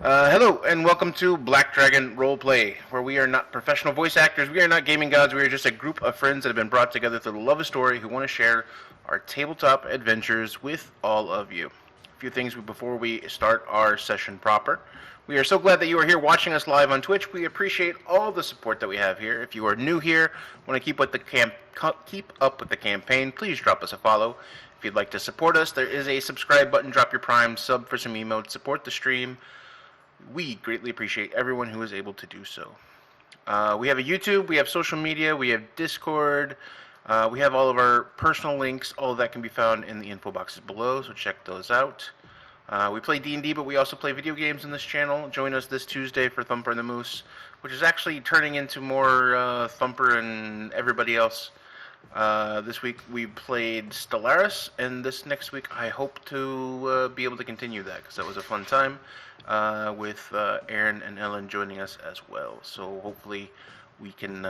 Hello, and welcome to Black Dragon Roleplay, where we are not professional voice actors, we are not gaming gods, we are just a group of friends that have been brought together through the love of story who want to share our tabletop adventures with all of you. A few things before we start our session proper. We are so glad that you are here watching us live on Twitch. We appreciate all the support that we have here. If you are new here, want to keep up with the campaign, please drop us a follow. If you'd like to support us, there is a subscribe button. Drop your prime, sub for some emotes, support the stream. We greatly appreciate everyone who is able to do so. We have a YouTube, we have social media, we have Discord, we have all of our personal links. All of that can be found in the info boxes below, so check those out. We play D&D, but we also play video games in this channel. Join us this Tuesday for Thumper and the Moose, which is actually turning into more Thumper and everybody else. This week we played Stellaris, and this next week I hope to be able to continue that, because that was a fun time. With Aaron and Ellen joining us as well. So hopefully we can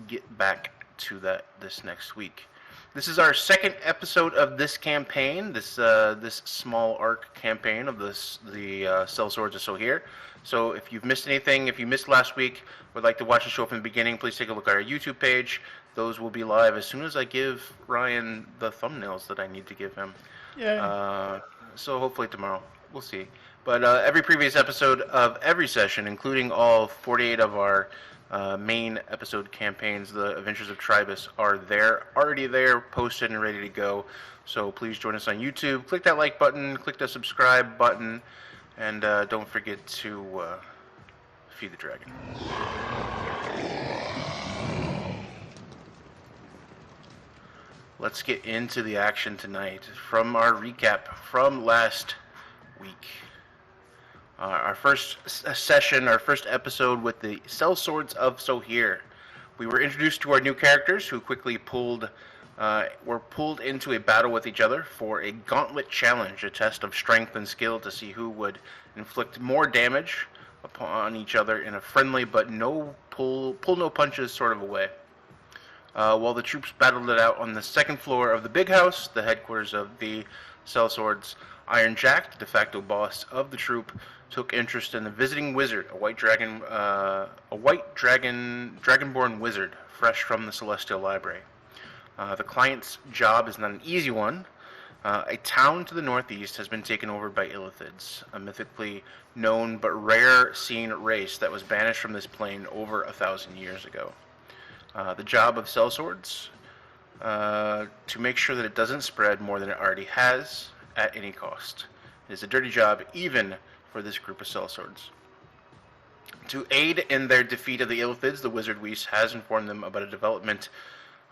get back to that this next week. This is our second episode of this campaign, this small arc campaign of the Sellswords of Sohir. So if you've missed anything, if you missed last week, would like to watch the show from the beginning, please take a look at our YouTube page. Those will be live as soon as I give Ryan the thumbnails that I need to give him. Yeah. So hopefully tomorrow. We'll see. But every previous episode of every session, including all 48 of our main episode campaigns, the Adventures of Tribus, are already there, posted and ready to go. So please join us on YouTube. Click that like button, click the subscribe button, and don't forget to feed the dragon. Let's get into the action tonight. From our recap from last week. Our first session, our first episode with the Sellswords of Sohir. We were introduced to our new characters who quickly were pulled into a battle with each other for a gauntlet challenge, a test of strength and skill to see who would inflict more damage upon each other in a friendly but pull no punches sort of a way. While the troops battled it out on the second floor of the big house, the headquarters of the Sellswords, Iron Jack, the de facto boss of the troop, took interest in the visiting wizard, a white dragonborn wizard, fresh from the Celestial Library. The client's job is not an easy one. A town to the northeast has been taken over by Illithids, a mythically known but rare seen race that was banished from this plane over 1,000 years ago. The job of Sellswords, to make sure that it doesn't spread more than it already has at any cost. It is a dirty job, even for this group of sellswords. To aid in their defeat of the Illithids, the Wizard Weiss has informed them about a development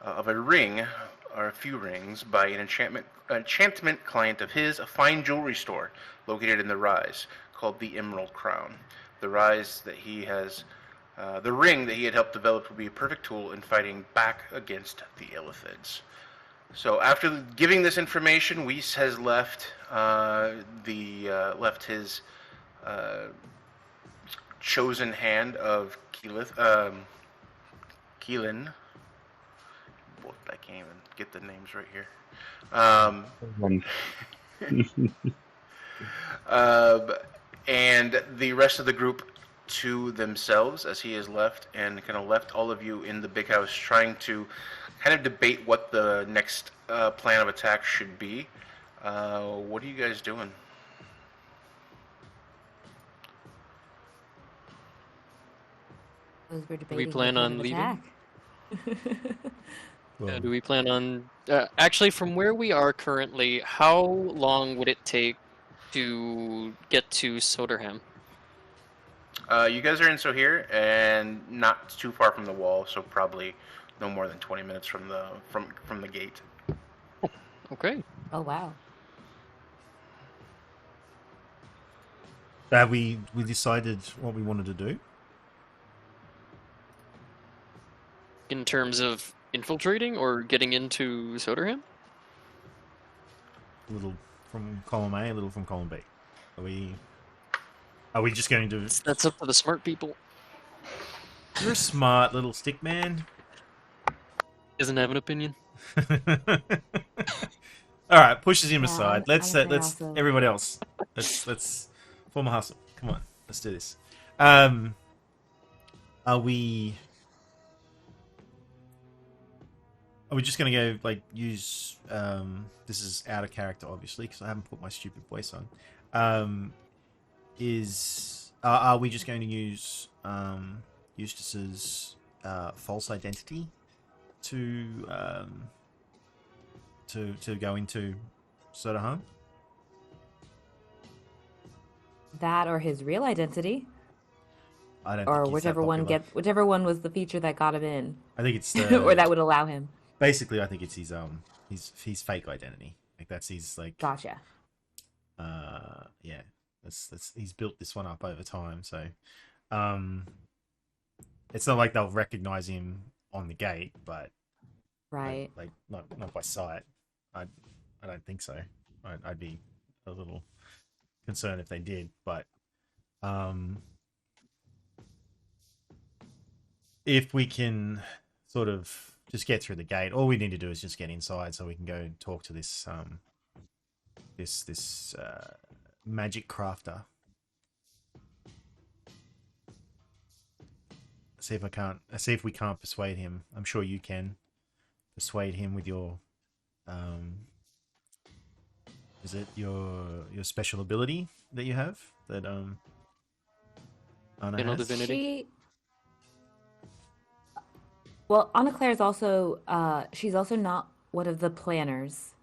of a ring, or a few rings, by an enchantment client of his, a fine jewelry store located in the Rise, called the Emerald Crown. The ring that he had helped develop would be a perfect tool in fighting back against the Illithids. So after giving this information, Weiss has left his chosen hand of Keelan. Well, I can't even get the names right here. And the rest of the group to themselves, as he has left, and kind of left all of you in the big house trying to kind of debate what the next plan of attack should be. What are you guys doing? Do we plan on leaving? Well, Do we plan on... actually, from where we are currently, how long would it take to get to Soderham? You guys are in Sohir, and not too far from the wall, so probably no more than 20 minutes from the gate. Okay. Oh wow. Have we decided what we wanted to do? In terms of infiltrating or getting into Soderham? A little from column A, a little from column B. Are we just going to... That's up to the smart people. You're a smart little stick man. Doesn't have an opinion. All right, pushes him aside. I Let's also- everybody else. Let's form a hustle. Come on, let's do this. Are we just gonna go like use? This is out of character, obviously, because I haven't put my stupid voice on. Are we just going to use Eustace's false identity to go into Sohir? That or his real identity, I don't. or think he's that whichever one was the feature that got him in, I think it's the, or that would allow him. basically. I think it's his fake identity. Like that's his like. Gotcha. Yeah. That's he's built this one up over time, so it's not like they'll recognize him on the gate, but Right. like not by sight. I don't think so. I'd be a little concerned if they did, but if we can sort of just get through the gate, all we need to do is just get inside so we can go talk to this this magic crafter. See if we can't persuade him. I'm sure you can persuade him with your is it your special ability that you have that Anna has? Divinity. Anna Claire's also she's also not one of the planners.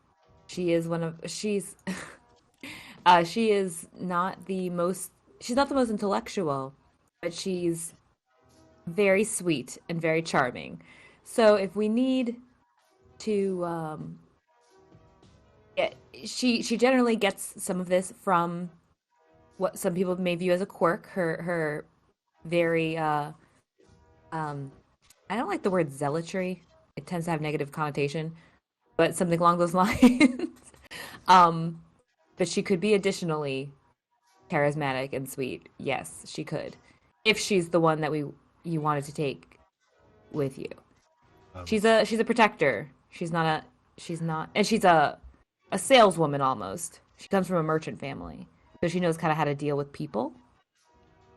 She is she's not the most intellectual, but she's very sweet and very charming. So if we need to she generally gets some of this from what some people may view as a quirk, her very I don't like the word zealotry. It tends to have negative connotation, but something along those lines. But she could be additionally charismatic and sweet. Yes, she could. If she's the one that you wanted to take with you. She's a protector. She's a saleswoman almost. She comes from a merchant family. So she knows kind of how to deal with people.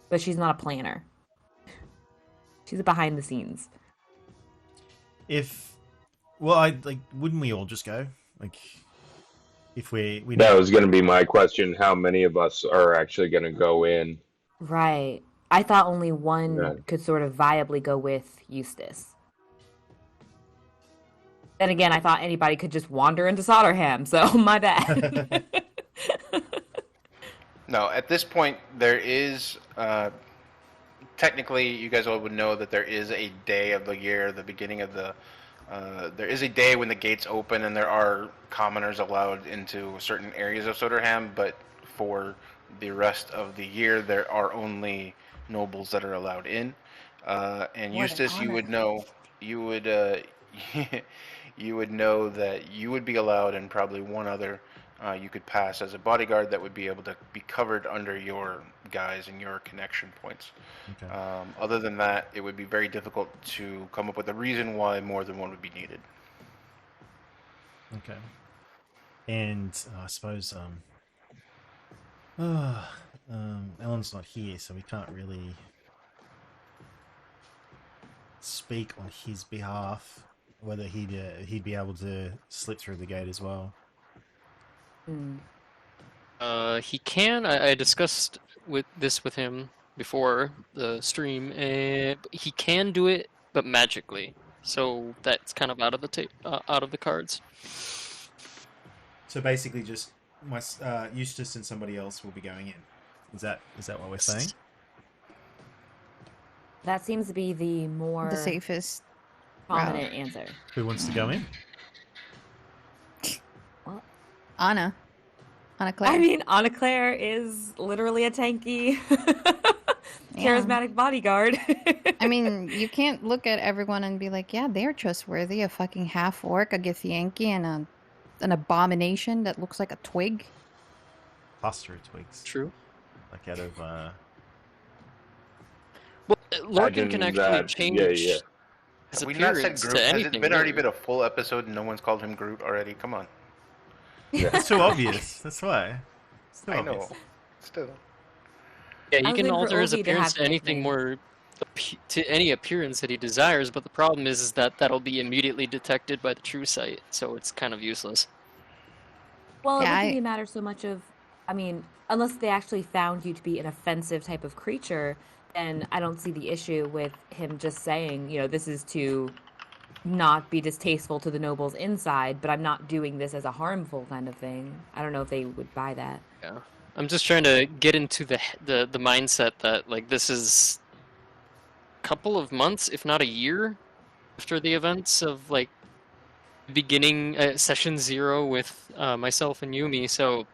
But she's not a planner. She's a behind the scenes. Wouldn't we all just go? Like, if we that was going to be my question. How many of us are actually going to go in? Right. I thought only one could sort of viably go with Eustace. Then again, I thought anybody could just wander into Sohir, so my bad. No, at this point, there is technically, you guys all would know that there is a day of the year, the beginning of the. There is a day when the gates open, and there are commoners allowed into certain areas of Sohir, but for the rest of the year, there are only nobles that are allowed in. And Eustace, you would know, you would know that you would be allowed, and probably one other you could pass as a bodyguard that would be able to be covered under your guys and your connection points. Okay. Other than that, it would be very difficult to come up with a reason why more than one would be needed. Okay. And I suppose Ellen's not here, so we can't really speak on his behalf. Whether he'd be able to slip through the gate as well. He can. I discussed this with him before the stream. He can do it, but magically. So that's kind of out of the cards. So basically, just Eustace and somebody else will be going in. Is that what we're saying? That seems to be the safest prominent answer. Who wants to go in? Anna Claire. I mean, Anna Claire is literally a tanky, charismatic bodyguard. I mean, you can't look at everyone and be like, yeah, they're trustworthy. A fucking half-orc, a Githyanki, and an abomination that looks like a twig. Cluster of twigs. True. Like out of... Well, Lorcan can actually change his Have we not said appearance Groot? to Has anything. it been already been a full episode and no one's called him Groot already? Come on. It's too obvious. That's why. It's too I obvious. know. Still. Yeah, I he was can waiting for alter his Ovi to appearance have to anything nickname. more to any appearance that he desires, but the problem is that that'll be immediately detected by the true sight, so it's kind of useless. Well, it Yeah, wouldn't be a matter so much of, I mean, unless they actually found you to be an offensive type of creature, then I don't see the issue with him just saying, this is to not be distasteful to the nobles inside, but I'm not doing this as a harmful kind of thing. I don't know if they would buy that. Yeah, I'm just trying to get into the mindset that like this is a couple of months, if not a year, after the events of like beginning session 0 with myself and Yumi, so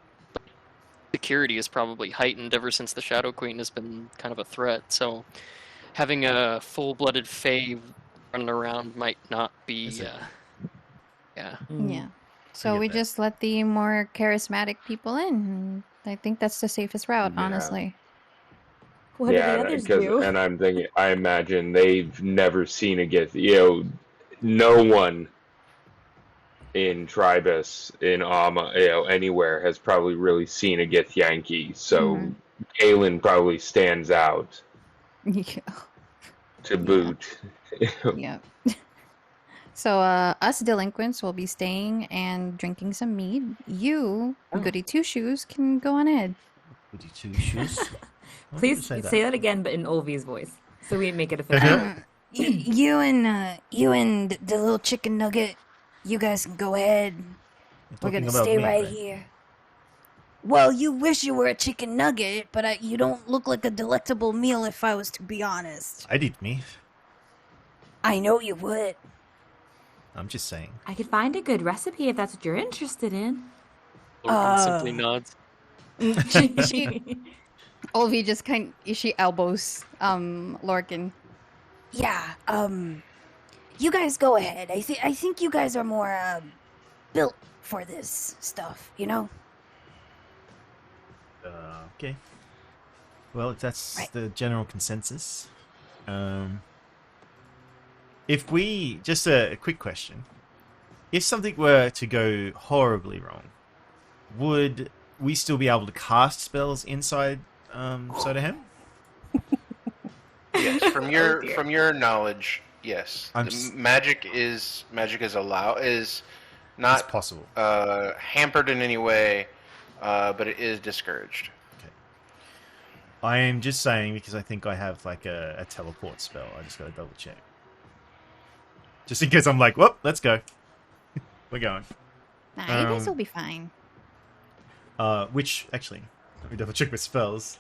security is probably heightened ever since the Shadow Queen has been kind of a threat. So having a full-blooded Fae running around might not be. Yeah. yeah. So we just let the more charismatic people in. I think that's the safest route, Yeah. honestly. What do the others do? And I'm thinking, I imagine they've never seen a Gith. No one in Tribus, in Alma, anywhere has probably really seen a Gith Yankee. So Galen probably stands out Yeah. to boot. Yeah. So us delinquents will be staying and drinking some mead. You, goody two shoes, can go on ahead. Goody two shoes. Please say that again, but in Olvi's voice, so we make it official. You and the little chicken nugget, you guys can go ahead. We're gonna stay right here. Well, you wish you were a chicken nugget, but you don't look like a delectable meal if I was to be honest. I'd eat meat. I know you would. I'm just saying. I could find a good recipe if that's what you're interested in. Lorcan simply nods. Olvi just she elbows Lorcan. Yeah, you guys go ahead. I think you guys are more built for this stuff, Okay. Well, if that's the general consensus, if we just a quick question: if something were to go horribly wrong, would we still be able to cast spells inside Sodahem? Yes, from your knowledge, yes. Magic is not possible. Hampered in any way, but it is discouraged. Okay. I am just saying because I think I have like a teleport spell. I just got to double check. Just in case I'm like, whoop, let's go. We're going. Nah, you guys will be fine. Which actually, let me double check my spells.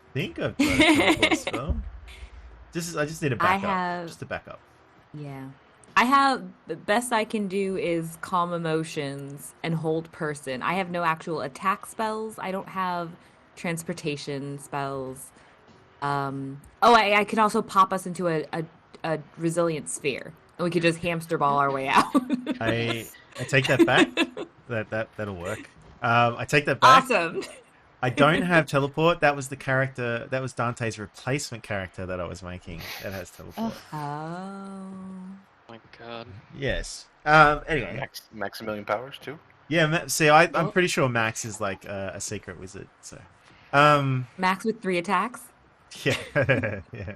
I think I've got a teleport spell. I just need a backup. Just a backup. Yeah. I have, the best I can do is calm emotions and hold person. I have no actual attack spells. I don't have transportation spells. I can also pop us into a resilient sphere. And we could just hamster ball our way out. I take that back. That'll work. I take that back. Awesome. I don't have teleport. That was the character. That was Dante's replacement character that I was making. That has teleport. Oh my god. Yes. Anyway, Maximilian powers too. Yeah. See, I'm pretty sure Max is like a secret wizard. So. Max with 3 attacks. Yeah. Yeah.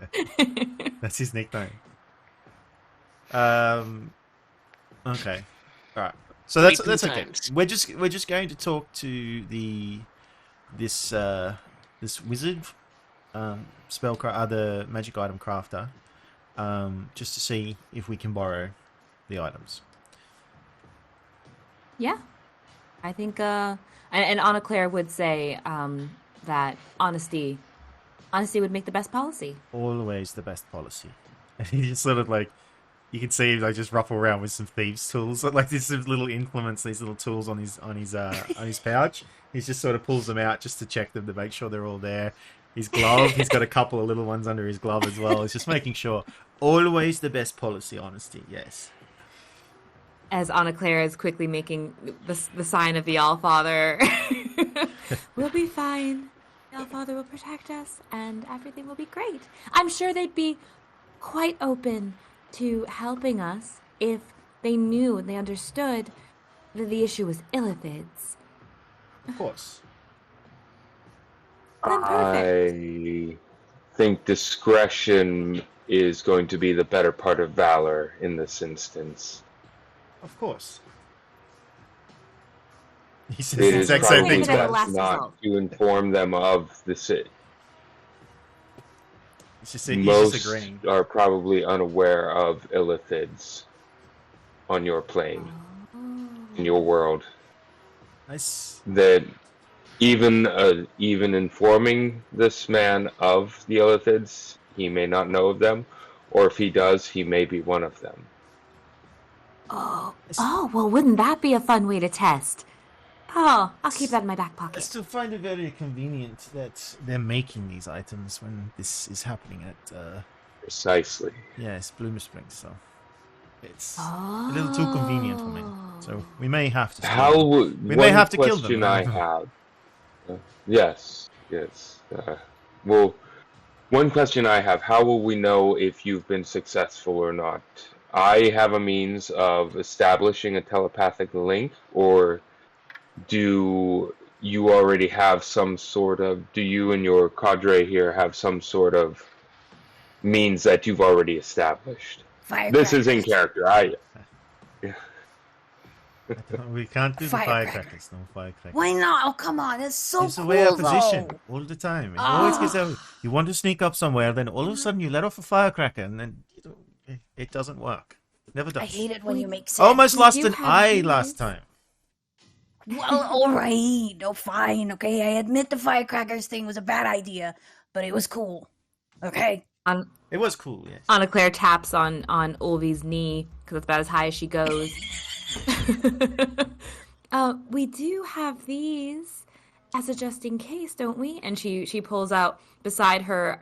That's his nickname. Okay. All right. So that's okay. We're just going to talk to this wizard, the magic item crafter, just to see if we can borrow the items. Yeah, I think, and Anna Claire would say that honesty would make the best policy. Always the best policy. And he just sort of like, you can see him like just ruffle around with some thieves' tools, like these little implements, these little tools on his pouch. He just sort of pulls them out just to check them to make sure they're all there. His glove, he's got a couple of little ones under his glove as well. He's just making sure. Always the best policy, honesty. Yes. As Anna Claire is quickly making the sign of the Allfather. We'll be fine. The Allfather will protect us, and everything will be great. I'm sure they'd be quite open to helping us if they knew and they understood that the issue was illithids. Of course. Then perfect. I think discretion is going to be the better part of valor in this instance. Of course. He says It the is exact same probably thing Maybe twice. last best not result. to inform them of the He's just Most agreeing. are probably unaware of illithids on your plane, in your world. Nice. That even informing this man of the illithids, he may not know of them, or if he does, he may be one of them. Oh, well, wouldn't that be a fun way to test? Oh, I'll keep that in my back I pocket. still find it very convenient that they're making these items when this is happening at, Precisely. yes, Bloomer Springs, so it's Oh. a little too convenient for me. So we may have to. How would We may have to kill them. question I have. Yes. Well, one question I have: how will we know if you've been successful or not? I have a means of establishing a telepathic link, or do you already have some sort of? Do you and your cadre here have some sort of means that you've already established? This is in character. We can't do the Firecrackers. firecrackers. No firecrackers. Why not? Oh, come on. It's so Gives cool, away our position though. all the time. It always gives out. You want to sneak up somewhere, then all of a sudden you let off a firecracker, and then it doesn't work. Never does. I hate it when you make sense. Almost We lost do an have eye these. last time. Well, all right. No, fine. Okay, I admit the firecrackers thing was a bad idea, but it was cool. Okay. It was cool, yes. Anna Claire taps on Olvi's knee because it's about as high as she goes. We do have these as a just in case, don't we? And she pulls out beside her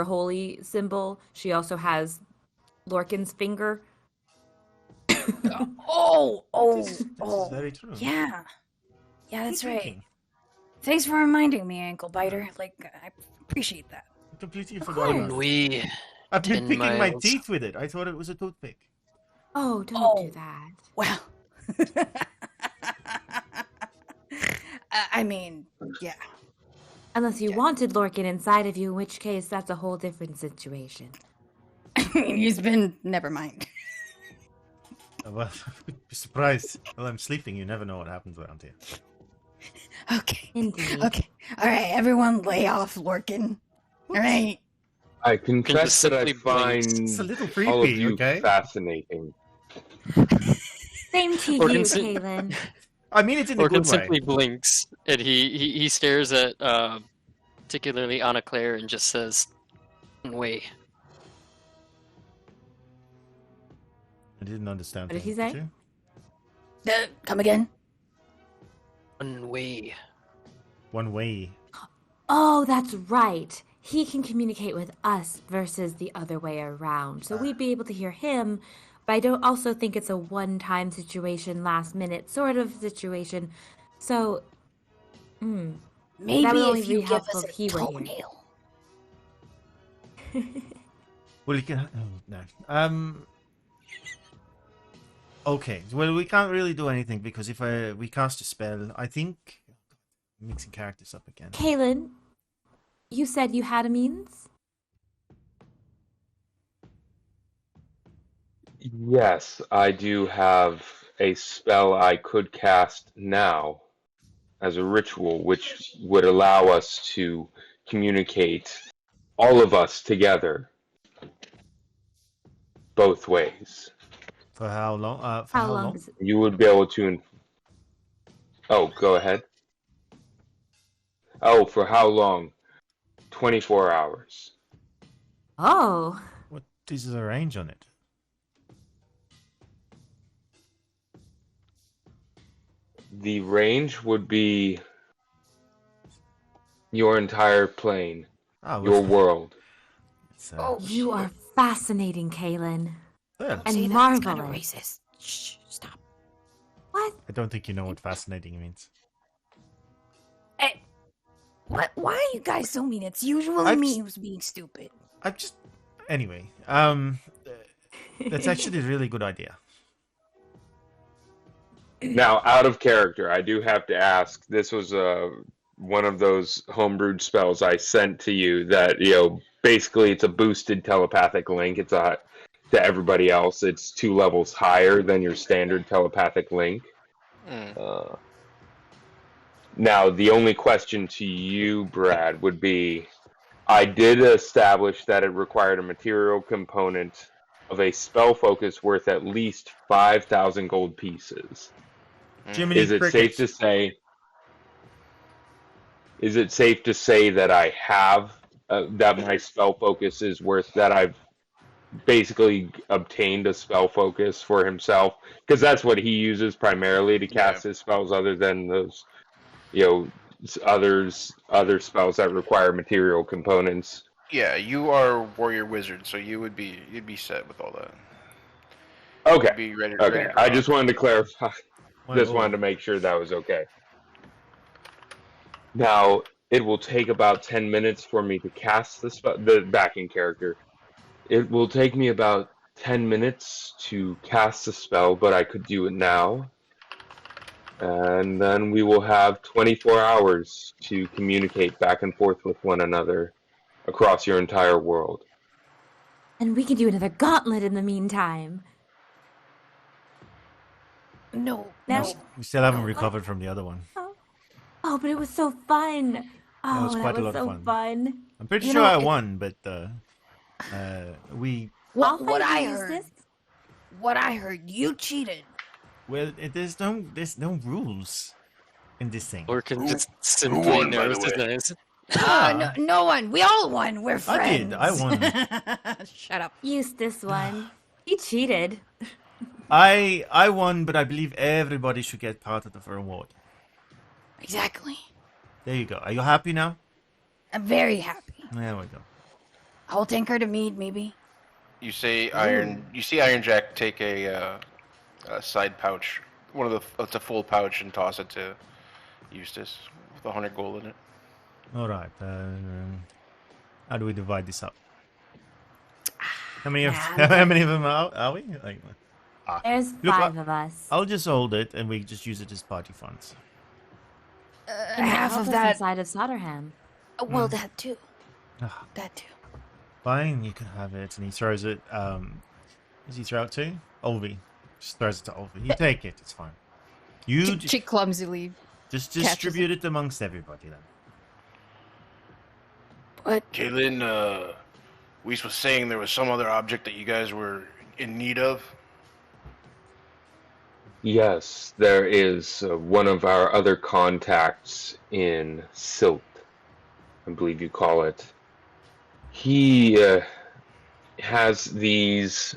holy symbol. She also has Lorcan's finger. Oh. This is very true. Yeah. Yeah, that's Keep right. thinking. Thanks for reminding me, Ankle Biter. Like, I appreciate that. I completely forgot about it. We I've been 10 picking my miles. teeth with it. I thought it was a toothpick. Oh, don't Oh. do that. Well. I mean, yeah. Unless you wanted Lorcan inside of you, in which case that's a whole different situation. I mean, he's been. Never mind. Well, be surprised. Well, I'm sleeping. You never know what happens around here. Okay. Indeed. Okay. All right, everyone lay off Lorcan. All right. I confess that I simply blinks. find It's a little all of creepy, you okay? fascinating. Same to you, Lorcan's- Kaylin. I mean it in a Orkin good way. simply blinks, and he stares at particularly Anna Claire and just says, "Way." I didn't understand. What did that, he say? you? Come again? One way. One way. Oh, that's right. He can communicate with us versus the other way around. So we'd be able to hear him, but I don't also think it's a one-time situation, last-minute sort of situation. So, Maybe That would only if you be give helpful us if a he were here. toenail. Well, you can. Oh, no. Okay. Well, we can't really do anything because if we cast a spell, I think. I'm mixing characters up again. Kaylin, you said you had a means? Yes, I do have a spell I could cast now as a ritual, which would allow us to communicate all of us together both ways. For how long? How long does it... You would be able to. Oh, go ahead. Oh, for how long? 24 hours. Oh, What is the range on it? The range would be your entire plane, Oh, your world. It's, you are fascinating, Kaylin. well, And See, that's kind of marvelous. racist. Shh, stop. What? I don't think you know what fascinating means. Hey, what? Why are you guys so mean? It's usually I'm me just- who's being stupid. I'm just. Anyway, that's actually a really good idea. Now, out of character, I do have to ask. This was one of those homebrewed spells I sent to you that, basically it's a boosted telepathic link. It's to everybody else. It's 2 levels higher than your standard telepathic link. Now, the only question to you, Brad, would be, I did establish that it required a material component of a spell focus worth at least 5,000 gold pieces. Jiminy Is it Crickets. safe to say that I have that my spell focus is worth that I've basically obtained a spell focus for himself, because that's what he uses primarily to cast his spells, other than those other spells that require material components. Yeah, you are warrior wizard, so you'd be set with all that. Okay. You'd be ready Okay. I just wanted to clarify. Just Oh. wanted to make sure that was okay. Now, it will take about 10 minutes for me to cast the backing character. It will take me about 10 minutes to cast the spell, but I could do it now. And then we will have 24 hours to communicate back and forth with one another across your entire world. And we can do another gauntlet in the meantime. No, Now- no. We still haven't recovered from the other one. Oh, but it was so fun. Oh, was quite a lot of so fun. fun. I'm pretty You sure know, I it- won, but we What I'll I use heard, this. what I heard, you cheated. there's no rules in this thing. Lorcan just won, simply by the knows his way? names. No one. We all won. We're I friends. did. I won. Shut up. Eustace won. He cheated. I won, but I believe everybody should get part of the reward. Exactly. There you go. Are you happy now? I'm very happy. There we go. I'll take her to mead, maybe. You see Iron Jack take a side pouch, it's a full pouch, and toss it to Eustace with 100 gold in it. All right. How do we divide this up? How many of them are we? There's Look, 5 of us. I'll just hold it, and we just use it as party funds. And half help of us that. inside of Sodderham. Well, that too. Ah. That too. Fine, you can have it. And he throws it. Does he throw it to? Olvi. Just throws it to Olvi. You take it. It's fine. You She clumsily. just catches distribute it amongst everybody then. But Kaylin, Weiss was saying there was some other object that you guys were in need of. Yes, there is one of our other contacts in Silt, I believe you call it. He has these,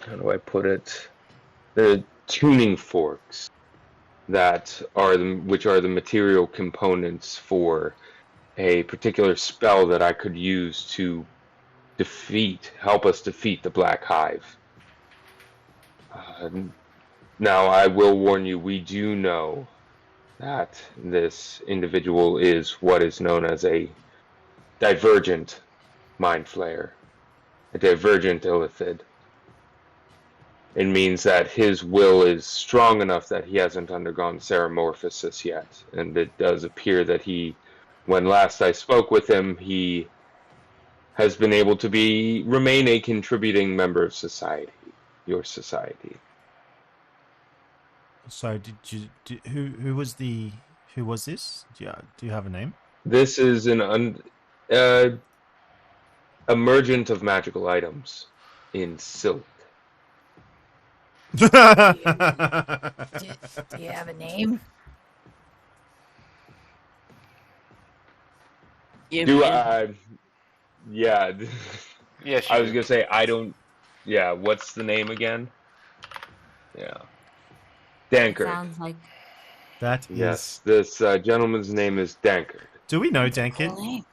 how do I put it? The tuning forks that are which are the material components for a particular spell that I could use to help us defeat the Black Hive. Now, I will warn you, we do know that this individual is what is known as a divergent mind flayer, a divergent illithid. It means that his will is strong enough that he hasn't undergone ceremorphosis yet, and it does appear that when last I spoke with him, he has been able to remain a contributing member of society, your society. So who was this? Do you have a name? This is an emergent of magical items in Silk. do you have a name? Yeah. Yes, I was gonna say I don't. Yeah, what's the name again? Yeah, Dankard. Sounds like That is. Yes, this gentleman's name is Dankard. Do we know Cool Dankard? name.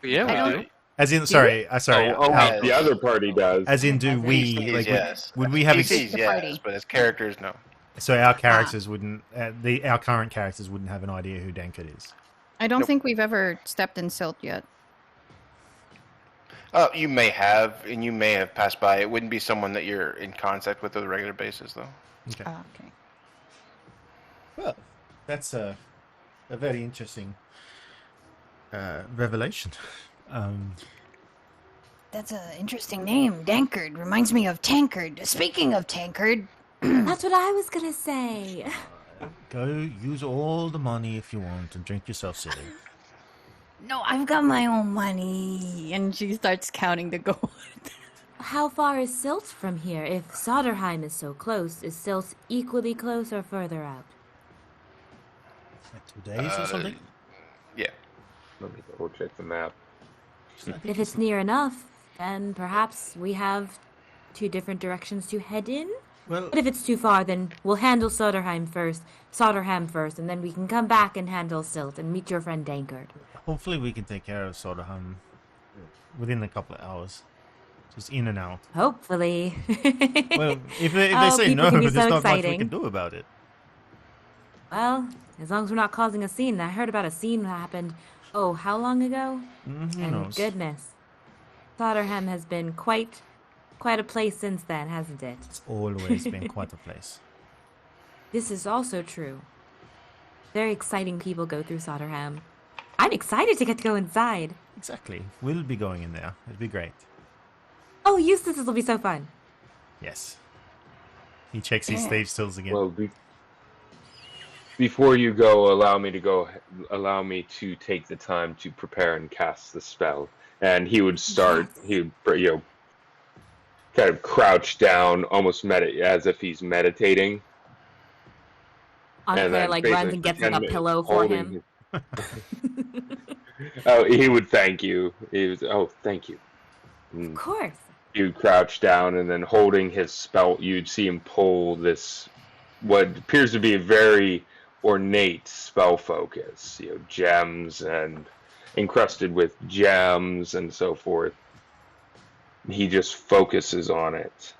Yeah, I we don't- do. As in, sorry. yeah. The other party does. As in, do we PCs, like? yes. Would we have? PCs, the yes, party. but as characters, no. So our characters wouldn't. Our current characters wouldn't have an idea who Dankard is. I don't Nope. think we've ever stepped in Silt yet. You may have, and you may have passed by. It wouldn't be someone that you're in contact with on a regular basis, though. Okay. Okay. Well, that's a very interesting revelation. That's an interesting name, Dankard. Reminds me of Tankard. Speaking of Tankard, That's what I was gonna say. Go use all the money if you want and drink yourself silly. no, I've got my own money. And she starts counting the gold. How far is Silt from here? If Soderheim is so close, is Silt equally close or further out? Like 2 days or something? Yeah. Let me double check the map. If it's near enough, then perhaps we have 2 different directions to head in. Well, But if it's too far, then we'll handle Soderheim first, and then we can come back and handle Silt and meet your friend Dankard. hopefully we can take care of Soderham within a couple of hours. Just in and out. Hopefully. Well, if they Oh, say people no, can be there's so not much we exciting. can do about it. Well, as long as we're not causing a scene. I heard about a scene that happened, oh, how long ago? Who And knows? goodness. Soderham has been quite a place since then, hasn't it? It's always been quite a place. This is also true. Very exciting people go through Soderham. I'm excited to get to go inside. Exactly. We'll be going in there. It'll be great. Oh, Eustace, this will be so fun. Yes. He checks his thieves' tools again. Well, before you go, allow me to take the time to prepare and cast the spell. And he would start. Yes. He would, kind of crouch down, almost as if he's meditating. Anna And Claire then like basically runs and gets for like 10 a minutes pillow for holding him. Oh, he would thank you. He was, oh, thank you. Of course. He would crouch down, and then holding his spell, you'd see him pull this, what appears to be a very ornate spell focus. Gems and encrusted with gems and so forth. He just focuses on it.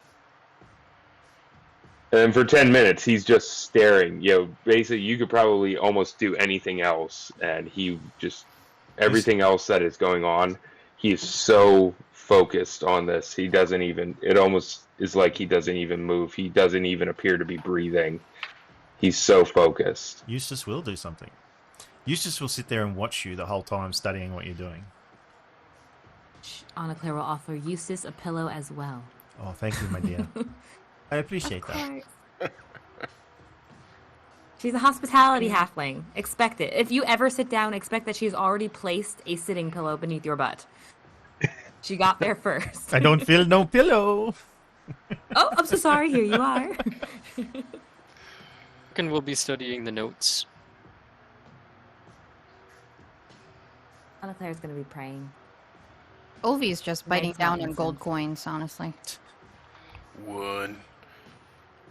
And then for 10 minutes, he's just staring. Basically, you could probably almost do anything else, and he just, everything else that is going on, he is so focused on this. He doesn't even, it almost is like he doesn't even move. He doesn't even appear to be breathing. He's so focused. Eustace will do something. Eustace will sit there and watch you the whole time studying what you're doing. Anna Claire will offer Eustace a pillow as well. Oh, thank you, my dear. I appreciate Of that. course. She's a hospitality halfling. Expect it. If you ever sit down, expect that she's already placed a sitting pillow beneath your butt. She got there first. I don't feel no pillow. Oh, I'm so sorry. Here you are. And we'll be studying the notes. Anna Claire's gonna be praying. Ovi's just biting Makes down no on gold sense. coins, honestly. 1,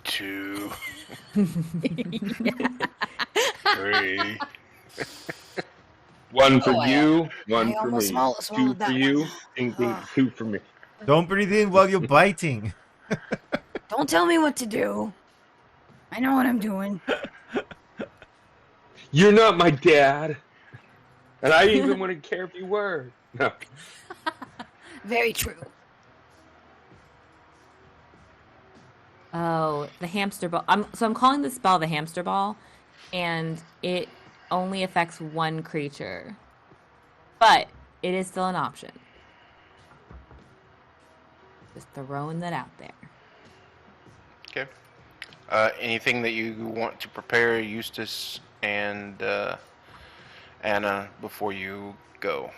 2, 3. One for Oh, you, one I for almost me. swallowed Two for that you, one. ding, ding, 2 for me. Don't breathe in while you're biting. Don't tell me what to do. I know what I'm doing. You're not my dad. And I even wouldn't care if you were. No. Very true. Oh, the hamster ball. I'm calling the spell the hamster ball, and it only affects one creature, but it is still an option. Just throwing that out there. Okay. Anything that you want to prepare, Eustace and Anna, before you go?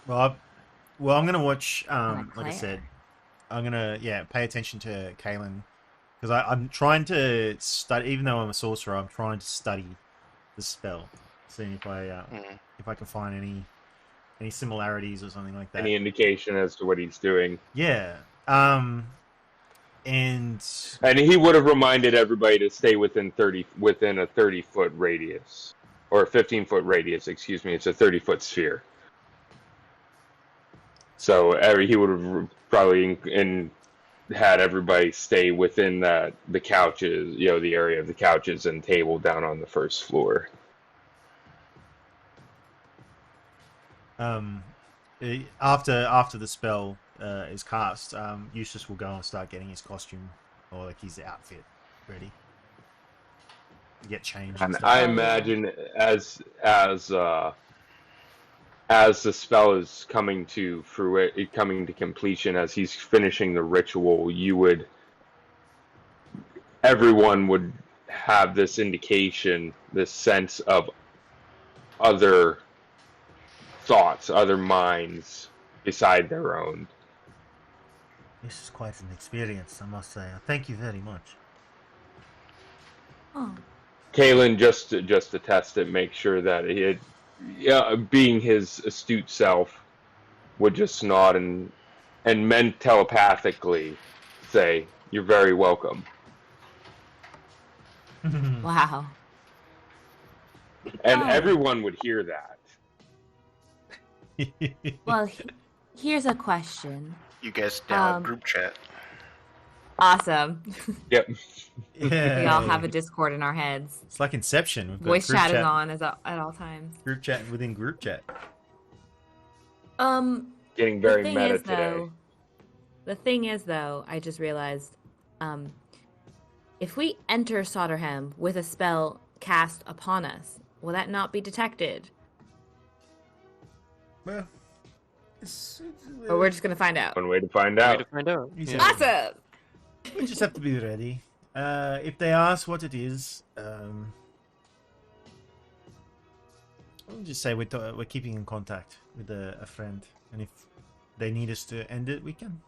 Well, I'm gonna watch. Anna Like I Claire. said, I'm gonna pay attention to Kaylin because I'm trying to study. Even though I'm a sorcerer, I'm trying to study the spell, seeing if I can find any similarities or something like that. Any indication as to what he's doing. Yeah. And And he would have reminded everybody to stay within a 30-foot radius. Or a 15-foot radius, excuse me. It's a 30-foot sphere. So he would have probably had everybody stay within the couches, the area of the couches and table down on the first floor. after the spell is cast, Eustace will go and start getting his costume or like his outfit ready. get changed. And stuff. I yeah. imagine as the spell is coming to completion, as he's finishing the ritual, everyone would have this indication, this sense of other thoughts, other minds beside their own. This is quite an experience, I must say. Thank you very much. Oh, Kalen, just to test it, make sure that being his astute self, would just nod and meant telepathically say, "You're very welcome." wow. And Oh. everyone would hear that. Well, here's a question. You guys now Um, group chat. Awesome. Yep. Yeah. We all have a Discord in our heads. It's like Inception. We've got Voice group chat is on at all times. Group chat within group chat. Getting The very thing meta is, today. though, the thing is, though, I just realized, if we enter Sotterham with a spell cast upon us, will that not be detected? Well, Or we're just gonna find out. One way to find Way out. to find out. He's Yeah. Awesome. we just have to be ready. If they ask what it is, I'll just say we're keeping in contact with a friend, and if they need us to end it, we can.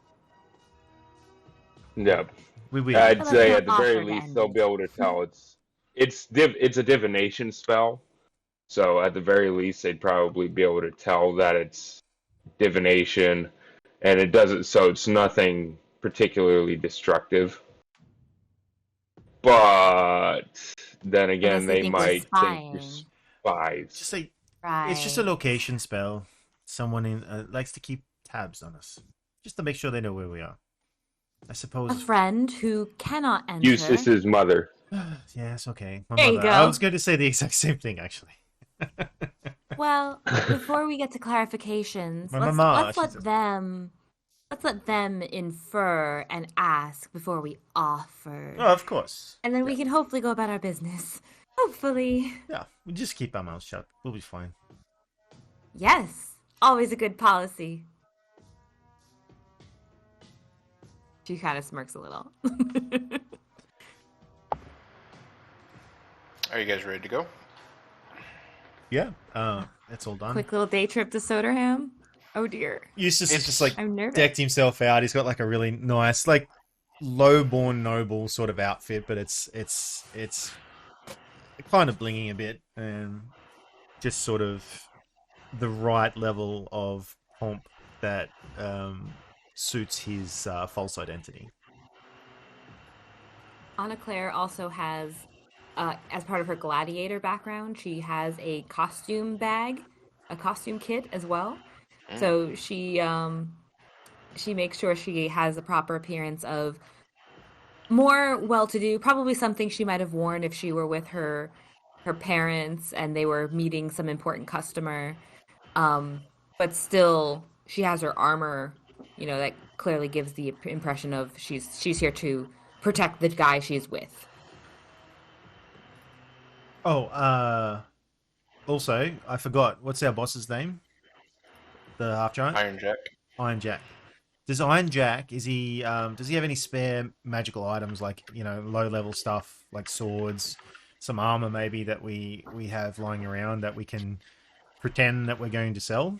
Yep. We will. I'd Well, say that's at the not very offered least and- they'll be able to tell it's a divination spell. So at the very least they'd probably be able to tell that it's divination, and it doesn't. So it's nothing particularly destructive. But then again, Unless they they think we're might think spying. you're spies. Just say Right. it's just a location spell. Someone likes to keep tabs on us, just to make sure they know where we are. I A suppose. friend who cannot enter. Eustace's mother. Yes, okay. My There you mother. go. I was going to say the exact same thing, actually. Well, before we get to clarifications, My let's, mama, let's she let said. them infer and ask before we offer. Oh, of course. And then we can hopefully go about our business. Hopefully. Yeah, we just keep our mouths shut. We'll be fine. Yes. Always a good policy. She kind of smirks a little. Are you guys ready to go? Yeah, that's all done. Quick little day trip to Soderham. Oh dear. Eustace is just like I'm nervous. decked himself out. He's got like a really nice, like low-born noble sort of outfit, but it's kind of blinging a bit and just sort of the right level of pomp that suits his false identity. Anna Claire also has, as part of her gladiator background, she has a costume bag, a costume kit as well. So she makes sure she has a proper appearance of more well-to-do, probably something she might have worn if she were with her parents and they were meeting some important customer. But still, she has her armor, that clearly gives the impression of she's here to protect the guy she's with. Oh, also, I forgot. What's our boss's name? The half giant? Iron Jack. Iron Jack. Does Iron Jack, does he have any spare magical items, like, low level stuff like swords, some armor maybe that we have lying around that we can pretend that we're going to sell?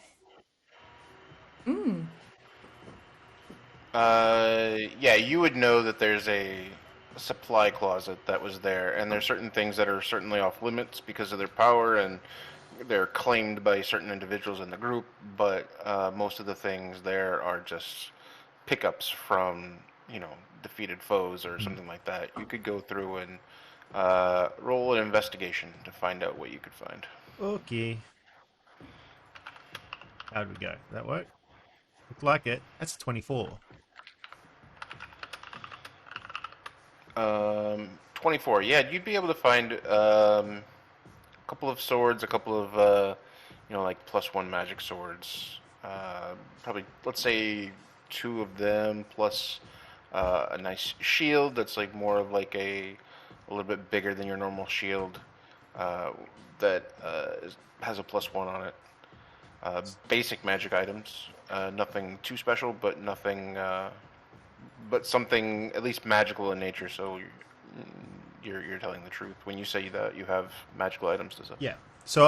Yeah, you would know that there's a supply closet that was there, and there's certain things that are certainly off limits because of their power, and they're claimed by certain individuals in the group, but most of the things there are just pickups from, defeated foes or something like that. You could go through and roll an investigation to find out what you could find. Okay. How'd we go? Did that work? Looked like it. That's a 24. 24. Yeah, you'd be able to find a couple of swords, a couple of like +1 magic swords. Probably, let's say 2 of them plus a nice shield that's like more of like a a little bit bigger than your normal shield that has a +1 on it. Basic magic items, nothing too special, but nothing, but something at least magical in nature. So you're telling the truth when you say that you have magical items to sell. Yeah. So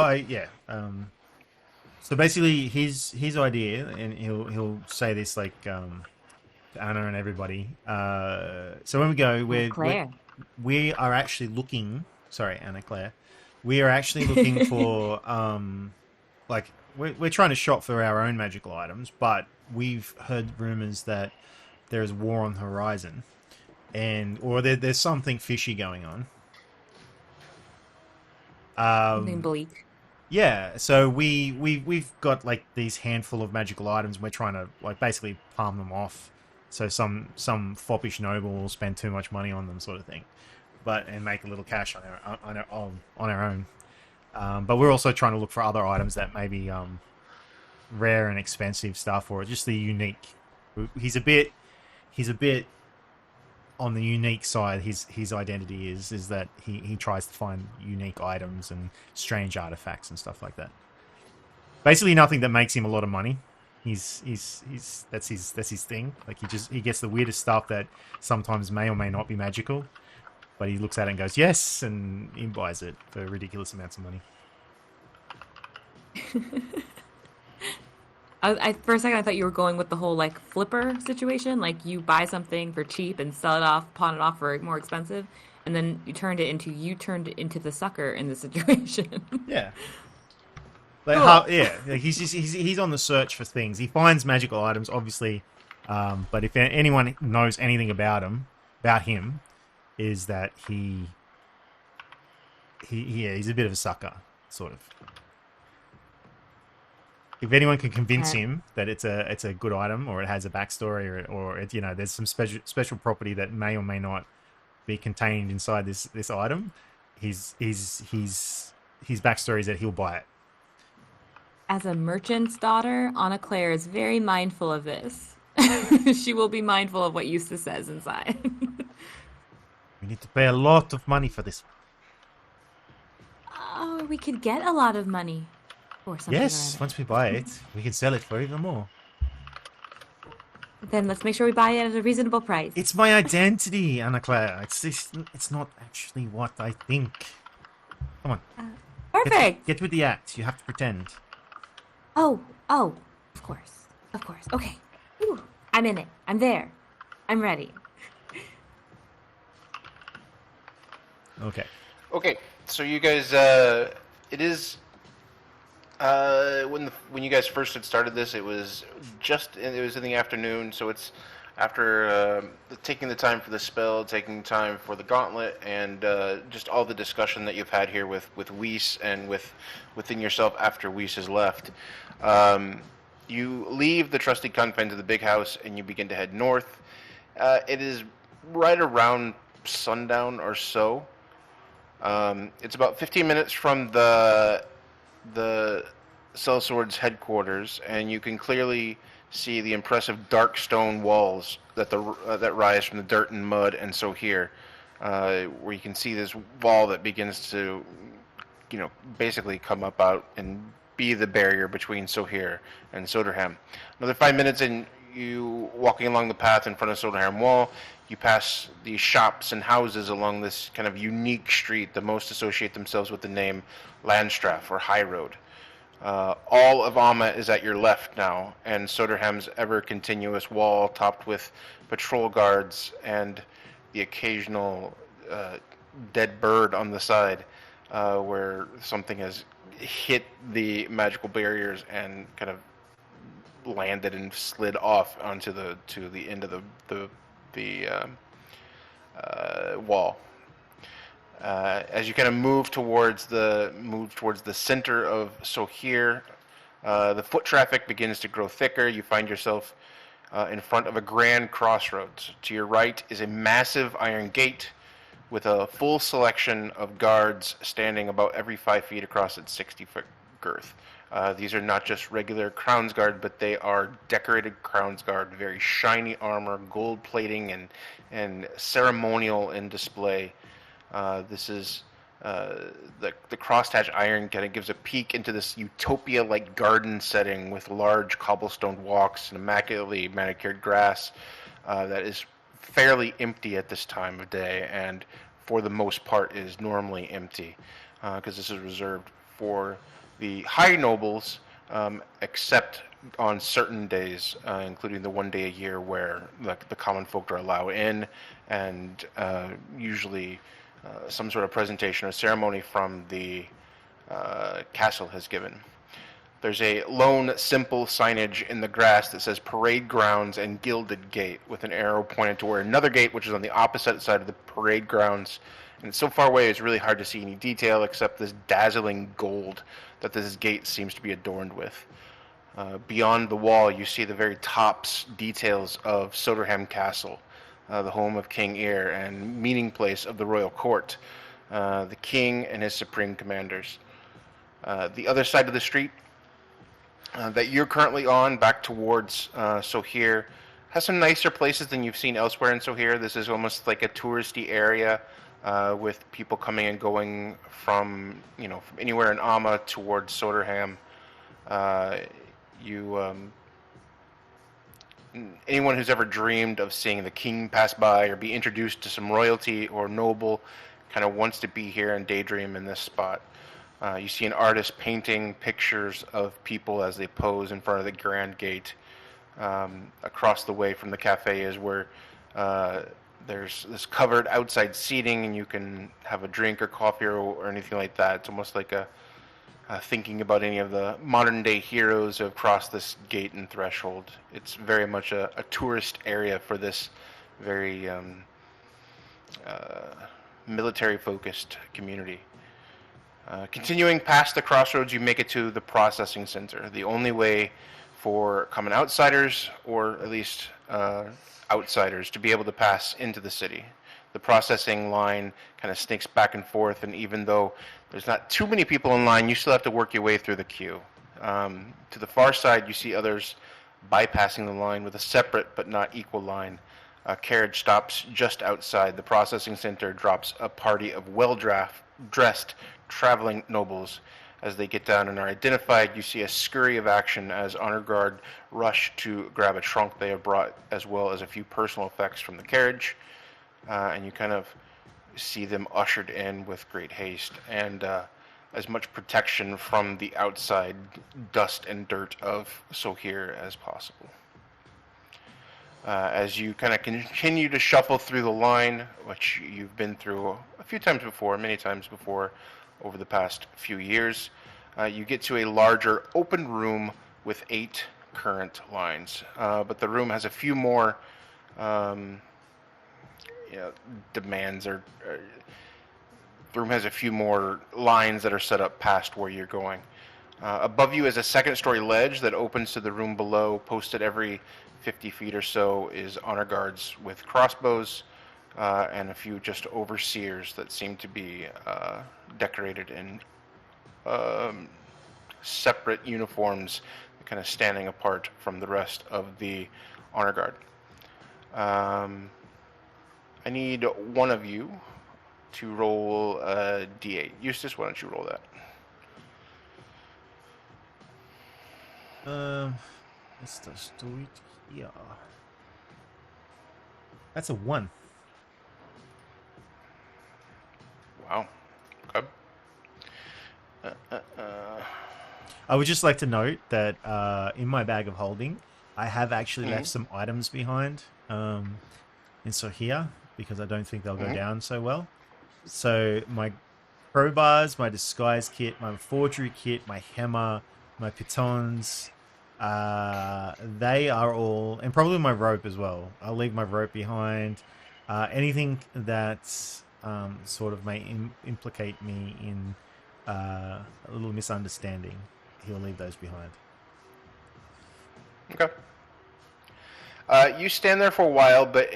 so basically, his idea, and he'll say this like to Anna and everybody. So when we go, we are actually looking. Sorry, Anna Claire. We are actually looking for like we're trying to shop for our own magical items, but we've heard rumors that there is war on the horizon, or there's something fishy going on. Something bleak. Yeah, so we've got like these handful of magical items, and we're trying to like basically palm them off, so some foppish noble will spend too much money on them, sort of thing, and make a little cash on our own. But we're also trying to look for other items that may be rare and expensive stuff, or just the unique. He's a bit on the unique side. His identity is that he tries to find unique items and strange artifacts and stuff like that. Basically, nothing that makes him a lot of money. That's his thing. Like he gets the weirdest stuff that sometimes may or may not be magical, but he looks at it and goes yes, and he buys it for ridiculous amounts of money. For a second, I thought you were going with the whole like flipper situation. Like you buy something for cheap and sell it off, pawn it off for more expensive, and then you turned it into the sucker in the situation. Yeah. Like like he's on the search for things. He finds magical items, obviously, but if anyone knows anything about him, is that he's a bit of a sucker, sort of. If anyone can convince him that it's a good item, or it has a backstory, or it, there's some special property that may or may not be contained inside this item, his backstory is that he'll buy it. As a merchant's daughter, Anna Claire is very mindful of this. She will be mindful of what Eustace says inside. We need to pay a lot of money for this. Oh, we could get a lot of money. Yes, once we buy it, we can sell it for even more. Then let's make sure we buy it at a reasonable price. It's my identity, Anna Claire. It's not actually what I think. Come on. Perfect. Get with the act. You have to pretend. Oh, of course. Okay. Ooh, I'm in it. I'm there. I'm ready. Okay. So you guys, it is. When you guys first had started this, it was in the afternoon, so it's after taking the time for the spell, taking time for the gauntlet, and just all the discussion that you've had here with Weiss and within yourself after Weiss has left. You leave the trusty confines of the big house and you begin to head north. It is right around sundown or so. It's about 15 minutes from the Sellswords headquarters, and you can clearly see the impressive dark stone walls that rise from the dirt and mud and Sohir, where you can see this wall that begins to, basically come up out and be the barrier between Sohir and Soderham. Another 5 minutes, and you walking along the path in front of Soderham Wall. You pass these shops and houses along this kind of unique street that most associate themselves with the name Landstraff or High Road. All of Amma is at your left now, and Soderham's ever-continuous wall topped with patrol guards and the occasional dead bird on the side where something has hit the magical barriers and kind of landed and slid off onto the end of the wall. As you kind of move towards the center of Sohir, the foot traffic begins to grow thicker. You find yourself in front of a grand crossroads. To your right is a massive iron gate with a full selection of guards standing about every 5 feet across its 60-foot girth. These are not just regular Crown's Guard, but they are decorated Crown's Guard, very shiny armor, gold plating, and ceremonial in display. This is the crosshatch iron kind of gives a peek into this utopia-like garden setting with large cobblestone walks and immaculately manicured grass that is fairly empty at this time of day, and for the most part is normally empty, because this is reserved for the high nobles, except on certain days, including the one day a year where the common folk are allowed in, and usually some sort of presentation or ceremony from the castle has given. There's a lone, simple signage in the grass that says Parade Grounds and Gilded Gate, with an arrow pointed toward another gate, which is on the opposite side of the parade grounds. And it's so far away, it's really hard to see any detail except this dazzling gold that this gate seems to be adorned with. Beyond the wall, you see the very tops details of Soderham Castle, the home of King Ear and meeting place of the royal court, the king and his supreme commanders. The other side of the street that you're currently on, back towards Sohir, has some nicer places than you've seen elsewhere in Sohir. This is almost like a touristy area with people coming and going from anywhere in Amma towards Soderham. Anyone who's ever dreamed of seeing the king pass by or be introduced to some royalty or noble kind of wants to be here and daydream in this spot. You see an artist painting pictures of people as they pose in front of the grand gate. Across the way from the cafe is where there's this covered outside seating, and you can have a drink or coffee or anything like that. It's almost like thinking about any of the modern day heroes who have crossed this gate and threshold. It's very much a tourist area for this very military focused community. Continuing past the crossroads, you make it to the processing center, the only way for common outsiders, or at least outsiders, to be able to pass into the city. The processing line kind of sneaks back and forth, and even though there's not too many people in line, you still have to work your way through the queue. To the far side, you see others bypassing the line with a separate but not equal line. A carriage stops just outside the processing center, drops a party of well-dressed traveling nobles. As they get down and are identified, you see a scurry of action as honor guard rush to grab a trunk they have brought, as well as a few personal effects from the carriage. And you kind of see them ushered in with great haste, and as much protection from the outside dust and dirt of Sohir as possible. As you kind of continue to shuffle through the line, which you've been through a few times before, many times before, over the past few years, you get to a larger open room with 8 current lines. But the room has a few more demands, or the room has a few more lines that are set up past where you're going. Above you is a second-story ledge that opens to the room below. Posted every 50 feet or so is honor guards with crossbows, and a few just overseers that seem to be decorated in separate uniforms, kind of standing apart from the rest of the honor guard. I need one of you to roll a d8. Eustace, why don't you roll that? Let's just do it here. That's a 1. Wow. Okay. I would just like to note that in my bag of holding, I have actually left some items behind in Sohir, because I don't think they'll go down so well. So my crowbars, my disguise kit, my forgery kit, my hammer, my pitons, they are all, and probably my rope as well. I'll leave my rope behind. Anything that sort of may implicate me in a little misunderstanding, he'll leave those behind. Okay. You stand there for a while, but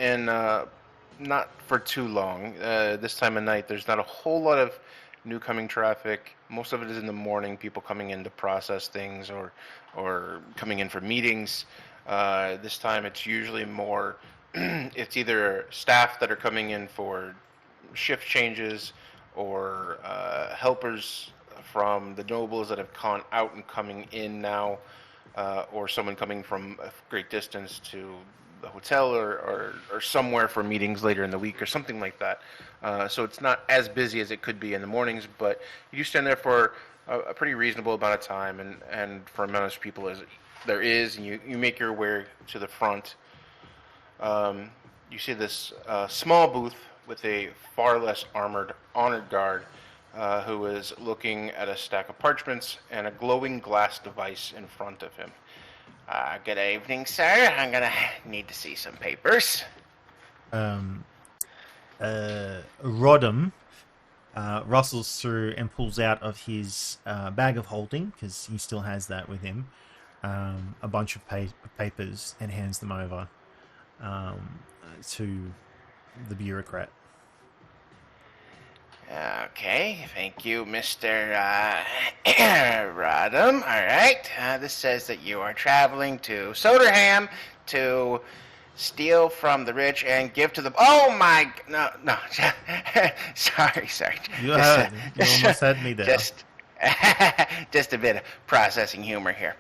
not for too long. This time of night, there's not a whole lot of new coming traffic. Most of it is in the morning, people coming in to process things or coming in for meetings. This time it's usually more, it's either staff that are coming in for shift changes or helpers from the nobles that have gone out and coming in now, or someone coming from a great distance to the hotel or somewhere for meetings later in the week or something like that. So it's not as busy as it could be in the mornings, but you do stand there for a pretty reasonable amount of time, and for amount of people as there is, and you make your way to the front. You see this small booth with a far less armored honored guard who is looking at a stack of parchments and a glowing glass device in front of him. Good evening, sir. I'm gonna need to see some papers. Rodham rustles through and pulls out of his bag of holding, because he still has that with him, a bunch of papers, and hands them over to the bureaucrat. Okay, thank you, Mr. Rodham. All right, this says that you are traveling to Soderham to steal from the rich and give to the... Oh my... No. sorry. You almost had me there. Just a bit of processing humor here.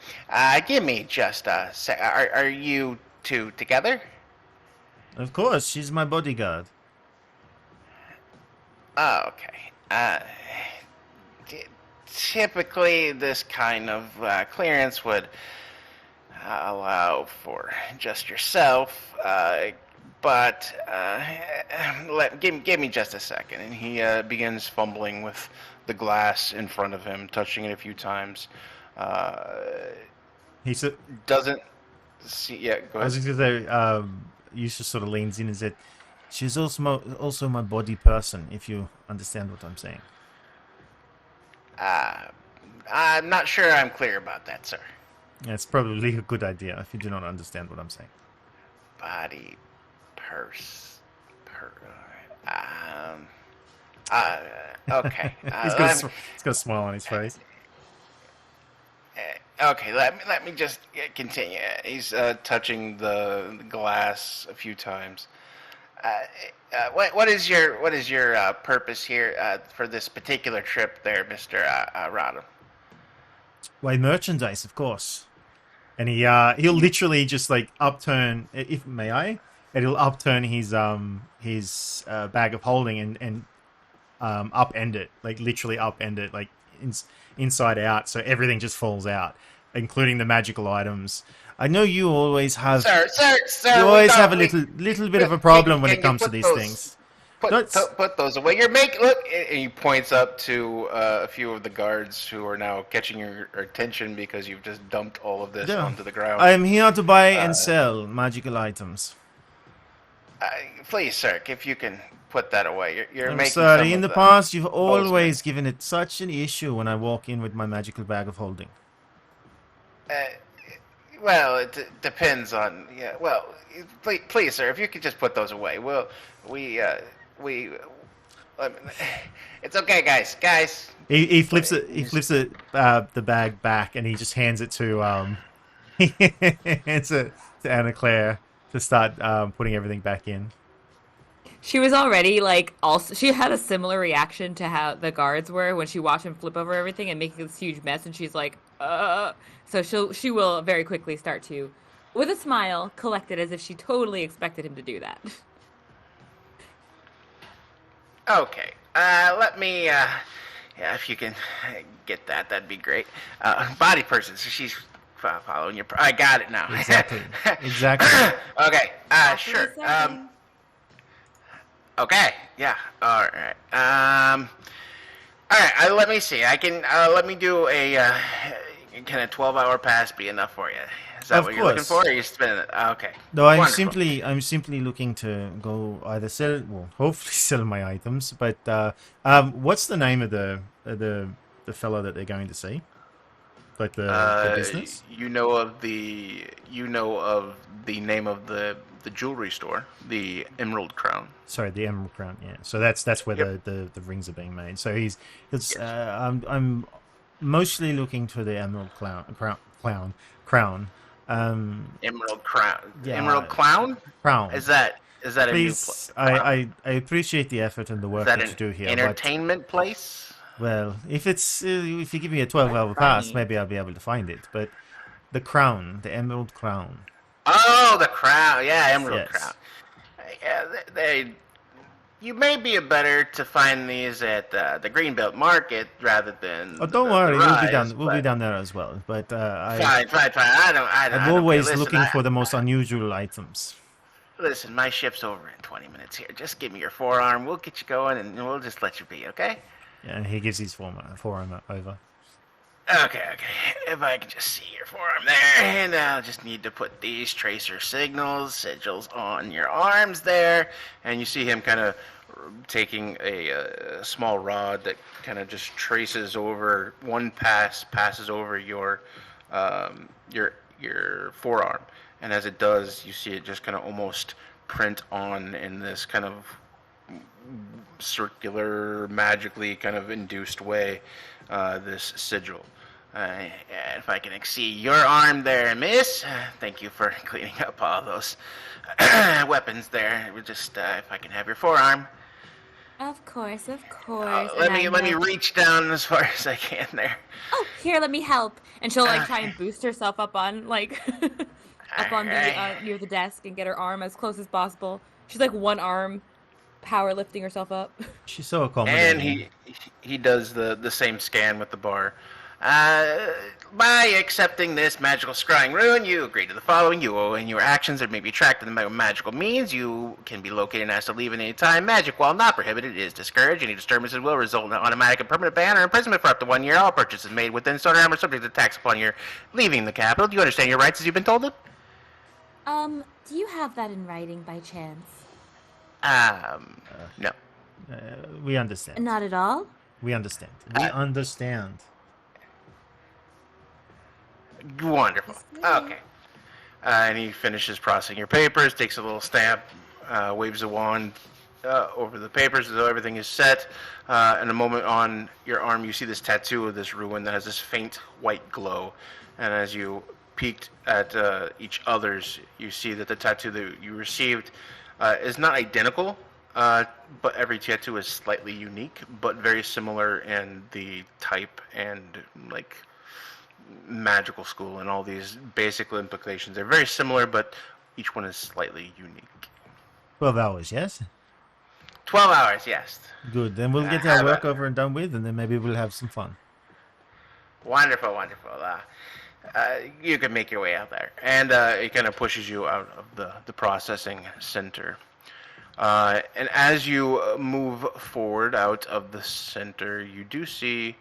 Give me just a sec. Are you two together? Of course, she's my bodyguard. Oh, okay. Typically, this kind of clearance would allow for just yourself, but give me just a second. And he begins fumbling with the glass in front of him, touching it a few times. He doesn't see. Yeah, go ahead. I was just going to say, Eustace sort of leans in and said, "She's also my body person, if you understand what I'm saying." I'm not sure I'm clear about that, sir. It's probably a good idea if you do not understand what I'm saying. Body, purse, okay. He's got a smile on his face. Okay, let me just continue. He's touching the glass a few times. What is your purpose here for this particular trip, there, Mr. Rodham? Why, merchandise, of course. And he'll literally just like upturn, if may I, and he'll upturn his bag of holding and upend it, like literally upend it, like inside out, so everything just falls out, including the magical items. I know you always have, sir. You always have a little bit of a problem when it comes to these things. Put those away. Look, and he points up to a few of the guards who are now catching your attention because you've just dumped all of this onto the ground. I am here to buy and sell magical items. Please, sir, if you can put that away. You're I'm making sorry. In the past, you've always given it such an issue when I walk in with my magical bag of holding. Well, it depends on. Yeah. Well, please, sir, if you could just put those away. It's okay, guys. He flips it. He flips it, the bag back, and he just hands it to Anna Claire to start putting everything back in. She was already she had a similar reaction to how the guards were when she watched him flip over everything and make this huge mess, and she's like, So she will very quickly start to, with a smile, collect it as if she totally expected him to do that. Okay. Let me, if you can get that, that'd be great. Body person, so she's following your... I got it now. Exactly. Okay, sure. Okay, yeah, alright. Alright, let me see. I can, let me do a... Can a 12-hour pass be enough for you? Is that what you're looking for, or are you spending it? Okay. No, I'm simply looking to go either hopefully sell my items. But what's the name of the fellow that they're going to see? Like the business? You know of the name of the jewelry store, the Emerald Crown. Sorry, the Emerald Crown. Yeah. So that's where the rings are being made. So I'm mostly looking for the Emerald Crown. Emerald Crown. Yeah. Emerald Clown? Crown. Is that Is that a new Please, I appreciate the effort and the work that that you an do here, entertainment place? but, well, if you give me a 12-hour pass, maybe I'll be able to find it. But the crown, the Emerald Crown. Oh, the crown. Yeah, Emerald Yes. Crown. Yeah, you may be better to find these at the Greenbelt Market rather than. Oh, don't the worry, Rise, we'll be down there as well. But Fine. I'm I'm always looking for the most unusual items. Listen, my ship's over in 20 minutes here. Just give me your forearm. We'll get you going, and we'll just let you be, okay? Yeah, and he gives his forearm over. Okay. If I can just see your forearm there, and I'll just need to put these tracer sigils on your arms there, and you see him kind of taking a small rod that kind of just traces over passes over your forearm, and as it does, you see it just kind of almost print on in this kind of circular, magically kind of induced way, this sigil. If I can see your arm there, miss. Thank you for cleaning up all those weapons there. Just if I can have your forearm. Of course. Let me reach down as far as I can there. Oh, here, let me help. And she'll like try and boost herself up on like up on the near the desk and get her arm as close as possible. She's like one arm powerlifting herself up. She's so accommodating. And he does the same scan with the bar. By accepting this magical scrying rune, you agree to the following. You and your actions may be tracked in the magical means. You can be located and asked to leave at any time. Magic, while not prohibited, is discouraged. Any disturbances will result in an automatic and permanent ban or imprisonment for up to 1 year. All purchases made within Soderham are subject to tax upon your leaving the capital. Do you understand your rights as you've been told it? Do you have that in writing by chance? No. We understand. Not at all? We understand. We understand. Wonderful. Okay. And he finishes processing your papers, takes a little stamp, waves a wand over the papers as though everything is set. And a moment on your arm, you see this tattoo of this ruin that has this faint white glow. And as you peeked at each other's, you see that the tattoo that you received is not identical, but every tattoo is slightly unique, but very similar in the type and like magical school and all these basic implications. They're very similar, but each one is slightly unique. 12 hours, yes? 12 hours, yes. Good. Then we'll get our work over and done with, and then maybe we'll have some fun. Wonderful. You can make your way out there. And it kind of pushes you out of the processing center. And as you move forward out of the center, you do see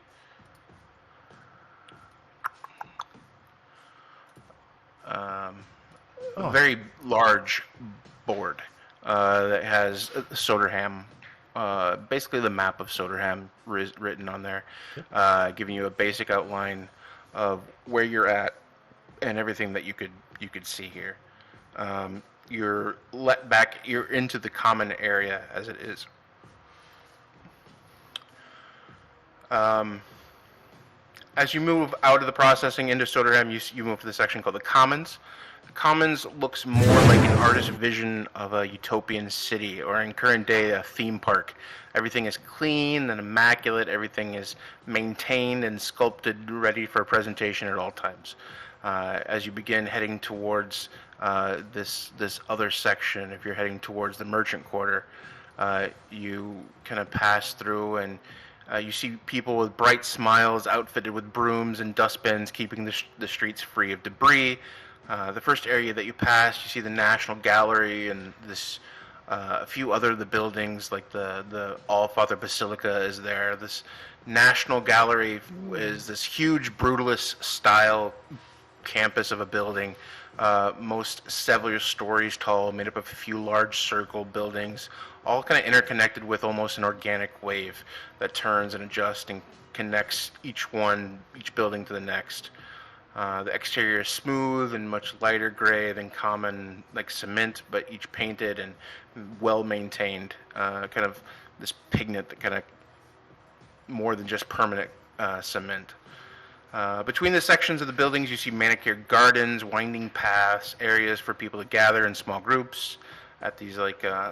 a very large board that has Soderham, basically the map of Soderham written on there, giving you a basic outline of where you're at and everything that you could see here. You're let back. You're into the common area as it is. As you move out of the processing into Soderham, you move to the section called the Commons. The Commons looks more like an artist's vision of a utopian city, or in current day, a theme park. Everything is clean and immaculate. Everything is maintained and sculpted, ready for presentation at all times. As you begin heading towards this other section, if you're heading towards the merchant quarter, you kind of pass through and you see people with bright smiles outfitted with brooms and dustbins, keeping the streets free of debris. The first area that you pass, you see the National Gallery and a few other of the buildings, like the All-Father Basilica is there. This National Gallery is this huge brutalist style campus of a building, most several stories tall, made up of a few large circle buildings, all kind of interconnected with almost an organic wave that turns and adjusts and connects each building to the next. The exterior is smooth and much lighter gray than common like cement, but each painted and well maintained, kind of this pigment that kind of more than just permanent cement. Between the sections of the buildings, you see manicured gardens, winding paths, areas for people to gather in small groups. at these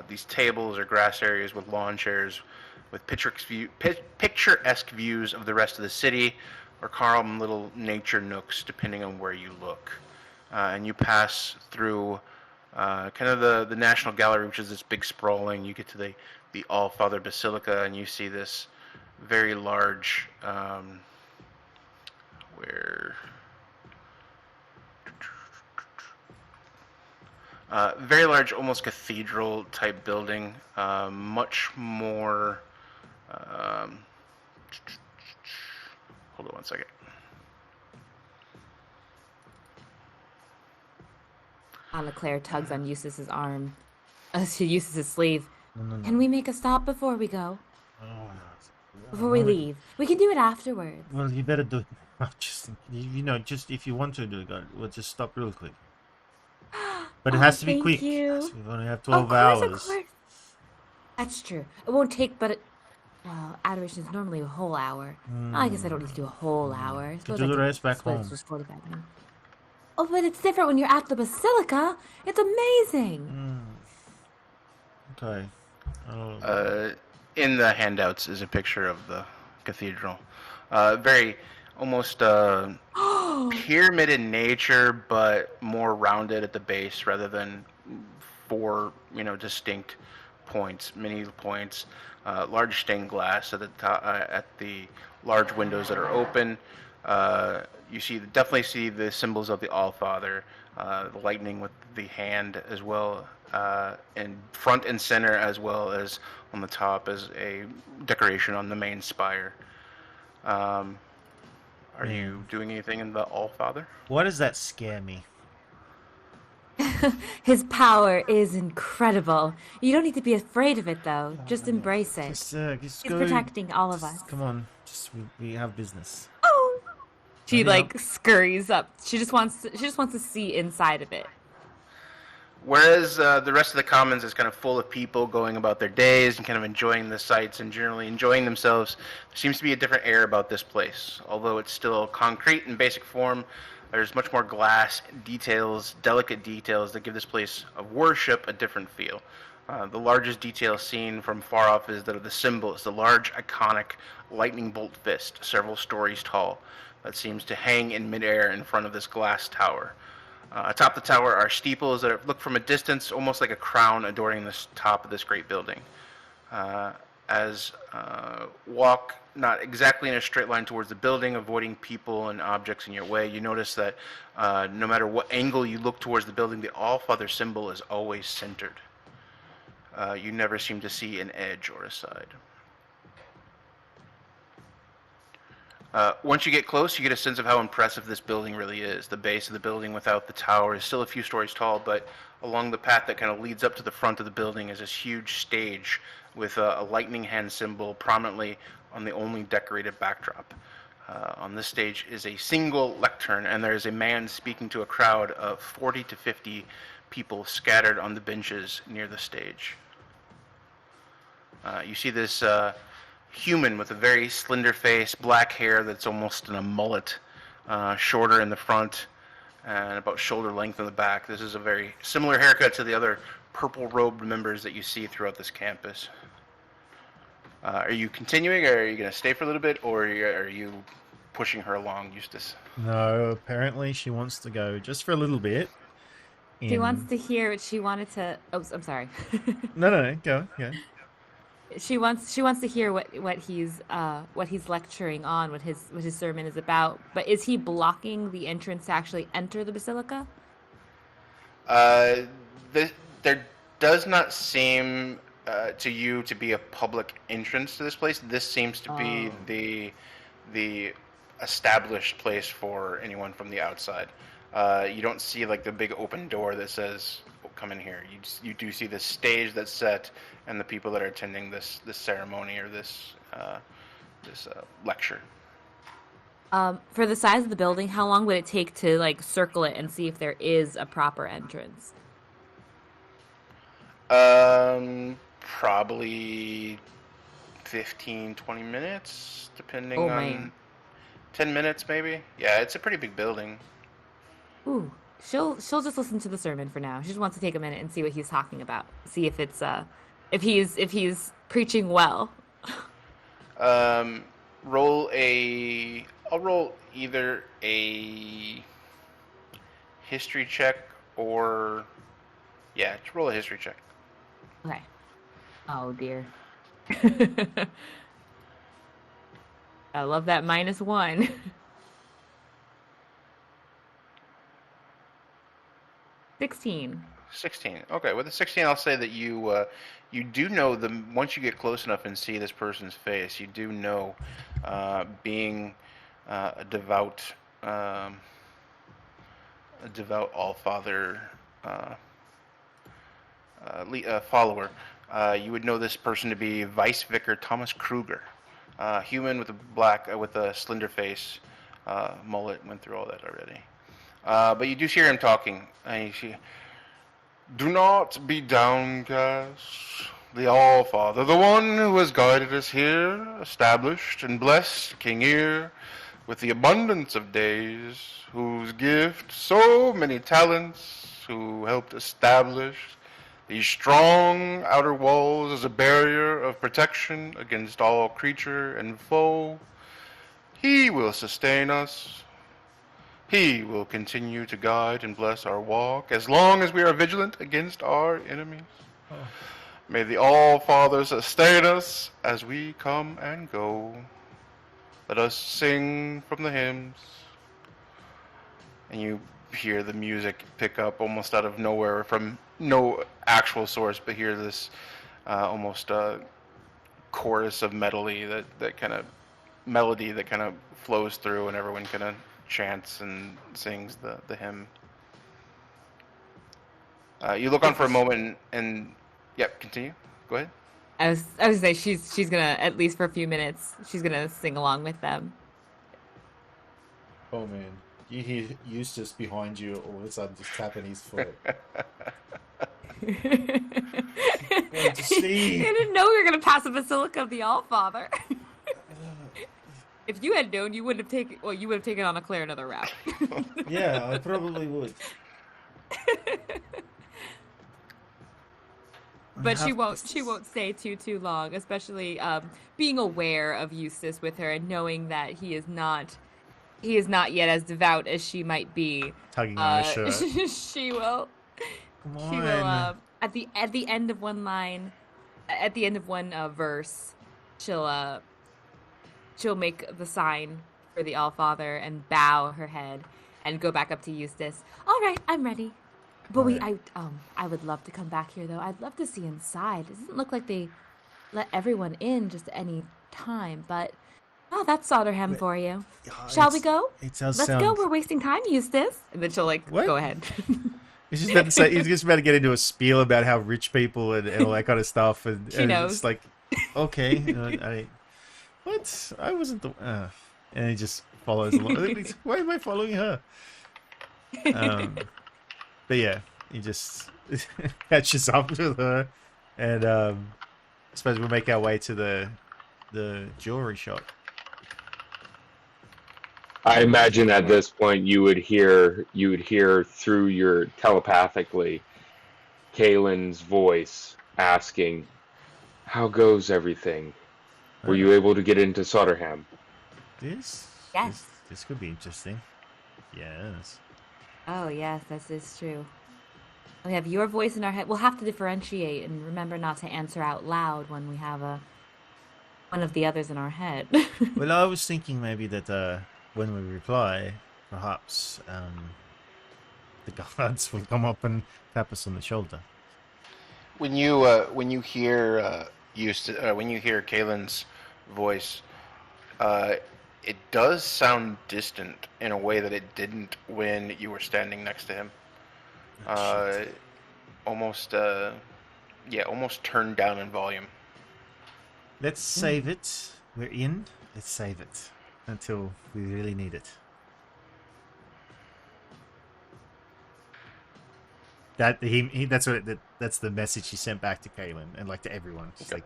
these tables or grass areas with lawn chairs, with picturesque views of the rest of the city, or calm little nature nooks, depending on where you look. And you pass through kind of the National Gallery, which is this big sprawling. You get to the All-Father Basilica, and you see this very large, very large, almost cathedral-type building. Much more. Hold on one second. Claire tugs on Eustace's arm. To Eustace's sleeve. No. Can we make a stop before we go? Oh, Before we leave? We can do it afterwards. well, you better do it. Just just if you want to do it, we'll just stop real quick. But it has to be thank quick. you. So we only have 12 Of hours. course. That's true. It won't take but adoration is normally a whole hour. I guess I don't need to do a whole hour. I suppose do I the could rest back split it home. to 45 minutes. Oh, but it's different when you're at the Basilica. It's amazing. Okay. In the handouts is a picture of the cathedral. Very almost pyramid in nature, but more rounded at the base rather than four, distinct points, many points. Large stained glass at the top, at the large windows that are open. You definitely see the symbols of the All-Father, the lightning with the hand as well, and front and center, as well as on the top as a decoration on the main spire. Are you doing anything in the All-Father? Why does that scare me? His power is incredible. You don't need to be afraid of it, though. Just embrace it. Just He's go. protecting all of us. Come on. We have business. Oh! She Hurry scurries up. She just wants to see inside of it. Whereas the rest of the commons is kind of full of people going about their days and kind of enjoying the sights and generally enjoying themselves, there seems to be a different air about this place. Although it's still concrete in basic form, there's much more glass details, delicate details that give this place of worship a different feel. The largest detail seen from far off is that of the symbol. It's the large, iconic lightning bolt fist, several stories tall, that seems to hang in midair in front of this glass tower. Atop the tower are steeples that look from a distance almost like a crown adorning the top of this great building. Walk not exactly in a straight line towards the building, avoiding people and objects in your way, you notice that no matter what angle you look towards the building, the All-Father symbol is always centered. You never seem to see an edge or a side. Once you get close, you get a sense of how impressive this building really is. The base of the building without the tower is still a few stories tall, but along the path that kind of leads up to the front of the building is this huge stage with a lightning hand symbol prominently on the only decorated backdrop. On this stage is a single lectern, and there is a man speaking to a crowd of 40 to 50 people scattered on the benches near the stage. You see this human with a very slender face, black hair that's almost in a mullet, shorter in the front and about shoulder length in the back. This is a very similar haircut to the other purple-robed members that you see throughout this campus. Are you continuing, or are you going to stay for a little bit, or are you pushing her along, Eustace? No, apparently she wants to go just for a little bit. She wants to hear what she wanted to. Oh, I'm sorry. No, go. Yeah. She wants to hear what he's lecturing on, what his sermon is about. But is he blocking the entrance to actually enter the basilica? There does not seem to you to be a public entrance to this place. This seems to be the established place for anyone from the outside. You don't see like the big open door that says come in here. You do see the stage that's set and the people that are attending this ceremony or this lecture. For the size of the building, how long would it take to like circle it and see if there is a proper entrance? Probably 15, 20 minutes, depending on 10 minutes maybe. Yeah, it's a pretty big building. Ooh. she'll just listen to the sermon for now. She just wants to take a minute and see what he's talking about. See if it's if he's preaching well. Roll a. I'll roll either a history check or just roll a history check. Okay. Oh dear. I love that -1. 16. 16. Okay, with a 16, I'll say that you do know once you get close enough and see this person's face, you do know, being a devout All-Father follower, you would know this person to be Vice Vicar Thomas Kruger, human with a slender face, mullet. Went through all that already. But you do hear him talking. You see, "Do not be downcast. The All-Father, the one who has guided us here, established and blessed King Ear with the abundance of days, whose gift so many talents, who helped establish these strong outer walls as a barrier of protection against all creature and foe. He will sustain us. He will continue to guide and bless our walk as long as we are vigilant against our enemies. May the All-Father sustain us as we come and go. Let us sing from the hymns." And you hear the music pick up almost out of nowhere from no actual source, but hear this almost chorus of melody that kind of flows through, and everyone kind of chants and sings the hymn. You look on for a moment and continue. Go ahead. I was gonna say she's gonna, at least for a few minutes, she's gonna sing along with them. Oh man, you hear Eustace behind you all of a sudden just tapping his foot. I didn't know we were gonna pass a Basilica of the All-Father. If you had known, you would have taken on a clear another route. Yeah, I probably would. But she won't stay too long, especially being aware of Eustace with her and knowing that he is not yet as devout as she might be. Tugging on her shirt. She will. Come on. She will. At the end of one line, at the end of one verse, she'll make the sign for the All-Father and bow her head and go back up to Eustace. All right, I'm ready. But I would love to come back here though. I'd love to see inside. It doesn't look like they let everyone in just any time, but that's Soderham for you. Shall we go? Let's go. We're wasting time, Eustace. And then she'll go ahead. He's just about to say, he's just about to get into a spiel about how rich people and all that kind of stuff, and she knows. It's like, okay, what? I wasn't the. And he just follows along. Why am I following her? But yeah, he just catches up with her, and I suppose we'll make our way to the jewelry shop. I imagine at this point you would hear through your telepathically Kaylin's voice asking, "How goes everything? Were you able to get into Soderham?" Yes. This could be interesting. Yes. Oh, yes, this is true. We have your voice in our head. We'll have to differentiate and remember not to answer out loud when we have one of the others in our head. Well, I was thinking maybe that when we reply, perhaps the guards will come up and tap us on the shoulder. When you hear Kaylin's voice, it does sound distant in a way that it didn't when you were standing next to him. Almost turned down in volume. Let's save it. We're in. Let's save it until we really need it. That's the message he sent back to Kaylin and to everyone. It's like,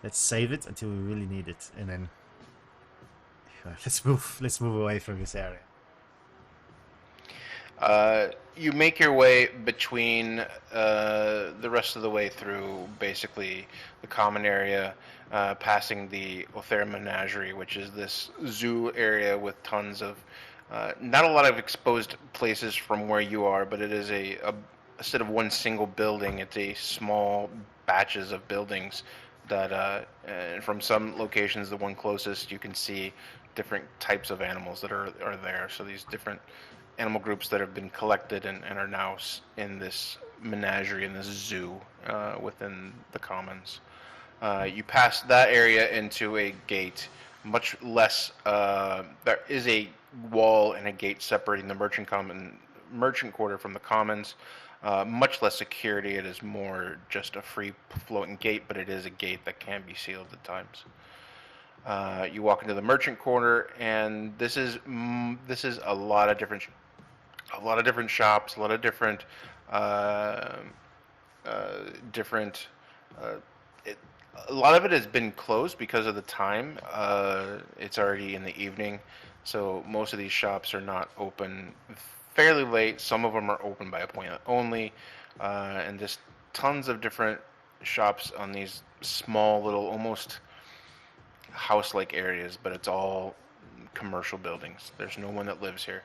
let's save it until we really need it, and then let's move away from this area. You make your way between the rest of the way through basically the common area, passing the Othera Menagerie, which is this zoo area with tons of, not a lot of exposed places from where you are, but it is instead of one single building, it's a small batches of buildings that, and from some locations, the one closest, you can see different types of animals that are there. So these different animal groups that have been collected and are now in this menagerie, in this zoo within the commons. You pass that area into a gate, much less, there is a wall and a gate separating the merchant quarter from the commons. Much less security, it is more just a free floating gate, but it is a gate that can be sealed at times. You walk into the merchant quarter, and this is a lot of different shops, a lot of different a lot of it has been closed because of the time. It's already in the evening, so most of these shops are not open fairly late. Some of them are open by appointment only, and just tons of different shops on these small little, almost house-like areas, but it's all commercial buildings. There's no one that lives here.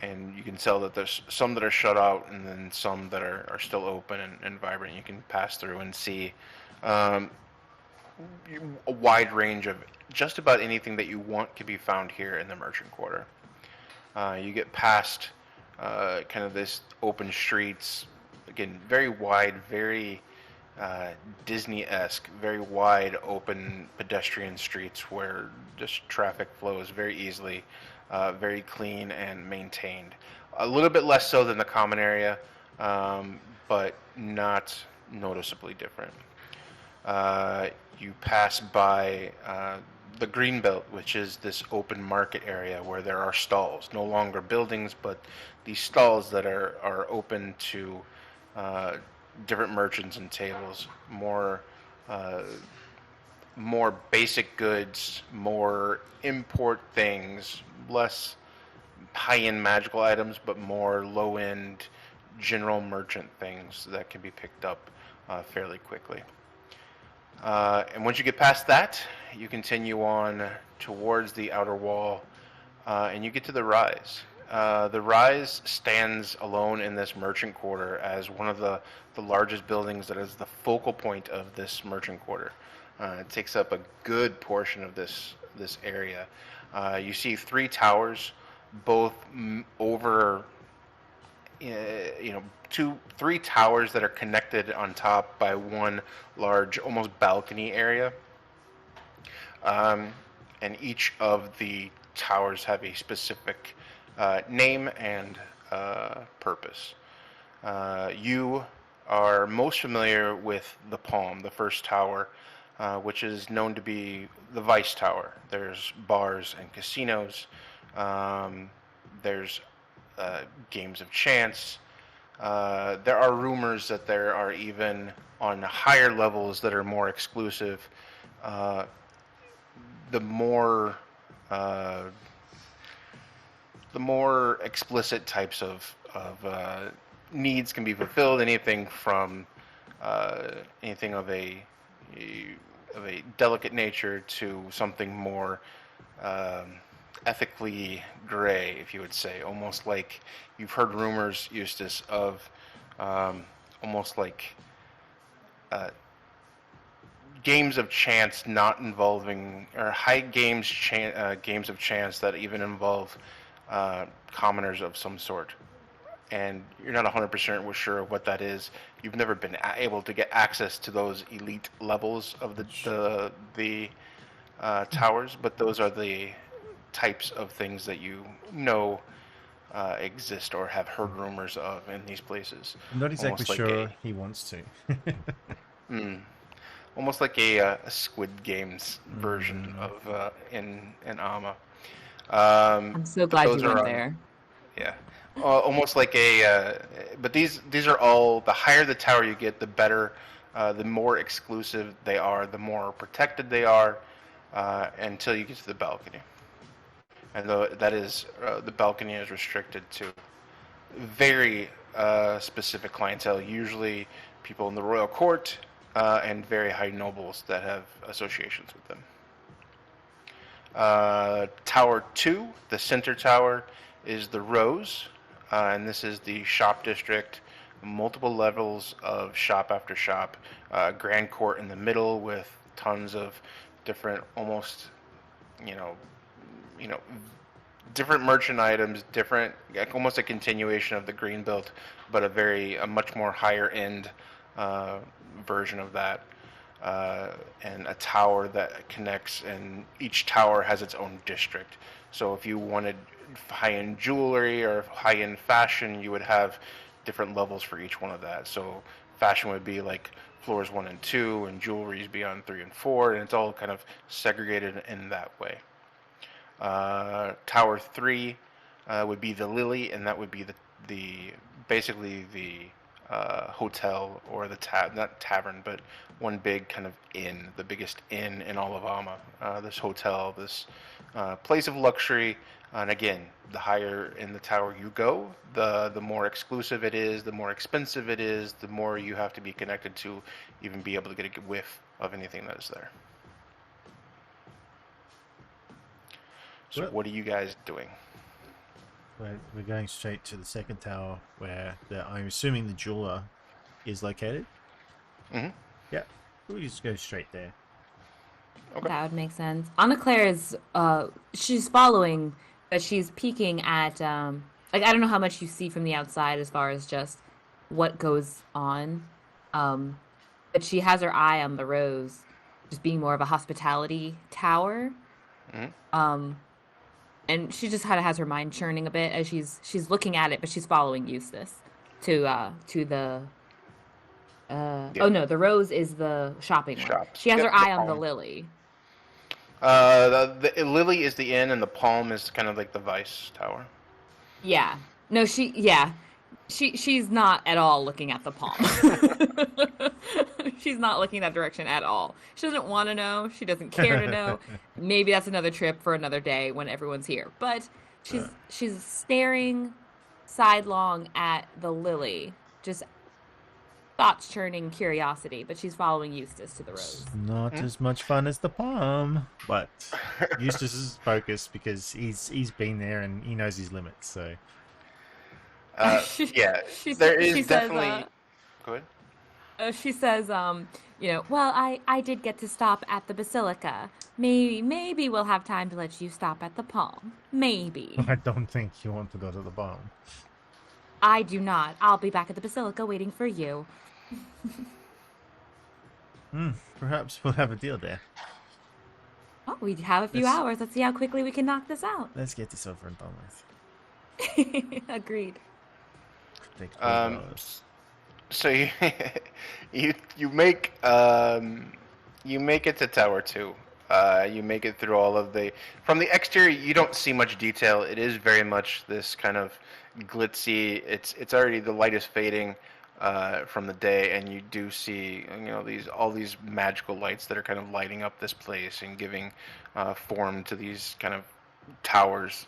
And you can tell that there's some that are shut out and then some that are still open and vibrant. You can pass through and see a wide range of just about anything that you want can be found here in the merchant quarter. You get past kind of this open streets, again, very wide, very Disney-esque, very wide open pedestrian streets where just traffic flows very easily, very clean and maintained. A little bit less so than the common area, but not noticeably different. You pass by the Greenbelt, which is this open market area where there are stalls, no longer buildings, but these stalls that are open to different merchants and tables, more basic goods, more import things, less high-end magical items, but more low-end general merchant things that can be picked up fairly quickly. And once you get past that, you continue on towards the outer wall, and you get to the Rise. The Rise stands alone in this merchant quarter as one of the largest buildings that is the focal point of this merchant quarter. It takes up a good portion of this area. You see 3 towers, both over, 3 towers that are connected on top by one large, almost balcony area. And each of the towers have a specific name and purpose. You are most familiar with the Palm, the first tower, which is known to be the Vice Tower. There's bars and casinos. There's games of chance. There are rumors that there are even on higher levels that are more exclusive. The more explicit types of needs can be fulfilled. Anything from anything of a delicate nature to something more ethically gray, if you would say. Almost like you've heard rumors, Eustace, of almost like games of chance not involving, or high games of chance that even involve commoners of some sort. And you're not 100% sure of what that is. You've never been able to get access to those elite levels of the towers, but those are the types of things that you know exist or have heard rumors of in these places. I'm not exactly sure he wants to. Almost like a Squid Games version of in Amma. I'm so glad you went there. Yeah. Almost like but these are all, the higher the tower you get, the better, the more exclusive they are, the more protected they are, until you get to the balcony. and that is the balcony is restricted to very specific clientele, usually people in the royal court and very high nobles that have associations with them. Tower 2, the center tower, is the Rose, and this is the shop district. Multiple levels of shop after shop. Grand court in the middle with tons of different, almost, different merchant items, different, almost a continuation of the Greenbelt, but a much more higher end version of that. And a tower that connects, and each tower has its own district. So if you wanted high-end jewelry or high-end fashion, you would have different levels for each one of that. So fashion would be like floors 1 and 2, and jewelry is beyond 3 and 4, and it's all kind of segregated in that way. Tower 3 would be the Lily, and that would be basically the hotel, or the not tavern, but one big kind of inn, the biggest inn in all of Alma. This hotel, this place of luxury, and again, the higher in the tower you go, the more exclusive it is, the more expensive it is, the more you have to be connected to even be able to get a whiff of anything that is there. So what are you guys doing? We're going straight to the second tower where I'm assuming the jeweler is located. Mm-hmm. Yeah, we'll just go straight there. Okay. That would make sense. Anna Claire is, she's following, but she's peeking at, I don't know how much you see from the outside as far as just what goes on. But she has her eye on the Rose, just being more of a hospitality tower. Mm-hmm. And she just kind of has her mind churning a bit as she's looking at it, but she's following Eustace to the. Oh no, the Rose is the shopping one. She has her eye on the Lily. The Lily is the inn, and the Palm is kind of like the Vice Tower. Yeah. No, she's not at all looking at the Palm. She's not looking that direction at all. She doesn't want to know. She doesn't care to know. Maybe that's another trip for another day when everyone's here. But she's staring sidelong at the Lily, just thoughts churning curiosity. But she's following Eustace to the Rose. It's not as much fun as the Palm, but Eustace is focused because he's been there and he knows his limits. So yeah, there is definitely. Says, Go ahead. She says, well, I did get to stop at the Basilica. Maybe we'll have time to let you stop at the Palm. Maybe. I don't think you want to go to the Palm. I do not. I'll be back at the Basilica waiting for you. Perhaps we'll have a deal there. Oh, we have a few hours. Let's see how quickly we can knock this out. Let's get this over and done with. Agreed. So you make it to Tower 2. You make it through all of from the exterior. You don't see much detail. It is very much this kind of glitzy. It's already, the light is fading from the day, and you do see all these magical lights that are kind of lighting up this place and giving form to these kind of towers.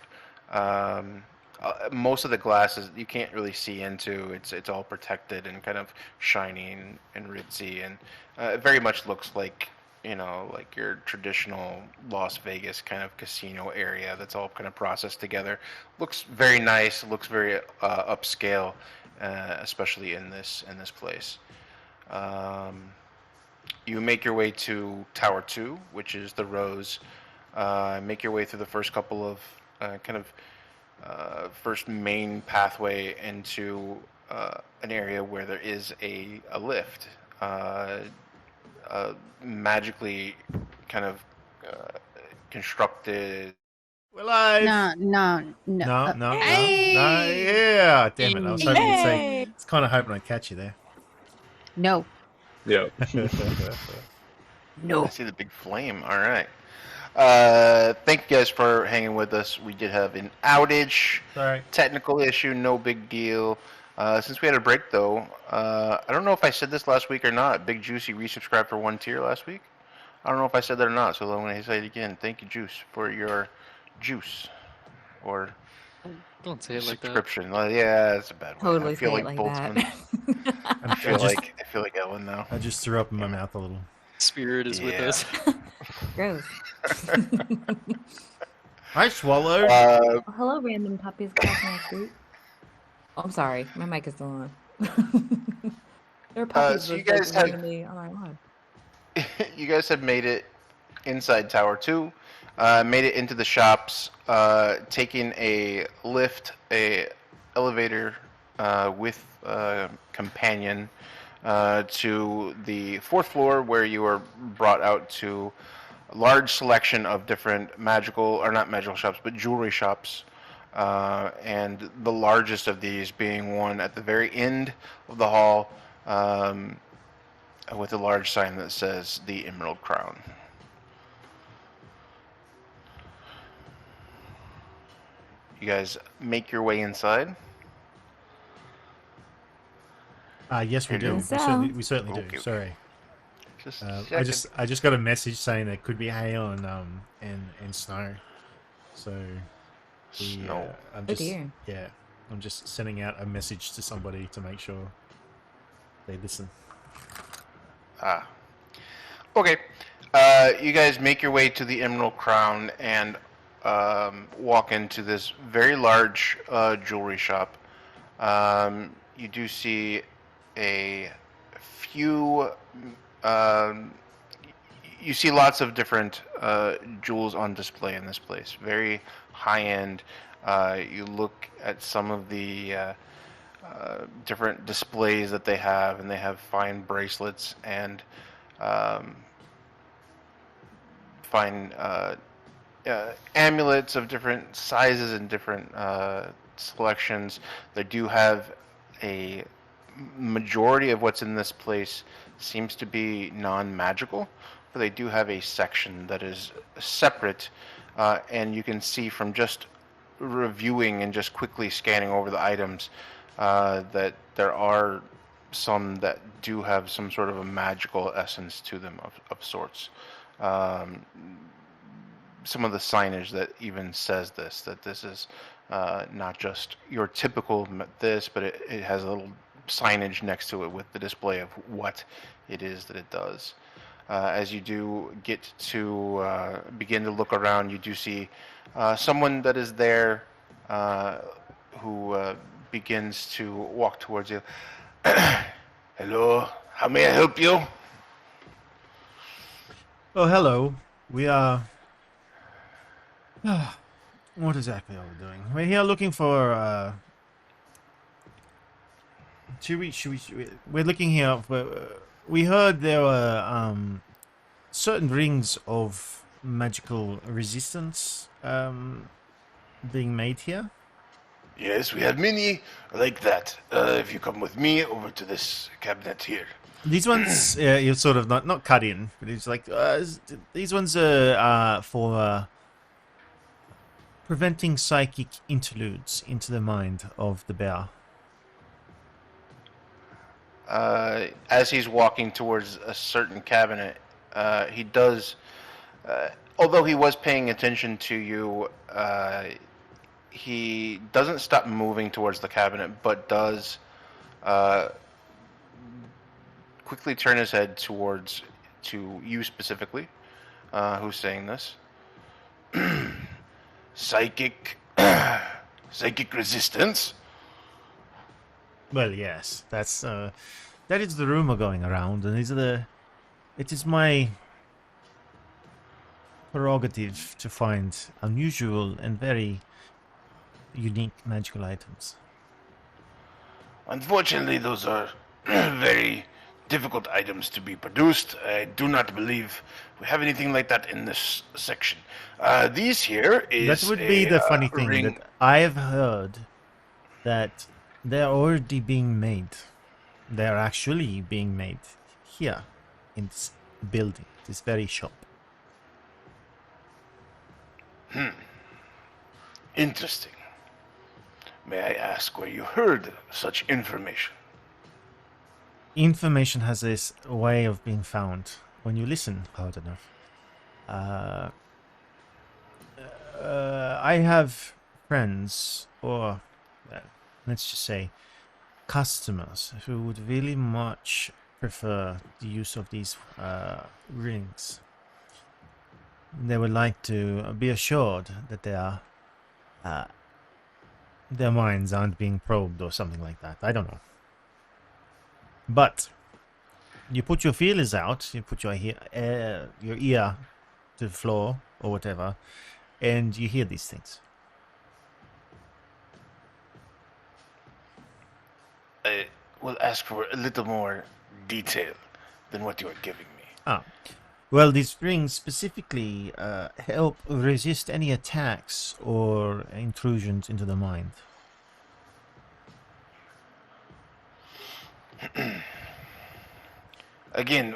Most of the glasses you can't really see into. It's all protected and kind of shiny and ritzy, and it very much looks like like your traditional Las Vegas kind of casino area that's all kind of processed together. Looks very nice. Looks very upscale, especially in this place. You make your way to Tower 2, which is the Rose. Make your way through the first couple of first main pathway into an area where there is a lift, magically kind of constructed. We're live. No. Yeah, damn it! I was hoping you'd say. It's kind of hoping I'd catch you there. No. Yeah. I see the big flame. All right. Thank you guys for hanging with us. We did have an outage. Sorry. Technical issue, no big deal. Since we had a break, though, I don't know if I said this last week or not. Big Juicy resubscribed for 1 tier last week. I don't know if I said that or not, so I'm going to say it again. Thank you, Juice, for your juice. or Don't say it like that. subscription. Well, yeah, that's a bad one. Totally I feel say like it like Boltzmann. that. I feel like Ellen now. I just threw up in my mouth a little. Spirit is with Yeah. us. Gross. I swallowed. Oh, hello, random puppies crossing the street. Oh, I'm sorry. My mic is still on. There are puppies so you just, like, guys have- randomly on our lawn. You guys have made it inside Tower 2, made it into the shops, taking a lift, a elevator with a companion to the 4th floor, where you are brought out to a large selection of different magical, or not magical shops, but jewelry shops. And the largest of these being one at the very end of the hall, with a large sign that says the Emerald Crown. You guys make your way inside. Yes, we You do. do? We So- certainly Okay. do. Sorry. Just I just got a message saying there could be hail and snow. So Snow. I'm Oh just dear. I'm just sending out a message to somebody to make sure they listen. Okay. You guys make your way to the Emerald Crown and walk into this very large jewelry shop. You do see a few. You see lots of different jewels on display in this place. Very high end. You look at some of the different displays that they have, and they have fine bracelets and fine amulets of different sizes and different selections. They do have a majority of what's in this place seems to be non-magical, but they do have a section that is separate, and you can see from just reviewing and just quickly scanning over the items that there are some that do have some sort of a magical essence to them of sorts. Some of the signage that even says this, that this is not just your typical this, but it has a little signage next to it with the display of what it is that it does. As you do get to begin to look around, you do see someone that is there who begins to walk towards you. Hello, how may I help you? Oh, hello. We are. What exactly are we doing? We're here looking for. We're looking here for. We heard there were certain rings of magical resistance being made here. Yes, we have many like that. If you come with me over to this cabinet here. These ones, you're sort of not cut in, but it's like these ones are for preventing psychic interludes into the mind of the bear. As he's walking towards a certain cabinet, he does, although he was paying attention to you, he doesn't stop moving towards the cabinet, but does quickly turn his head towards to you specifically, who's saying this. Psychic resistance? Well, yes, that is the rumor going around, and it is my prerogative to find unusual and very unique magical items. Unfortunately, those are very difficult items to be produced. I do not believe we have anything like that in this section. These here is That would be the funny thing, ring. that I have heard that they're already being made. They're actually being made here in this building, this very shop. Interesting. May I ask where you heard such information? Information has this way of being found when you listen hard enough. I have friends, or let's just say customers, who would really much prefer the use of these rings. They would like to be assured that their minds aren't being probed or something like that. I don't know. But you put your feelers out, you put your ear to the floor or whatever, and you hear these things. I will ask for a little more detail than what you are giving me. Well, these rings specifically help resist any attacks or intrusions into the mind. Again,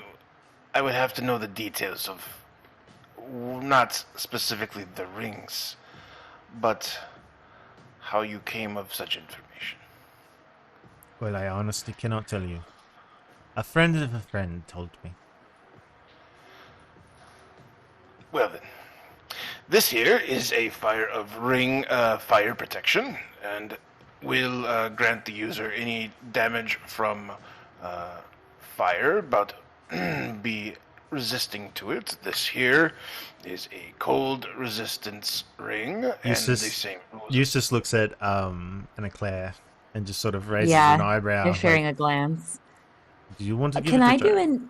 I would have to know the details of not specifically the rings, but how you came of such information. Well, I honestly cannot tell you. A friend of a friend told me. Well then, this here is a ring fire protection, and will grant the user any damage from fire, but be resisting to it. This here is a cold resistance ring, and the same rules. Eustace looks at Anna Claire and just sort of raises Yeah, an eyebrow. you're sharing a glance. Do you want to give Can it a I try? do an?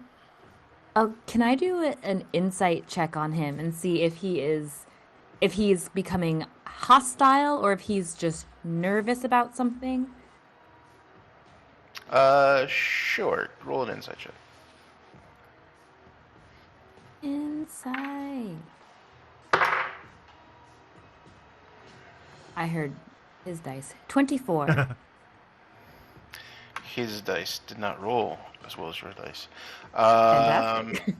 Oh, can I do an insight check on him and see if he's becoming hostile or if he's just nervous about something? Sure. Roll an insight check. Insight. I heard his dice. 24. His dice did not roll as well as your dice. Fantastic.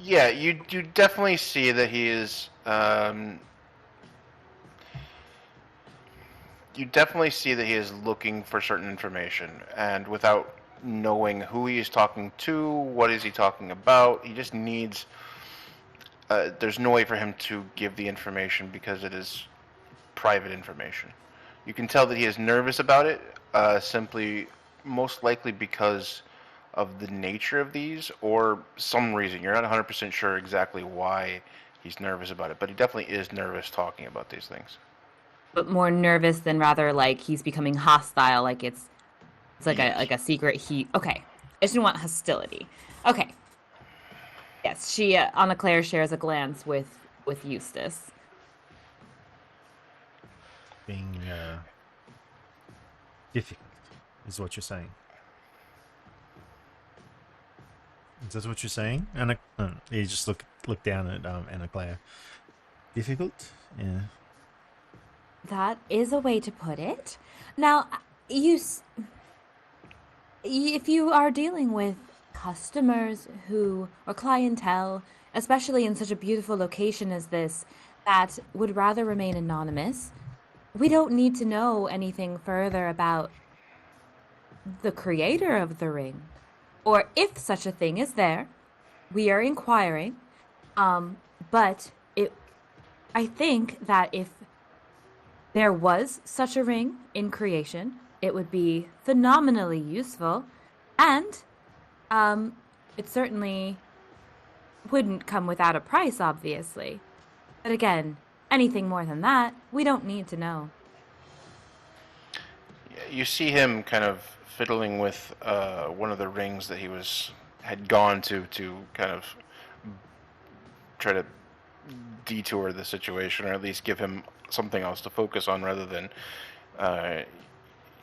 Yeah, you definitely see that he is. You definitely see that he is looking for certain information, and without knowing who he is talking to, what is he talking about, he just needs. There's no way for him to give the information because it is private information. You can tell that he is nervous about it, simply, most likely because of the nature of these, or some reason. You're not 100% sure exactly why he's nervous about it, but he definitely is nervous talking about these things. But more nervous than rather like he's becoming hostile, like it's like Yes. a secret heat. Okay. I just didn't want hostility. Okay. Yes, she Anna Claire shares a glance with Eustace. Being difficult is what you're saying. Is that what you're saying? Anna, you just look down at Anna Claire. Difficult? Yeah. That is a way to put it. Now, if you are dealing with customers or clientele, especially in such a beautiful location as this, that would rather remain anonymous, we don't need to know anything further about the creator of the ring, or if such a thing is there. We are inquiring, but I think that if there was such a ring in creation, it would be phenomenally useful, and it certainly wouldn't come without a price, obviously. But again, anything more than that, we don't need to know. You see him kind of fiddling with one of the rings that he had gone to kind of try to detour the situation, or at least give him something else to focus on rather than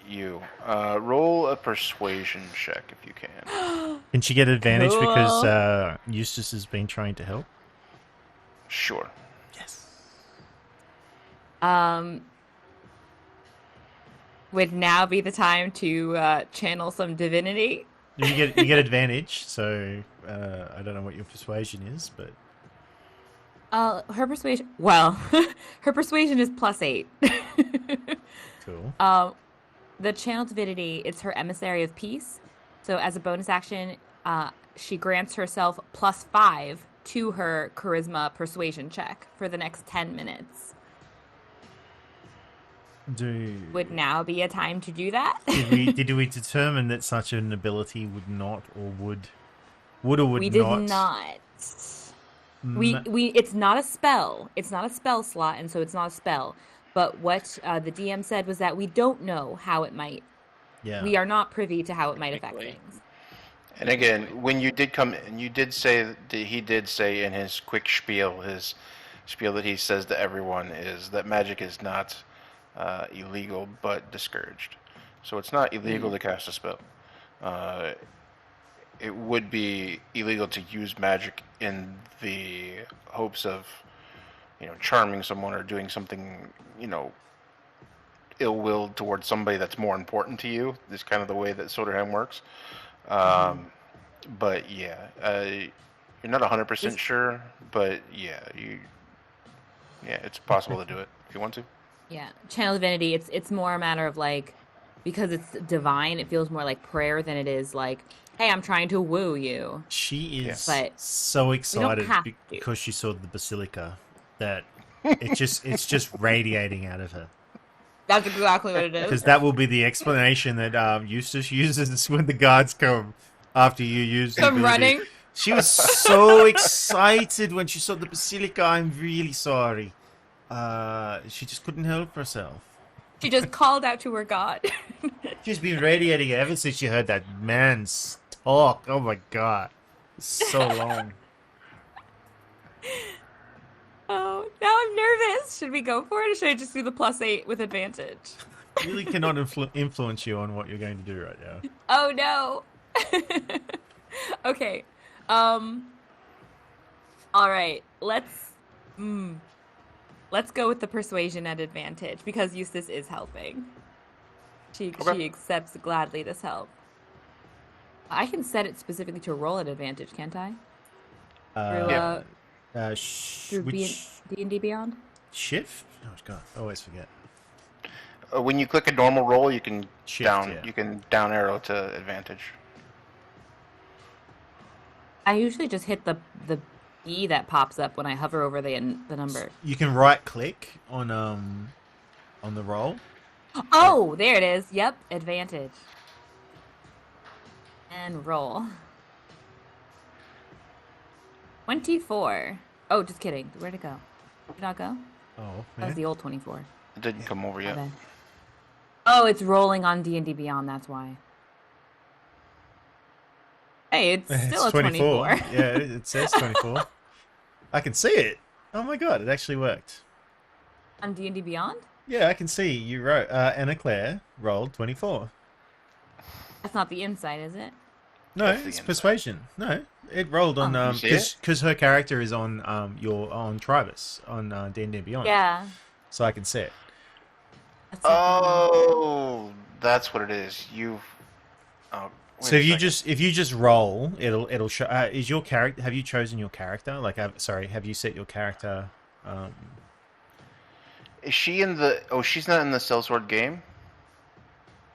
you. Roll a persuasion check if you can. Can she get advantage Cool. because Eustace has been trying to help? Sure. Yes. Would now be the time to channel some divinity? You get advantage, so I don't know what your persuasion is, but Her persuasion. Well, her persuasion is +8. cool. The channel divinity, it's her emissary of peace. So as a bonus action, she grants herself +5 to her charisma persuasion check for the next 10 minutes. would now be a time to do that. Did we determine that such an ability would not, or would or would We did not? not. It's not a spell. It's not a spell slot, and so it's not a spell. But what the DM said was that we don't know how it might. Yeah. We are not privy to how it might affect Technically. things. And again, when you did come, and you did say that he did say in his quick spiel, his spiel that he says to everyone is that magic is not illegal but discouraged. So it's not illegal to cast a spell. It would be illegal to use magic in the hopes of, charming someone or doing something, ill-willed towards somebody that's more important to you. Is kind of the way that Soderheim works. But yeah, you're not 100% sure, but yeah, it's possible to do it if you want to. Yeah, Channel Divinity. It's more a matter of like, because it's divine, it feels more like prayer than it is like, hey, I'm trying to woo you. She is But so excited have to. because she saw the basilica that it's just radiating out of her. That's exactly what it is. Because that will be the explanation that Eustace uses when the guards come after you use the Come ability. running. She was so excited when she saw the basilica. I'm really sorry. She just couldn't help herself. She just called out to her god. She's been radiating ever since she heard that man's talk. Oh my god. So long. Oh, now I'm nervous. Should we go for it, or should I just do the +8 with advantage? Really cannot influence you on what you're going to do right now. Oh no. Okay. All right. Let's go with the persuasion at advantage because Eustace is helping. She accepts gladly this help. I can set it specifically to roll at advantage, can't I? Through D&D Beyond? Shift? Oh god, I always forget. When you click a normal roll, you can Shift, you can down arrow to advantage. I usually just hit the E that pops up when I hover over the number. You can right click on the roll. Oh, there it is. Yep, advantage. And roll. 24. Oh, just kidding. Where'd it go? Did it not go? Oh, That was the old 24. It didn't come over yet. Okay. Oh, it's rolling on D&D Beyond, that's why. Hey, it's still a 24. Yeah, it says 24. I can see it. Oh my god, it actually worked. On D&D Beyond? Yeah, I can see you wrote Anna Claire rolled 24. That's not the insight, is it? No, That's the it's insight. persuasion. No, it rolled on you see it? because her character is on on Tribus on D&D Beyond. Yeah. So I can see it. That's not Oh, that's what it is. So if you just roll, it'll show. Is your character? Have you chosen your character? Like, have you set your character? Is she in the? Oh, she's not in the Sellsword game.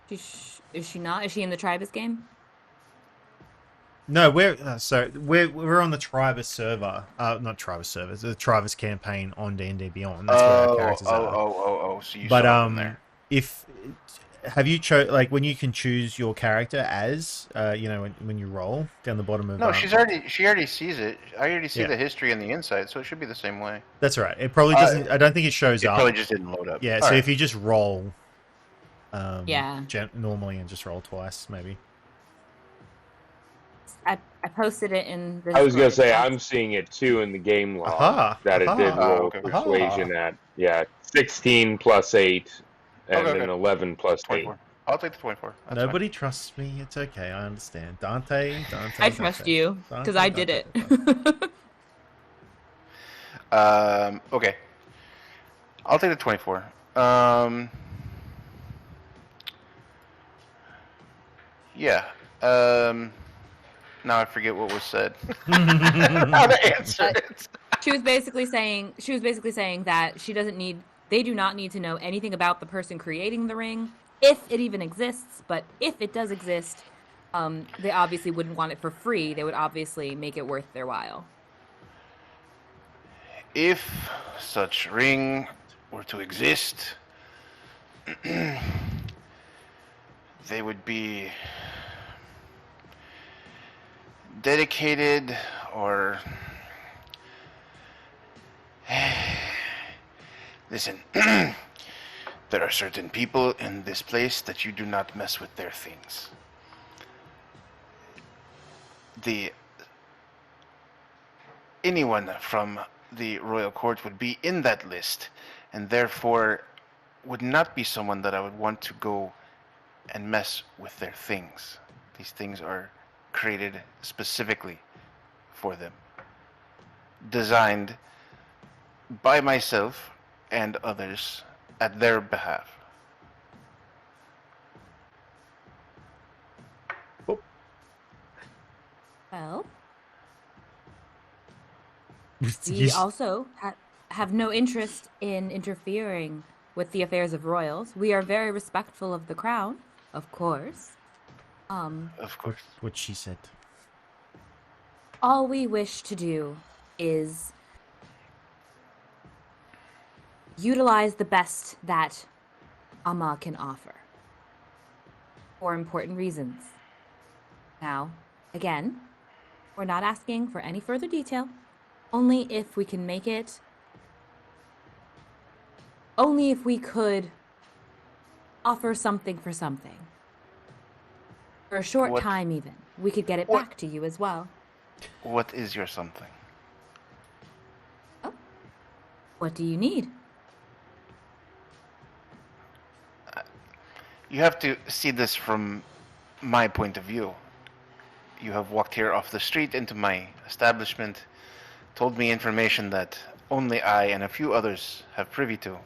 Is she not? Is she in the Tribus game? No, we're on the Tribus server. Not Tribus server. It's the Tribus campaign on D&D Beyond. That's where our characters are. Oh. So you But saw them there. have you when you can choose your character as when you roll down the bottom of No, she already sees it. I already see Yeah. the history and the insight, so it should be the same way. That's right. It probably doesn't. I don't think it shows It up. probably just didn't load up. Yeah. All So right. if you just roll, Yeah. normally and just roll twice, maybe. I posted it in the I was gonna Discord. say I'm seeing it too in the game log Aha, that it did aha, roll okay. persuasion at 16 plus 8 and Okay. then 11 plus 8. 24. I'll take the 24. That's fine. Nobody trusts me. It's okay. I understand. Dante. I trust you because I did it. Okay. I'll take the 24. Yeah. Now I forget what was said. How to answer it. She was basically saying that they do not need to know anything about the person creating the ring, if it even exists, but if it does exist, they obviously wouldn't want it for free. They would obviously make it worth their while. If such ring were to exist, they would be dedicated or... Listen, there are certain people in this place that you do not mess with their things. Anyone from the royal court would be in that list, and therefore would not be someone that I would want to go and mess with their things. These things are created specifically for them, designed by myself and others at their behalf. Well, we also have no interest in interfering with the affairs of royals. We are very respectful of the crown, of course. Of course. What she said. All we wish to do is utilize the best that Amma can offer for important reasons. Now, again, we're not asking for any further detail, only if we can make it, only if we could offer something for something. For a short time even. We could get it back to you as well. What is your something? Oh. What do you need? You have to see this from my point of view. You have walked here off the street into my establishment, told me information that only I and a few others have privy to,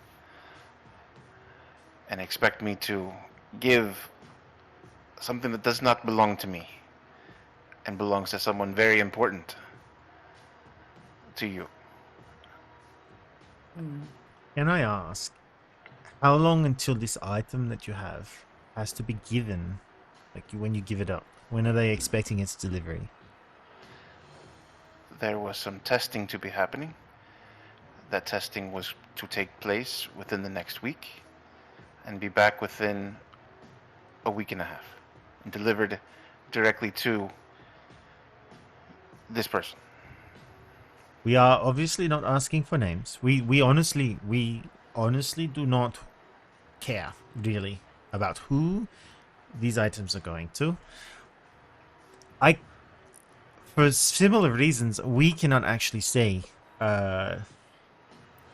and expect me to give something that does not belong to me and belongs to someone very important to you. Can I ask, how long until this item that you have has to be given, like when you give it up? When are they expecting its delivery? There was some testing to be happening. That testing was to take place within the next week and be back within a week and a half and delivered directly to this person. We are obviously not asking for names. We honestly do not care really about who these items are going to. For similar reasons, we cannot actually say. I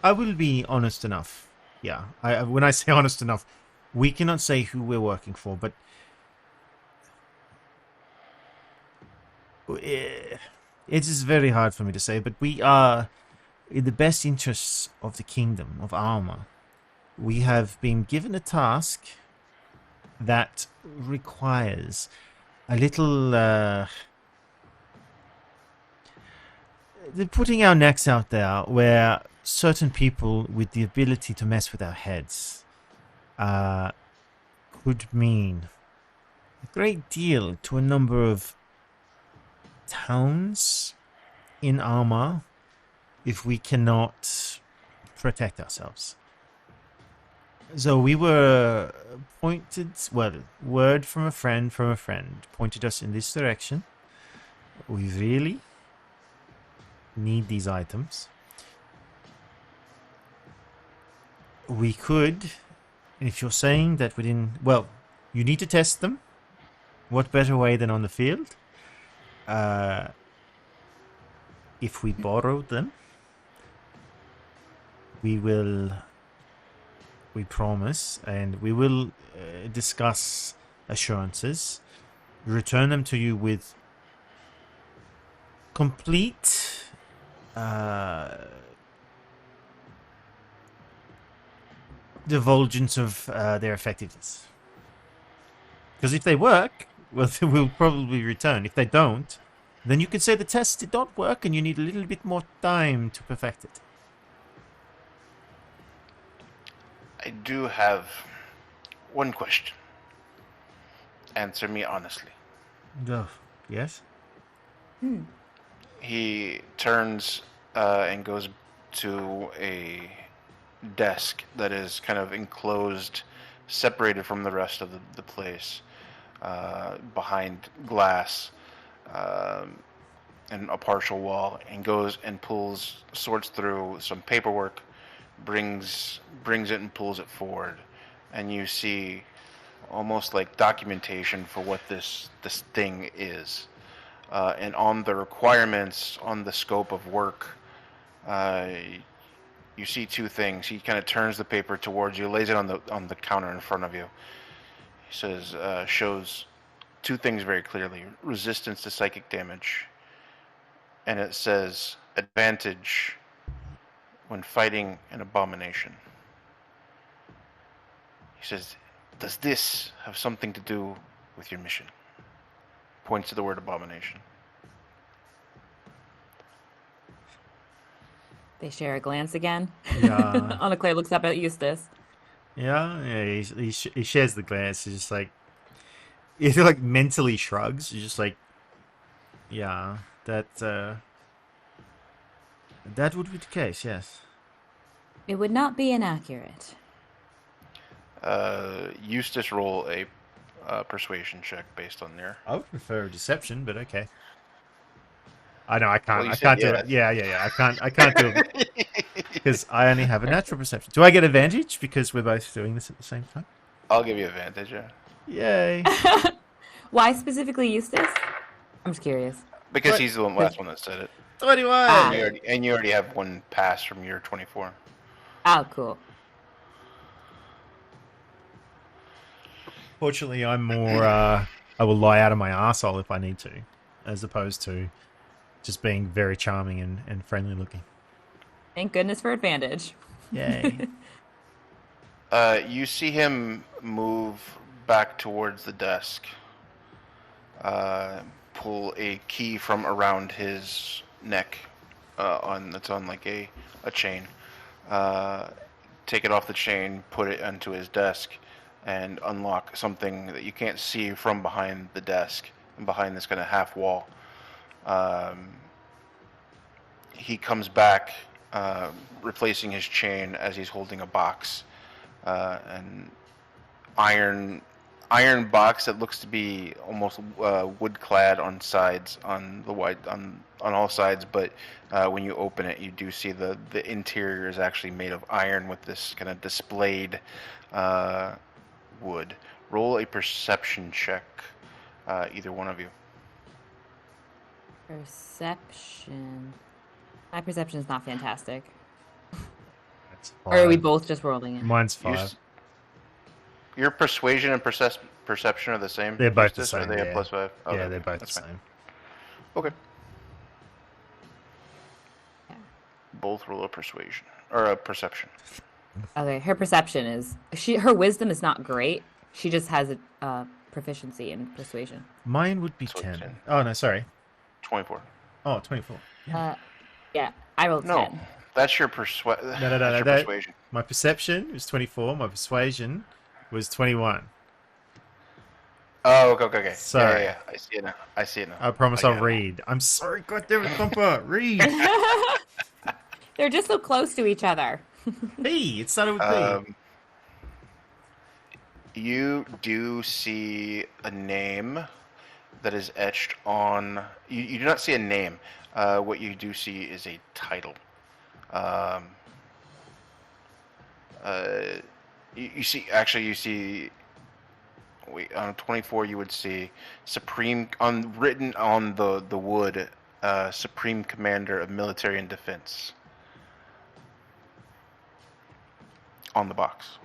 will be honest enough. Yeah, when I say honest enough, we cannot say who we're working for, but it is very hard for me to say. But we are in the best interests of the kingdom of Alma. We have been given a task that requires a little putting our necks out there where certain people with the ability to mess with our heads could mean a great deal to a number of towns in Alma if we cannot protect ourselves. So we were pointed, word from a friend pointed us in this direction. We really need these items. We could, if you're saying that you need to test them. What better way than on the field? If we borrowed them, we promise, and we will discuss assurances, return them to you with complete divulgence of their effectiveness. Because if they work, well, they will probably return. If they don't, then you could say the test did not work and you need a little bit more time to perfect it. I do have one question. Answer me honestly. Yes? He turns and goes to a desk that is kind of enclosed separated from the rest of the place, behind glass and a partial wall, and goes and sorts through some paperwork, brings it and pulls it forward, and you see almost like documentation for what this thing is, and on the requirements, on the scope of work. You see two things. He kind of turns the paper towards you, lays it on the counter in front of you. He says, shows two things very clearly: resistance to psychic damage, and it says advantage when fighting an abomination. He says, "Does this have something to do with your mission?" Points to the word abomination. They share a glance again. Yeah. Claire looks up at Eustace. Yeah. He shares the glance. He's just like, he like mentally shrugs. He's just like, yeah, that would be the case. Yes. It would not be inaccurate. Eustace, roll a persuasion check based on there. I would prefer a deception, but okay. I know I can't. Well, I can't do it. Yeah. I can't do it because I only have a natural perception. Do I get advantage because we're both doing this at the same time? I'll give you advantage. Yeah. Yay! Why specifically Eustace? I'm just curious. Because What? he's the last one that said it. 21. Ah. And you already have one pass from your 24. Oh, cool. Fortunately, I'm more. I will lie out of my arsehole if I need to, as opposed to just being very charming and friendly looking. Thank goodness for advantage. Yay! You see him move back towards the desk. Pull a key from around his neck, that's on like a chain. Take it off the chain, put it onto his desk, and unlock something that you can't see from behind the desk and behind this kind of half wall. He comes back, replacing his chain as he's holding a box, an iron box that looks to be almost wood clad on sides, on all sides. But when you open it, you do see the interior is actually made of iron with this kind of displayed wood. Roll a perception check, either one of you. Perception. My perception is not fantastic. That's Or are we 5. both just rolling it? Mine's 5. Your persuasion and perception are the same? They're both the Eustace, or same, Are they yeah. a +5? Okay, Yeah, they're both the that's fine. same. Okay. Yeah. Both roll a persuasion or a perception. Okay, her perception is her wisdom is not great. She just has a proficiency in persuasion. Mine would be So 10. 10. Oh no, sorry. 24. Oh, 24. Yeah, I rolled No, 10. that's your No, persuasion. My perception was 24. My persuasion was 21. Oh, okay. Sorry. Yeah. I see it now. I promise I I'll got it. read. I'm sorry, goddammit, Thumper, read. They're just so close to each other. P. It started with P. You do see a name that is etched on. You do not see a name. What you do see is a title. You see. Wait, on 24 you would see Supreme written on the wood. Supreme Commander of Military and Defense on the box.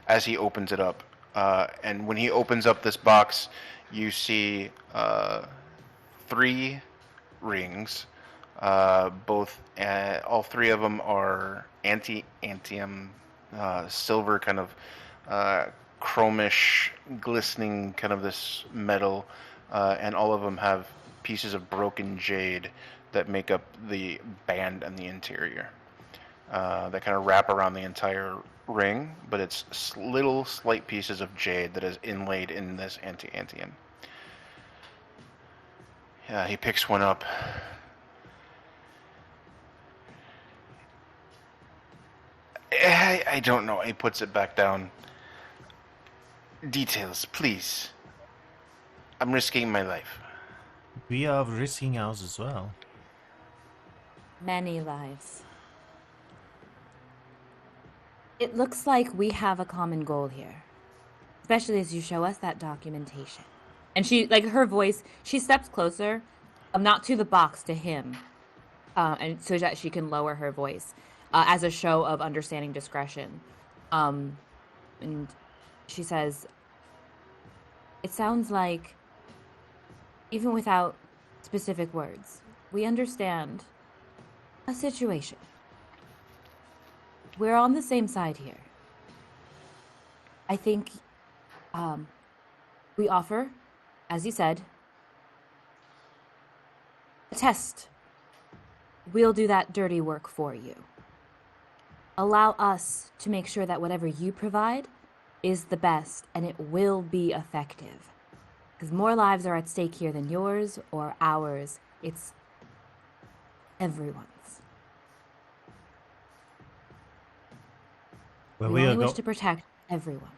As he opens it up, and when he opens up this box, you see 3 rings. All 3 of them are antium silver, kind of chromish, glistening, kind of this metal, and all of them have pieces of broken jade that make up the band and the interior. That kind of wrap around the entire ring, but it's little slight pieces of jade that is inlaid in this antium. He picks one up. I don't know. He puts it back down. details, please. I'm risking my life. We are risking ours as well. Many lives. It looks like we have a common goal here. Especially as you show us that documentation. And she, like, her voice, she steps closer, not to the box, to him. And so that she can lower her voice as a show of understanding discretion. And she says, it sounds like, even without specific words, we understand a situation. We're on the same side here. I think we offer, as you said, a test. We'll do that dirty work for you. Allow us to make sure that whatever you provide is the best and it will be effective. Because more lives are at stake here than yours or ours. It's everyone's. Where we we only are wish to protect everyone.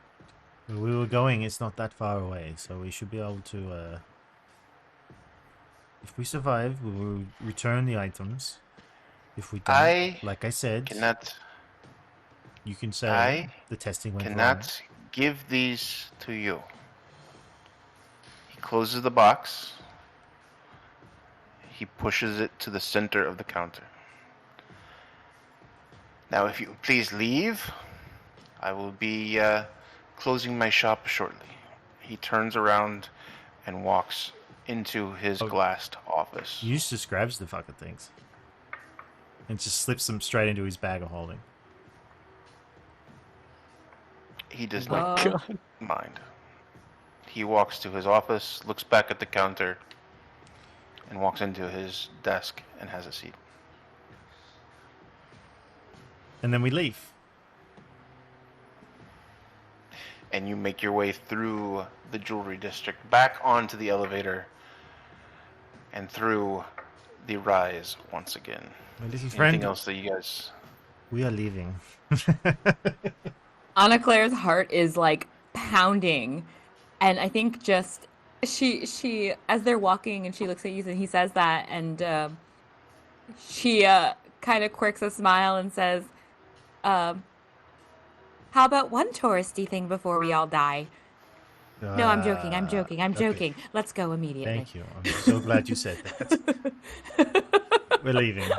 where we were going is not that far away, so we should be able to. If we survive, we will return the items. If we don't, like I said, you can say the testing went wrong. Cannot give these to you. He closes the box. He pushes it to the center of the counter. Now, if you please leave, I will be closing my shop shortly. He turns around and walks into his glassed office. Eustace just grabs the fucking things and just slips them straight into his bag of holding. He does not mind. He walks to his office, looks back at the counter, and walks into his desk and has a seat. And then we leave. And you make your way through the jewelry district, back onto the elevator, and through the rise once again. My little friend, anything else that you guys... We are leaving. Anna Claire's heart is like pounding, and I think just she as they're walking and she looks at you and he says that, and she kind of quirks a smile and says, how about one touristy thing before we all die? No, I'm joking. I'm joking. Let's go immediately. Thank you. I'm so glad you said that. We're leaving.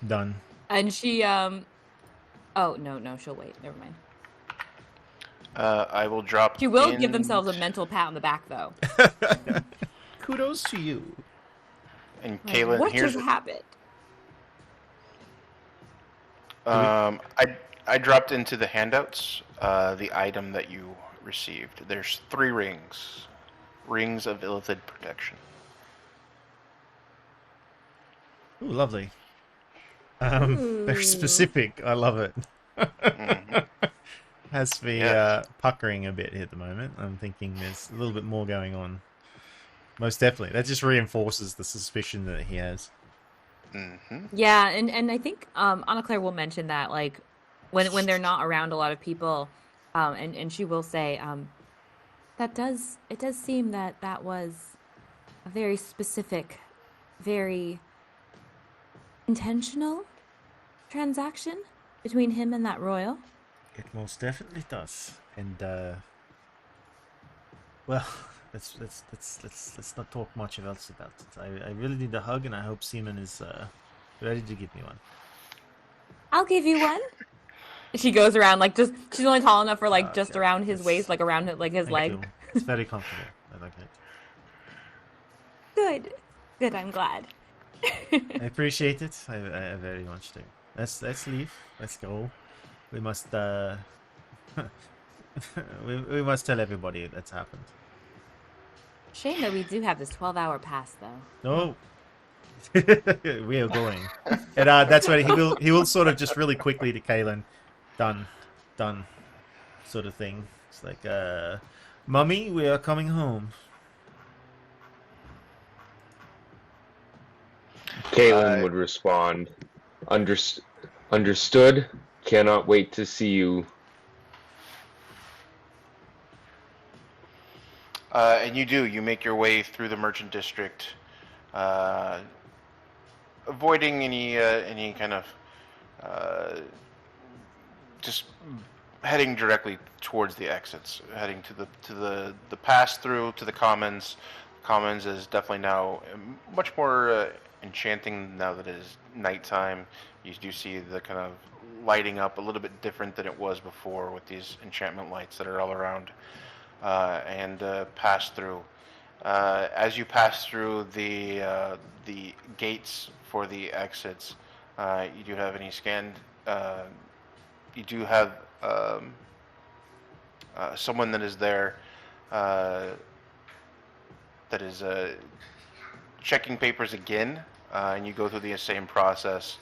Done. And she, oh, no, she'll wait. Never mind. I will drop. She will give themselves a mental pat on the back, though. Kudos to you. And Kaylin, what here's just happened? I dropped into the handouts the item that you received. There's 3 rings. Rings of Illithid protection. Ooh, lovely. They're specific. I love it. Mm-hmm. Has me puckering a bit at the moment. I'm thinking there's a little bit more going on. Most definitely. That just reinforces the suspicion that he has. Mm-hmm. Yeah, and I think Anna Claire will mention that, like, when they're not around a lot of people, and she will say, it does seem that was a very specific, very intentional transaction between him and that royal. It most definitely does. And well, let's not talk much else about it. I really need a hug, and I hope Seaman is ready to give me one. I'll give you one. She goes around, like, just she's only tall enough for, like, just around his waist, like around like his leg. You. It's very comfortable. I like it. Good. I'm glad. I appreciate it. I very much do. Let's leave. Let's go. We must we must tell everybody that's happened. Shame that we do have this 12-hour pass, though. No. We are going. And that's what he will sort of just really quickly to Kaylin. Done. Sort of thing. It's like, Mummy, we are coming home. Kaylin would respond, understood. Cannot wait to see you. And you do. You make your way through the merchant district, avoiding any kind of just heading directly towards the exits, heading to the pass through to the commons. Commons is definitely now much more enchanting now that it is nighttime. You do see the kind of lighting up a little bit different than it was before with these enchantment lights that are all around, and pass through. As you pass through the gates for the exits, you do have any scanned. You do have someone that is there that is checking papers again, and you go through the same process,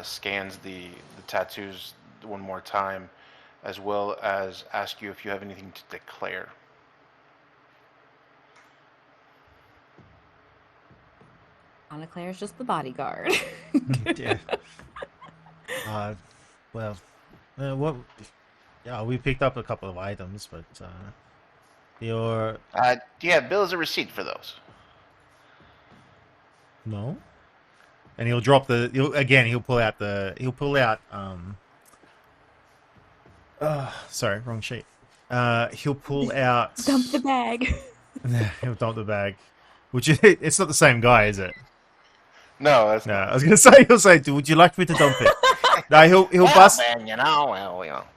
scans the tattoos one more time, as well as ask you if you have anything to declare. Anna Claire's just the bodyguard. Yeah. Well, what? Yeah, we picked up a couple of items, but your Do you have bills or receipt for those? no. And he'll drop the. He'll pull out the. He'll pull out. Sorry, wrong sheet. He'll pull out. Dump the bag. He'll dump the bag. Which it's not the same guy, is it? No, that's No, I was gonna say he'll say, "Would you like me to dump it?" No, he'll bust. Man,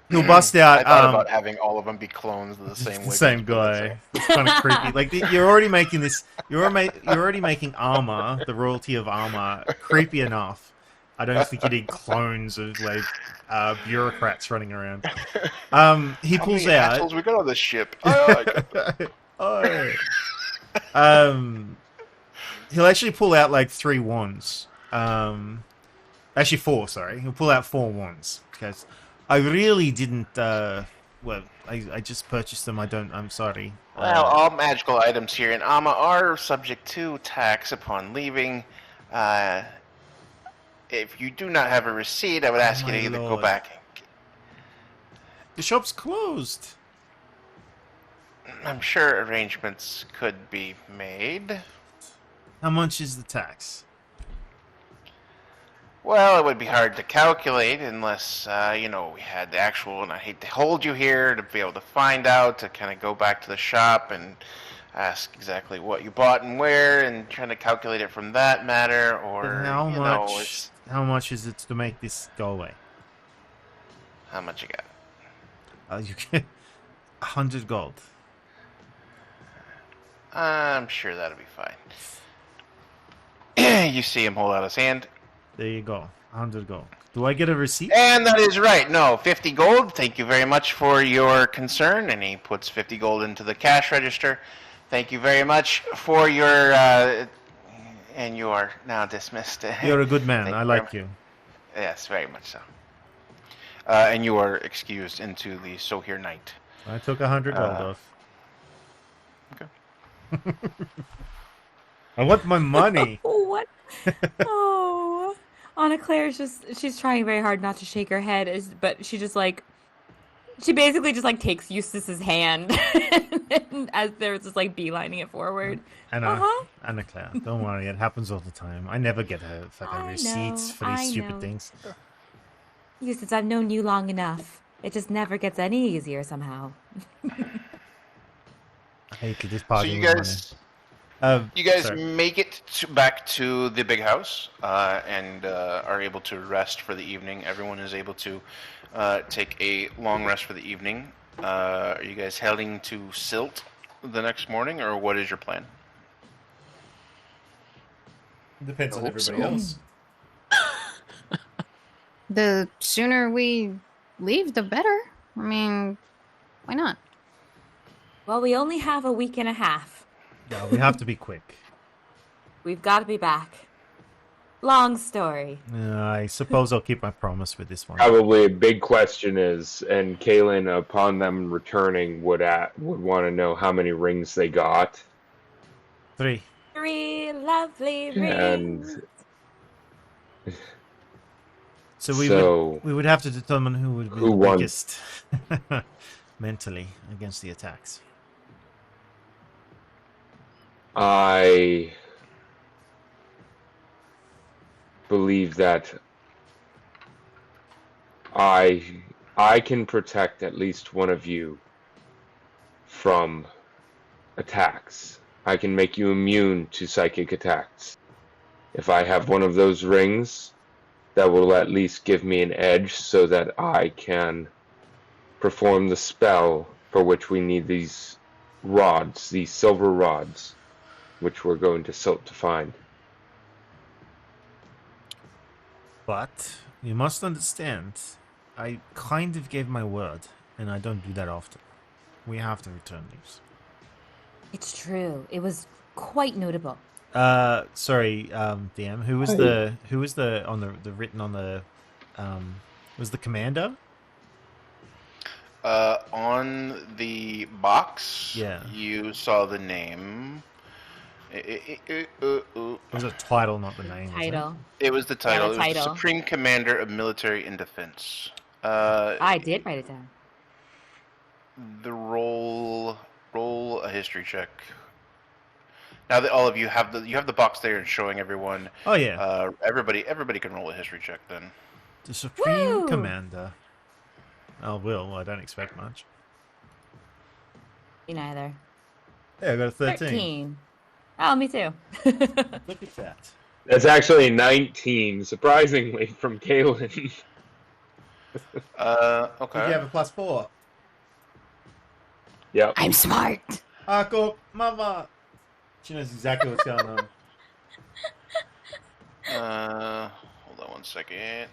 He'll bust I out. thought about having all of them be clones of the same. The same guy. It's kind of creepy. Like you're already making this. You're already making armor, the royalty of armor, creepy enough. I don't think you need clones of like bureaucrats running around. He pulls out. Assholes we got on this ship. Oh. He'll actually pull out like 3 wands. Actually 4. Sorry, he'll pull out 4 wands because I really didn't. Well, I just purchased them. I'm sorry. Well, all magical items here in Amma are subject to tax upon leaving. If you do not have a receipt, I would ask you to either go back. The shop's closed. I'm sure arrangements could be made. How much is the tax? Well, it would be hard to calculate unless, we had the actual, and I hate to hold you here to be able to find out, to kind of go back to the shop and ask exactly what you bought and where, and trying to calculate it from that matter, or, How much is it to make this go away? How much you got? You get 100 gold. I'm sure that'll be fine. You see him hold out his hand. There you go. 100 gold. Do I get a receipt? And that is right. No, 50 gold. Thank you very much for your concern. And he puts 50 gold into the cash register. Thank you very much for your... and you are now dismissed. You're a good man. I like you. Yes, very much so. And you are excused into the Sohir night. I took 100 gold off. Okay. I want my money. What? Oh, Anna Claire's she's trying very hard not to shake her head, but she basically just like takes Eustace's hand and as they're just like beelining it forward. Anna Claire, don't worry, it happens all the time. I never get fucking receipts for these stupid things. Eustace, I've known you long enough. It just never gets any easier somehow. I hate this party. So you guys make it back to the big house and are able to rest for the evening. Everyone is able to take a long rest for the evening. Are you guys heading to Silt the next morning, or what is your plan? Depends on everybody else. The sooner we leave, the better. I mean, why not? Well, we only have a week and a half. Yeah, we have to be quick. We've got to be back. Long story. I suppose I'll keep my promise with this one. Probably a big question is, and Kaylin, upon them returning, would want to know how many rings they got. 3. 3 lovely rings. And so we would have to determine who would be the weakest mentally against the attacks. I believe that I can protect at least one of you from attacks. I can make you immune to psychic attacks. If I have one of those rings, that will at least give me an edge so that I can perform the spell for which we need these rods, these silver rods, which we're going to Silt to find. But you must understand, I kind of gave my word, and I don't do that often. We have to return these. It's true. It was quite notable. Sorry, DM. Who was the on the written on the was the commander? On the box, Yeah. you saw the name. It was a title, not the name. Title. It was the title. the It was title. Supreme Commander of Military and Defense. I did write it down. The roll a history check. Now that all of you have the box there and showing everyone. Oh yeah. Everybody can roll a history check then. The Supreme Woo! Commander. Oh, Will. I don't expect much. Me neither. Yeah, I got a 13. 13. Oh, me too. Look at that. That's actually 19, surprisingly, from Kaylin. Okay. Did you have a +4? Yep. I'm smart. Go, Mama. She knows exactly what's going on. Hold on one second.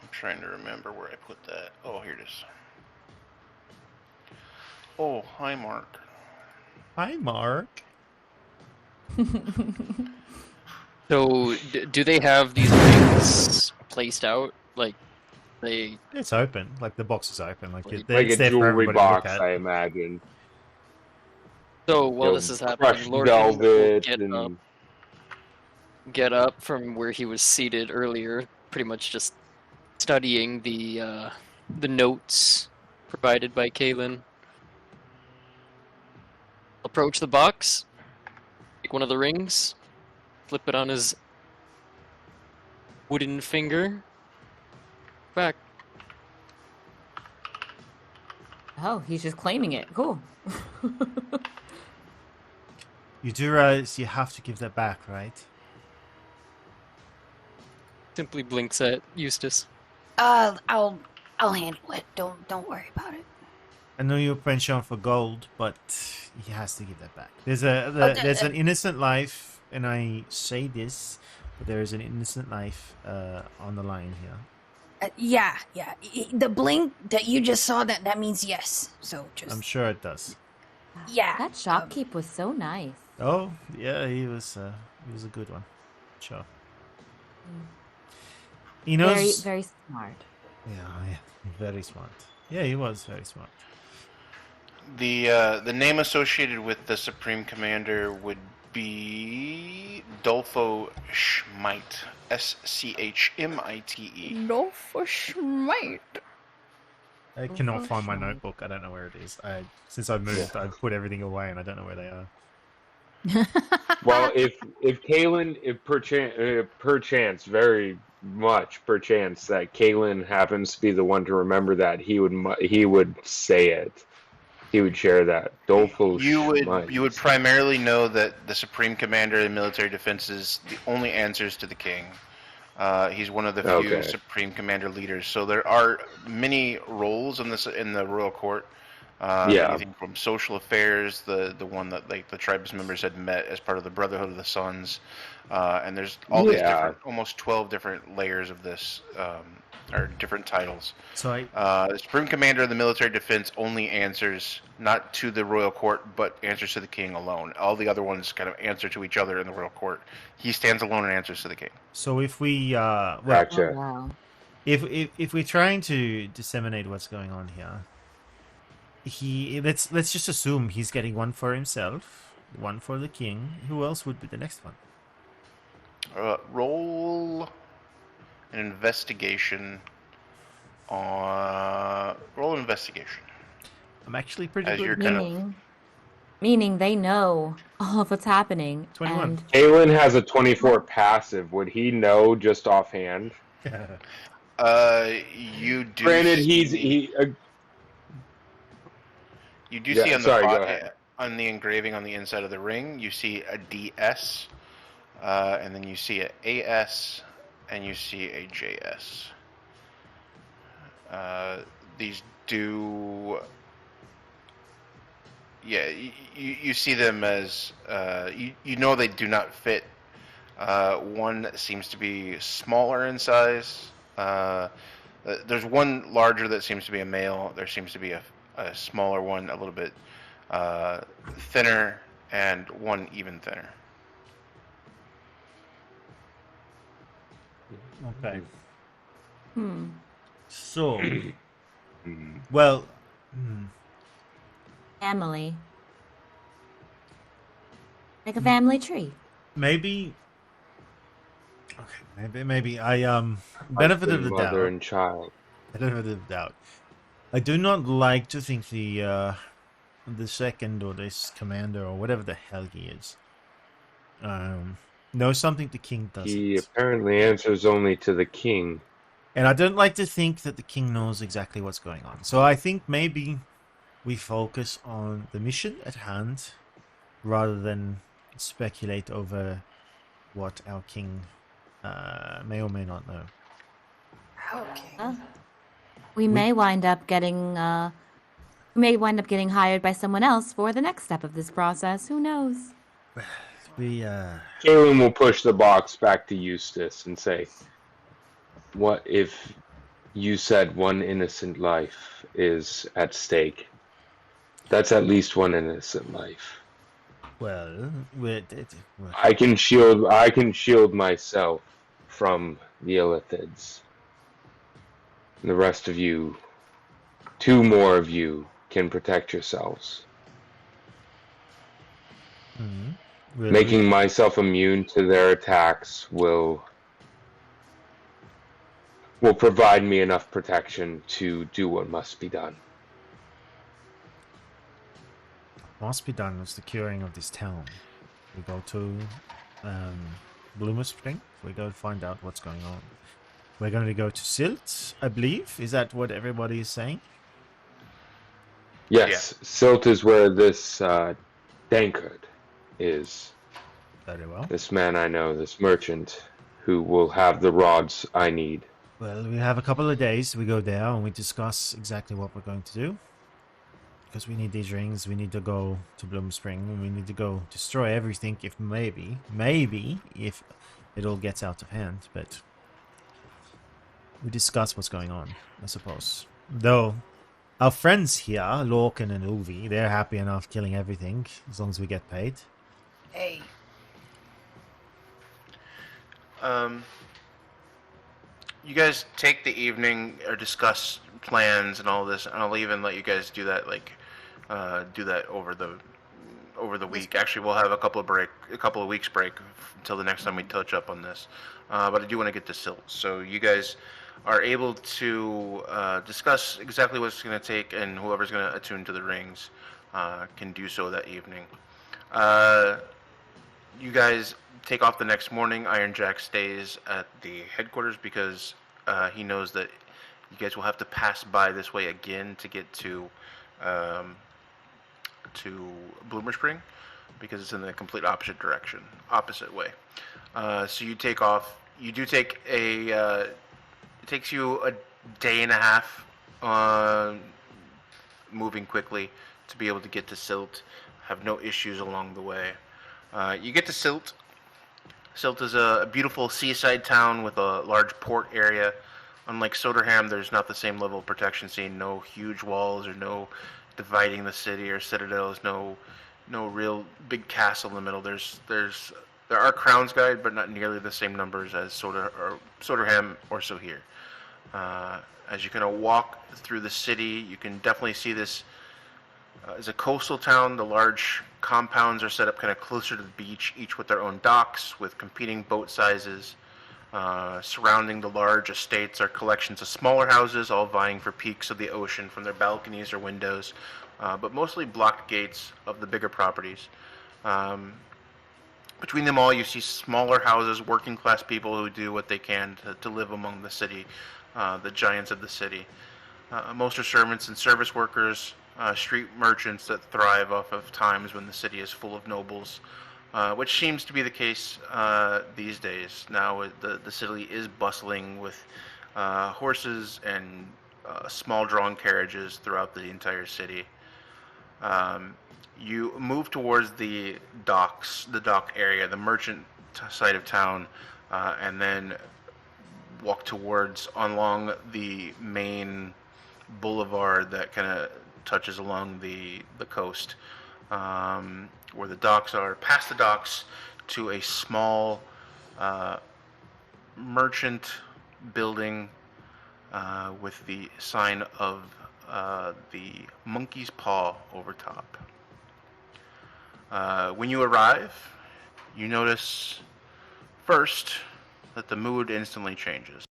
I'm trying to remember where I put that. Oh, here it is. Oh, hi, Mark. Hi, Mark. So, do they have these rings placed out? Like, they... It's open. Like, the box is open. Like, Like it's A there for jewelry everybody to look box, at. I imagine. So, while You this know, is crushed happening, Lord Hugh will velvet get up from where he was seated earlier, pretty much just studying the notes provided by Kaylin. Approach the box, take one of the rings, flip it on his wooden finger, back. Oh, he's just claiming it. Cool. You do realize you have to give that back, right? Simply blinks at Eustace. I'll handle it. Don't worry about it. I know you're pension for gold, but he has to give that back. There's there's an innocent life, and I say this, but there is an innocent life on the line here. Yeah. The blink that you just saw, that means yes. So just I'm sure it does. yeah. That shopkeep was so nice. Oh yeah, he was a good one. Sure. He knows. Very, very smart. Yeah, very smart. Yeah, he was very smart. The name associated with the Supreme Commander would be Dolfo Schmite. Schmite. No for schmite. I cannot find my notebook. I don't know where it is. Since I moved, I've put everything away, and I don't know where they are. Well, if Kaylin, if perchance, very much perchance that Kaylin happens to be the one to remember that, he would say it. He would share that. Dolfo You would primarily know that the Supreme Commander in military defense is the only answers to the king. He's one of the few Supreme Commander leaders. So there are many roles in the royal court. Anything from social affairs, the one that like the Tribus members had met as part of the Brotherhood of the Suns, and there's all these different, almost 12 different layers of this, or different titles. So the Supreme Commander of the Military Defense only answers not to the royal court, but answers to the king alone. All the other ones kind of answer to each other in the royal court. He stands alone and answers to the king. So if we Gotcha. Oh, wow. if we're trying to disseminate what's going on here, let's just assume he's getting one for himself, one for the king. Who else would be the next one? Roll an investigation on investigation. I'm actually pretty As you're good. kind of Meaning they know all of what's happening. 21. And Kalen has a 24 passive. Would he know just offhand? you do. Granted, see, you do Yeah, see on the sorry, go ahead. on the engraving on the inside of the ring. You see a DS, and then you see a AS, and you see a JS. These do. Yeah, you see them as you know they do not fit. One seems to be smaller in size. There's one larger that seems to be a male. There seems to be a smaller one, a little bit thinner, and one even thinner. Okay. hmm. So, well, Family. Like a family tree. maybe. Okay, maybe I benefit of the Husband, mother, doubt. and child. Benefit of the doubt. I do not like to think the second or this commander or whatever the hell he is knows something the king doesn't. He apparently answers only to the king. And I don't like to think that the king knows exactly what's going on. So I think maybe we focus on the mission at hand rather than speculate over what our king may or may not know. Okay. We may wind up getting hired by someone else for the next step of this process. Who knows? Kalen will push the box back to Eustace and say, "What if you said one innocent life is at stake? That's at least one innocent life. Well, I can shield myself from the Illithids. And the rest of you, 2 more of you, can protect yourselves. Making myself immune to their attacks will provide me enough protection to do what must be done." must be done is the curing of this town. We go to Bloomer Spring. We go to find out what's going on. We're going to go to Silt, I believe. Is that what everybody is saying? Yes, Silt is where this Dankard is. Very well. This man I know, this merchant, who will have the rods I need. Well, we have a couple of days. We go there and we discuss exactly what we're going to do. Because we need these rings, we need to go to Bloom Spring, and we need to go destroy everything if maybe if it all gets out of hand, but we discuss what's going on, I suppose. Though, our friends here, Lorcan and Uvi, they're happy enough killing everything, as long as we get paid. Hey. You guys take the evening or discuss plans and all this, and I'll even let you guys do that, do that over the week. Actually, we'll have a couple of weeks break until the next time we touch up on this. But I do want to get to Silt, so you guys are able to discuss exactly what it's going to take, and whoever's going to attune to the rings can do so that evening. You guys take off the next morning. Iron Jack stays at the headquarters because he knows that you guys will have to pass by this way again to get to Bloomer Spring, because it's in the complete opposite way. So you take off. You do take it takes you a day and a half moving quickly to be able to get to Silt. Have no issues along the way. You get to Silt. Silt is a beautiful seaside town with a large port area. Unlike Soderham, there's not the same level of protection seen. No huge walls or no dividing the city or citadels. No real big castle in the middle. There are Crown's Guard, but not nearly the same numbers as Soderham or Sohir. As you kind of walk through the city, you can definitely see this as a coastal town. The large compounds are set up kind of closer to the beach, each with their own docks, with competing boat sizes. Surrounding the large estates are collections of smaller houses, all vying for peaks of the ocean from their balconies or windows, but mostly blocked gates of the bigger properties. Um, Between them all, you see smaller houses, working class people who do what they can to live among the city, the giants of the city. Most are servants and service workers, street merchants that thrive off of times when the city is full of nobles, which seems to be the case these days. Now the city is bustling with horses and small drawn carriages throughout the entire city. You move towards the docks, the dock area, the merchant side of town, and then walk towards along the main boulevard that kind of touches along the coast, where the docks are. Past the docks to a small merchant building with the sign of the monkey's paw over top. When you arrive, you notice first that the mood instantly changes.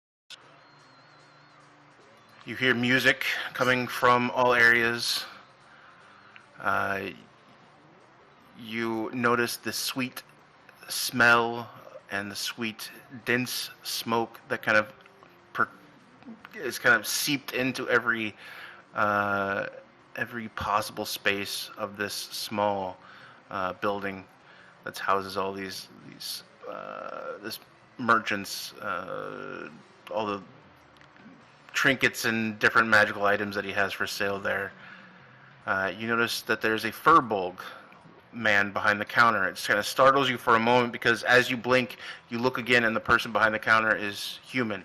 You hear music coming from all areas. You notice the sweet smell and the sweet, dense smoke that kind of is kind of seeped into every possible space of this small building that houses all these this merchants, all the trinkets and different magical items that he has for sale there. You notice that there's a furbolg man behind the counter. It kind of startles you for a moment because as you blink, you look again and the person behind the counter is human.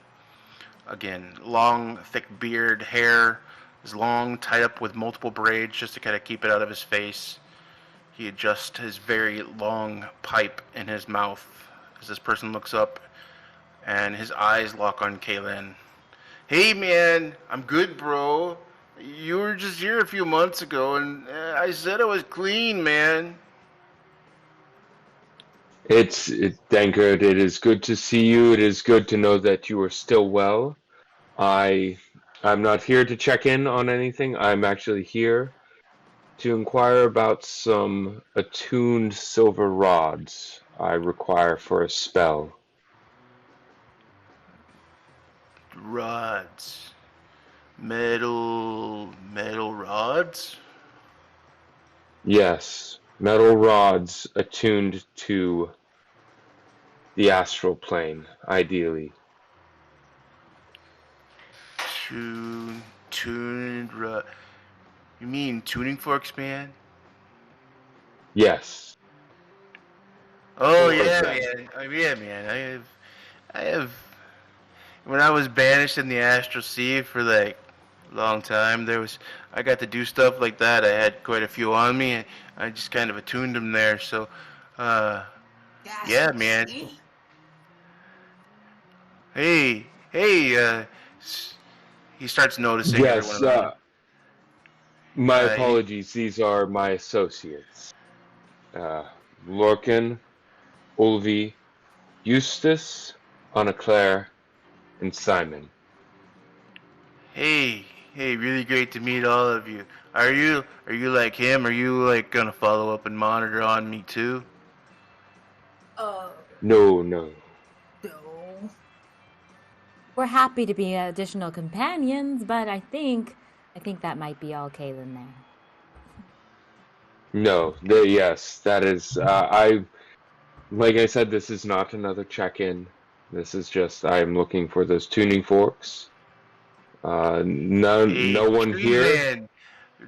Again, long, thick beard, hair is long, tied up with multiple braids just to kind of keep it out of his face. He adjusts his very long pipe in his mouth as this person looks up, and his eyes lock on Kaylin. Hey man, I'm good, bro. You were just here a few months ago, and I said I was clean, man. It's Dankard. It is good to see you. It is good to know that you are still well. I'm not here to check in on anything. I'm actually here to inquire about some attuned silver rods I require for a spell. Rods. Metal rods? Yes, metal rods attuned to the astral plane, ideally. Tuned rod. You mean tuning forks, man? Yes. Oh yeah, man. Yeah, man. I have. When I was banished in the astral sea for like a long time, I got to do stuff like that. I had quite a few on me. And I just kind of attuned them there. So, yeah, man. Hey, he starts noticing. Yes. My apologies. These are my associates. Lorcan, Ulvi, Eustace, Anna Claire, and Simon. Hey, really great to meet all of you. Are you like him? Are you like gonna follow up and monitor on me too? No. No. We're happy to be additional companions, but I think that might be all Kaylin there. No, yes, that is, like I said, this is not another check-in. This is just, I'm looking for those tuning forks. No one here.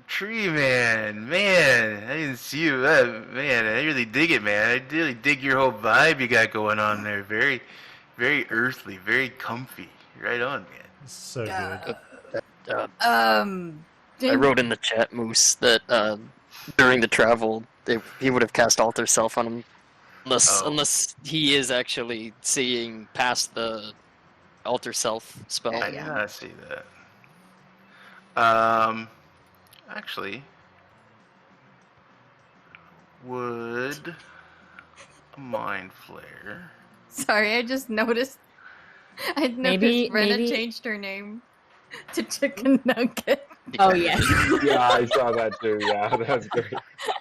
Tree man, I didn't see you. Man, I really dig it, man. I really dig your whole vibe you got going on there. Very, very earthly, very comfy. Right on, man. So good. I wrote in the chat, Moose, that during the travel, he would have cast Alter Self on him, unless he is actually seeing past the Alter Self spell. I did not see that. Actually, would a mind flare? Sorry, I just noticed I noticed Brenna changed her name to Chicken Nugget. Oh yeah. Yeah, I saw that too. Yeah, that's great.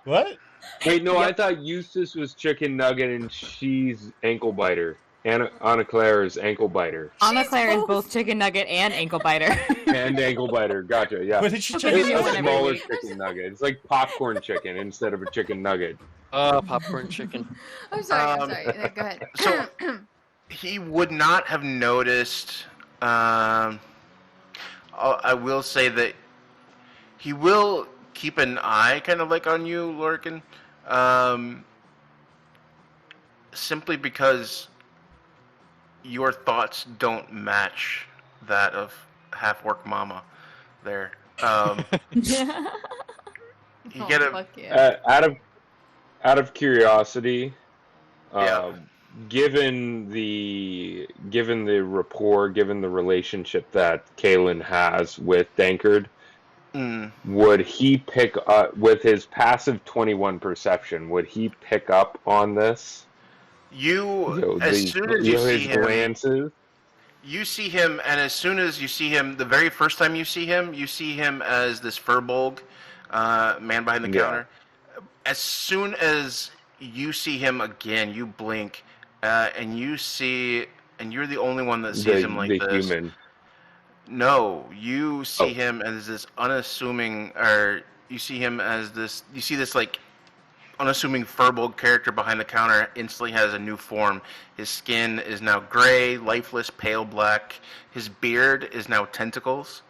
What? Wait, no, I thought Eustace was Chicken Nugget and she's Ankle Biter. Anna Claire is Ankle Biter. Anna Claire is both Chicken Nugget and Ankle Biter. And Ankle Biter, gotcha, yeah. What did she It's change? a smaller chicken nugget. It's like popcorn chicken instead of a chicken nugget. Popcorn chicken. I'm sorry. Go ahead. So he would not have noticed. I will say that he will keep an eye, kind of like on you, Lorcan, simply because your thoughts don't match that of half-orc mama. There, you get a. Fuck yeah. Out of curiosity, Yeah. given the rapport, given the relationship that Kalen has with Dankard, would he pick up with his passive 21 perception? Would he pick up on this? As soon as you see him, glances. you see him, and as soon as you see him, the very first time you see him as this furbolg man behind the counter. As soon as you see him again, you blink, and you see, and you're the only one that sees him like this. Human. No, you see him as this unassuming, or you see him as this. You see this like unassuming furbolg character behind the counter instantly has a new form. His skin is now gray, lifeless, pale black. His beard is now tentacles.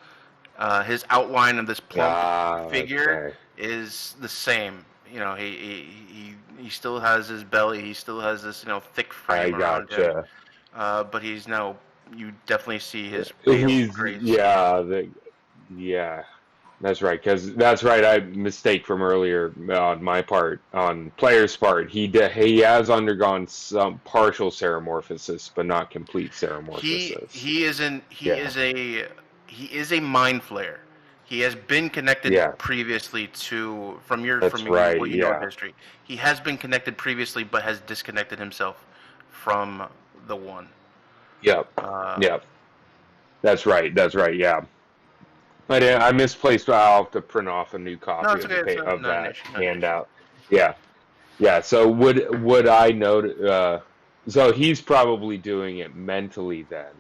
His outline of this plump figure is the same. You know, he still has his belly. He still has this, you know, thick frame around him. But he's now. You definitely see his. That's right. Because that's right. I mistake from earlier on my part, on player's part. He has undergone some partial ceramorphosis, but not complete ceramorphosis. He is a mind flayer. He has been connected previously to what you know of history. He has been connected previously, but has disconnected himself from the one. Yep. That's right. Yeah. I misplaced. I'll have to print off a new copy of that handout. Yeah. So would I note? So he's probably doing it mentally then.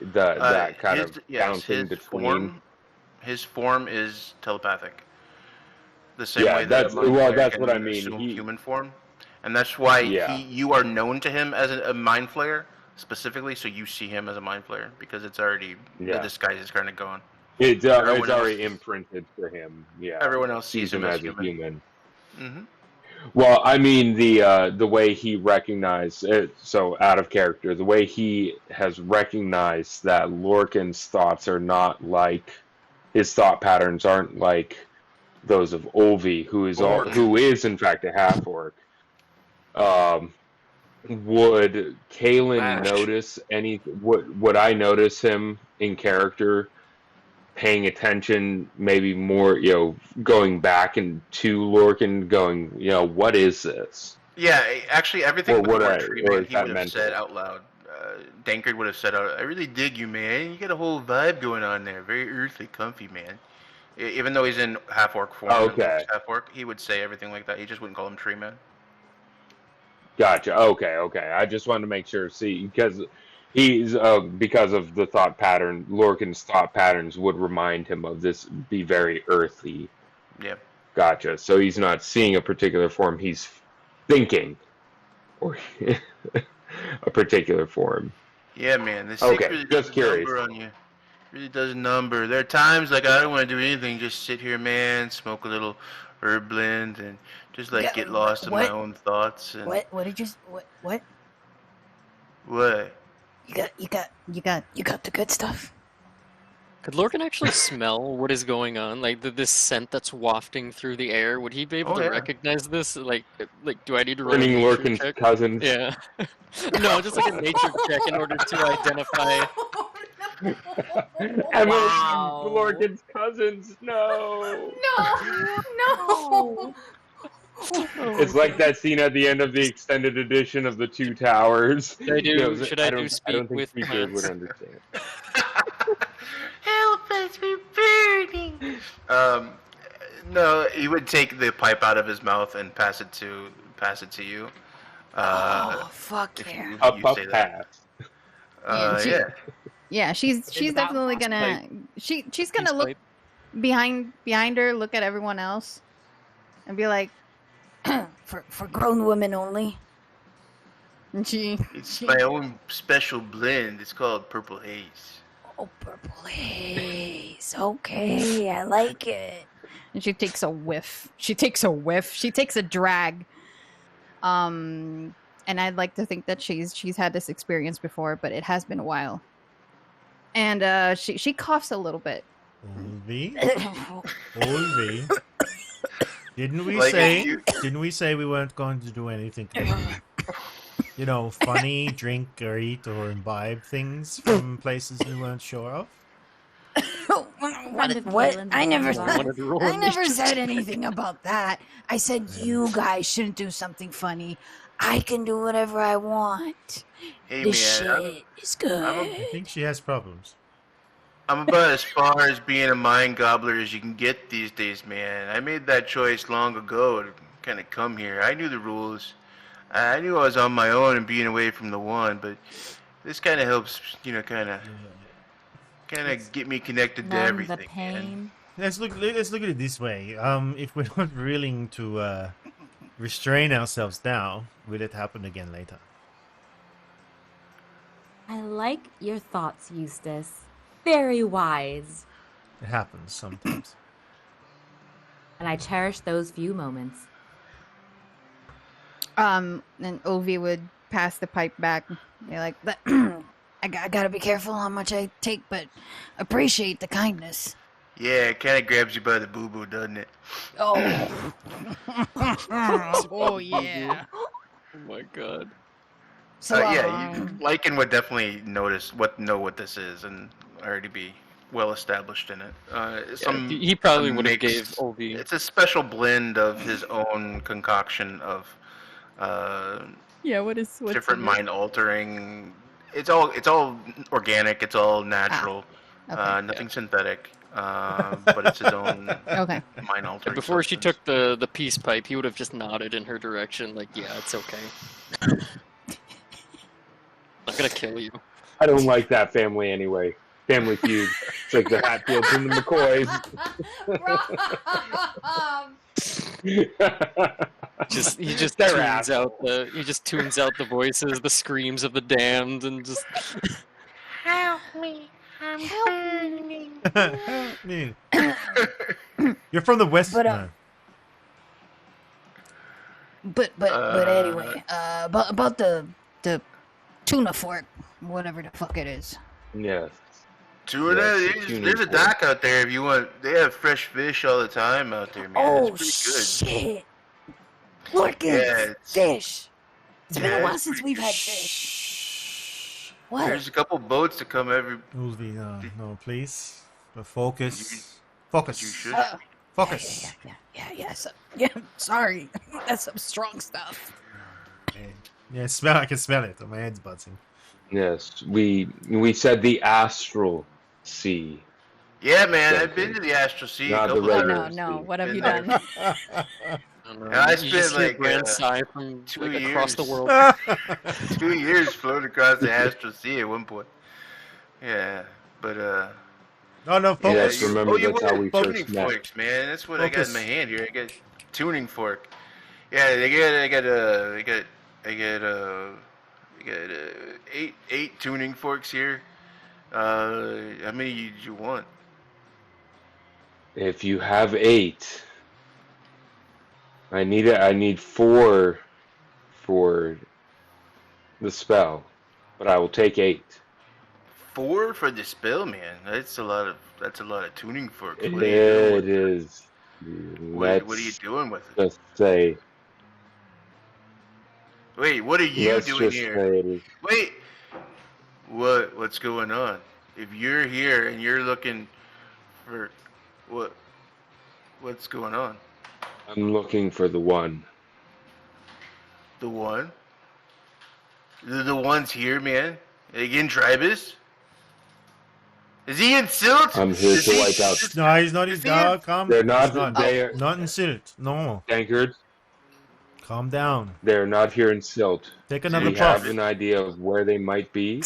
That kind of bouncing between. His form is telepathic. The same way that's what I mean. Human form, and that's why you are known to him as a mind flayer specifically. So you see him as a mind flayer because it's already the disguise is kind of gone. It's already imprinted for him. Yeah. Everyone else sees him as a human. Mm-hmm. Well, I mean the way he recognized it, so out of character, the way he has recognized that Lorcan's thoughts are not like his thought patterns aren't like those of Olvi, who is in fact a half orc. Would Kalen notice any? Would I notice him in character? Paying attention, maybe more, going back into Lorcan, going, what is this? Yeah, actually, everything before treatment, he would have said out loud. Dankard would have said out, I really dig you, man. You got a whole vibe going on there. Very earthly, comfy, man. Even though he's in half-orc form, half-orc, he would say everything like that. He just wouldn't call him Tree Man. Gotcha. Okay. I just wanted to make sure, because he's because of the thought pattern, Lorcan's thought patterns would remind him of this, be very earthy. Yeah. Gotcha. So he's not seeing a particular form; he's thinking, or a particular form. Yeah, man. This really just curious. Number on you. Really does number. There are times like I don't want to do anything, just sit here, man, smoke a little herb blend, and just get lost in my own thoughts. And... What did you? What? What? You got the good stuff. Could Lorcan actually smell what is going on? Like this scent that's wafting through the air? Would he be able to recognize this? Like, do I need to roll a nature Lorcan's check? cousins. Yeah. No, just like a nature check in order to identify. Lorcan's cousins. No. It's like that scene at the end of the extended edition of the Two Towers. Should I do? You know, Should I do I don't speak think with Freebird would plants? understand. Help us, we're burning. No, he would take the pipe out of his mouth and pass it to you. Oh, fuck If yeah. you Up say pass. that. Yeah, Yeah. Yeah, she's about definitely pipe. gonna she's gonna Peace look pipe. behind her, look at everyone else, and be like, For grown women only. and It's my own special blend. It's called Purple Haze. Oh, purple haze. Okay, I like it. and she takes a whiff. She takes a drag. And I'd like to think that she's had this experience before, but it has been a while. And she coughs a little bit. Olvi? Didn't we Like, say? if you- Didn't we say we weren't going to do anything? You know, funny, drink or eat or imbibe things from places we weren't sure of. What? I never Wanted to roll I never initiative. said anything about that. I said you guys shouldn't do something funny. I can do whatever I want. Hey This man, shit is good. I think she has problems. I'm about as far as being a mind gobbler as you can get these days, man. I made that choice long ago to kind of come here. I knew the rules. I knew I was on my own and being away from the one, but this kind of helps, you know, kind of get me connected to Numb everything. the man. pain. Let's look at it this way. If we're not willing to restrain ourselves now, will it happen again later? I like your thoughts, Eustace. Very wise. It happens sometimes. And I cherish those few moments. And Ovi would pass the pipe back. They're like, I gotta be careful how much I take, but appreciate the kindness. Yeah, it kind of grabs you by the boo-boo, doesn't it? Oh. oh yeah. Oh my god. So, Yeah, Lycan would definitely know what this is and already be well established in it. He probably some would have mix- gave Ovi. It's a special blend of his own concoction of Yeah, what's different mind altering. It's all organic. It's all natural. okay. Nothing synthetic. But it's his own Okay. mind altering. Before she took the peace pipe, he would have just nodded in her direction, like, "Yeah, it's okay. I'm not gonna kill you." I don't like that family anyway. Family Feud. It's like the Hatfields and the McCoys. He just They're tunes out the voices, the screams of the damned, and just Help me! I'm burning. Man. You're from the West. But, no. but anyway, about the tuna fork, whatever the fuck it is. Yes. Tuna, Yes, the tuna there's a fork. dock out there if you want. They have fresh fish all the time out there, man. Oh it's pretty good. shit! Look Yeah, at it's- fish. It's been Yeah, a while it's since pretty we've had fish. What? There's a couple boats that come every. Ulvi, no, please. But focus. You Focus. should. Focus. Yeah. Sorry, that's some strong stuff. Yeah, I can smell it. My head's buzzing. Yes. We said the astral sea. Yeah, man, Yeah, I've been to the Astral Sea a not the couple Oh regular times. no, what have Been you there. done? I don't know. I You spent, just hear like, grand sigh from 2 like, across the years. world. 2 years floated across the Astral Sea at one point. Yeah, but No, focus. Yes, remember that's how we tuning first met. forks, man. That's what I got Focus. in my hand here. I got tuning fork. Yeah, I got eight tuning forks here. How many do you want? If you have 8, I need 4 for the spell, but I will take 8. 4 for the spell, man. That's a lot of tuning forks. It What are you doing with is. What are you doing with it? Just say. Wait, what are you Let's doing just here? say it is. Wait, what's going on? If you're here and you're looking for what's going on? I'm looking for the one. The one? The ones here, man? Again, Tribus? Is he in Silt? I'm here Is to he- wipe out. No, he's not. He's See it? calm. They're He's not. They are not in Silt. No, anchored. calm down. They're not here in Silt. Take We another have puff. an idea of where they might be.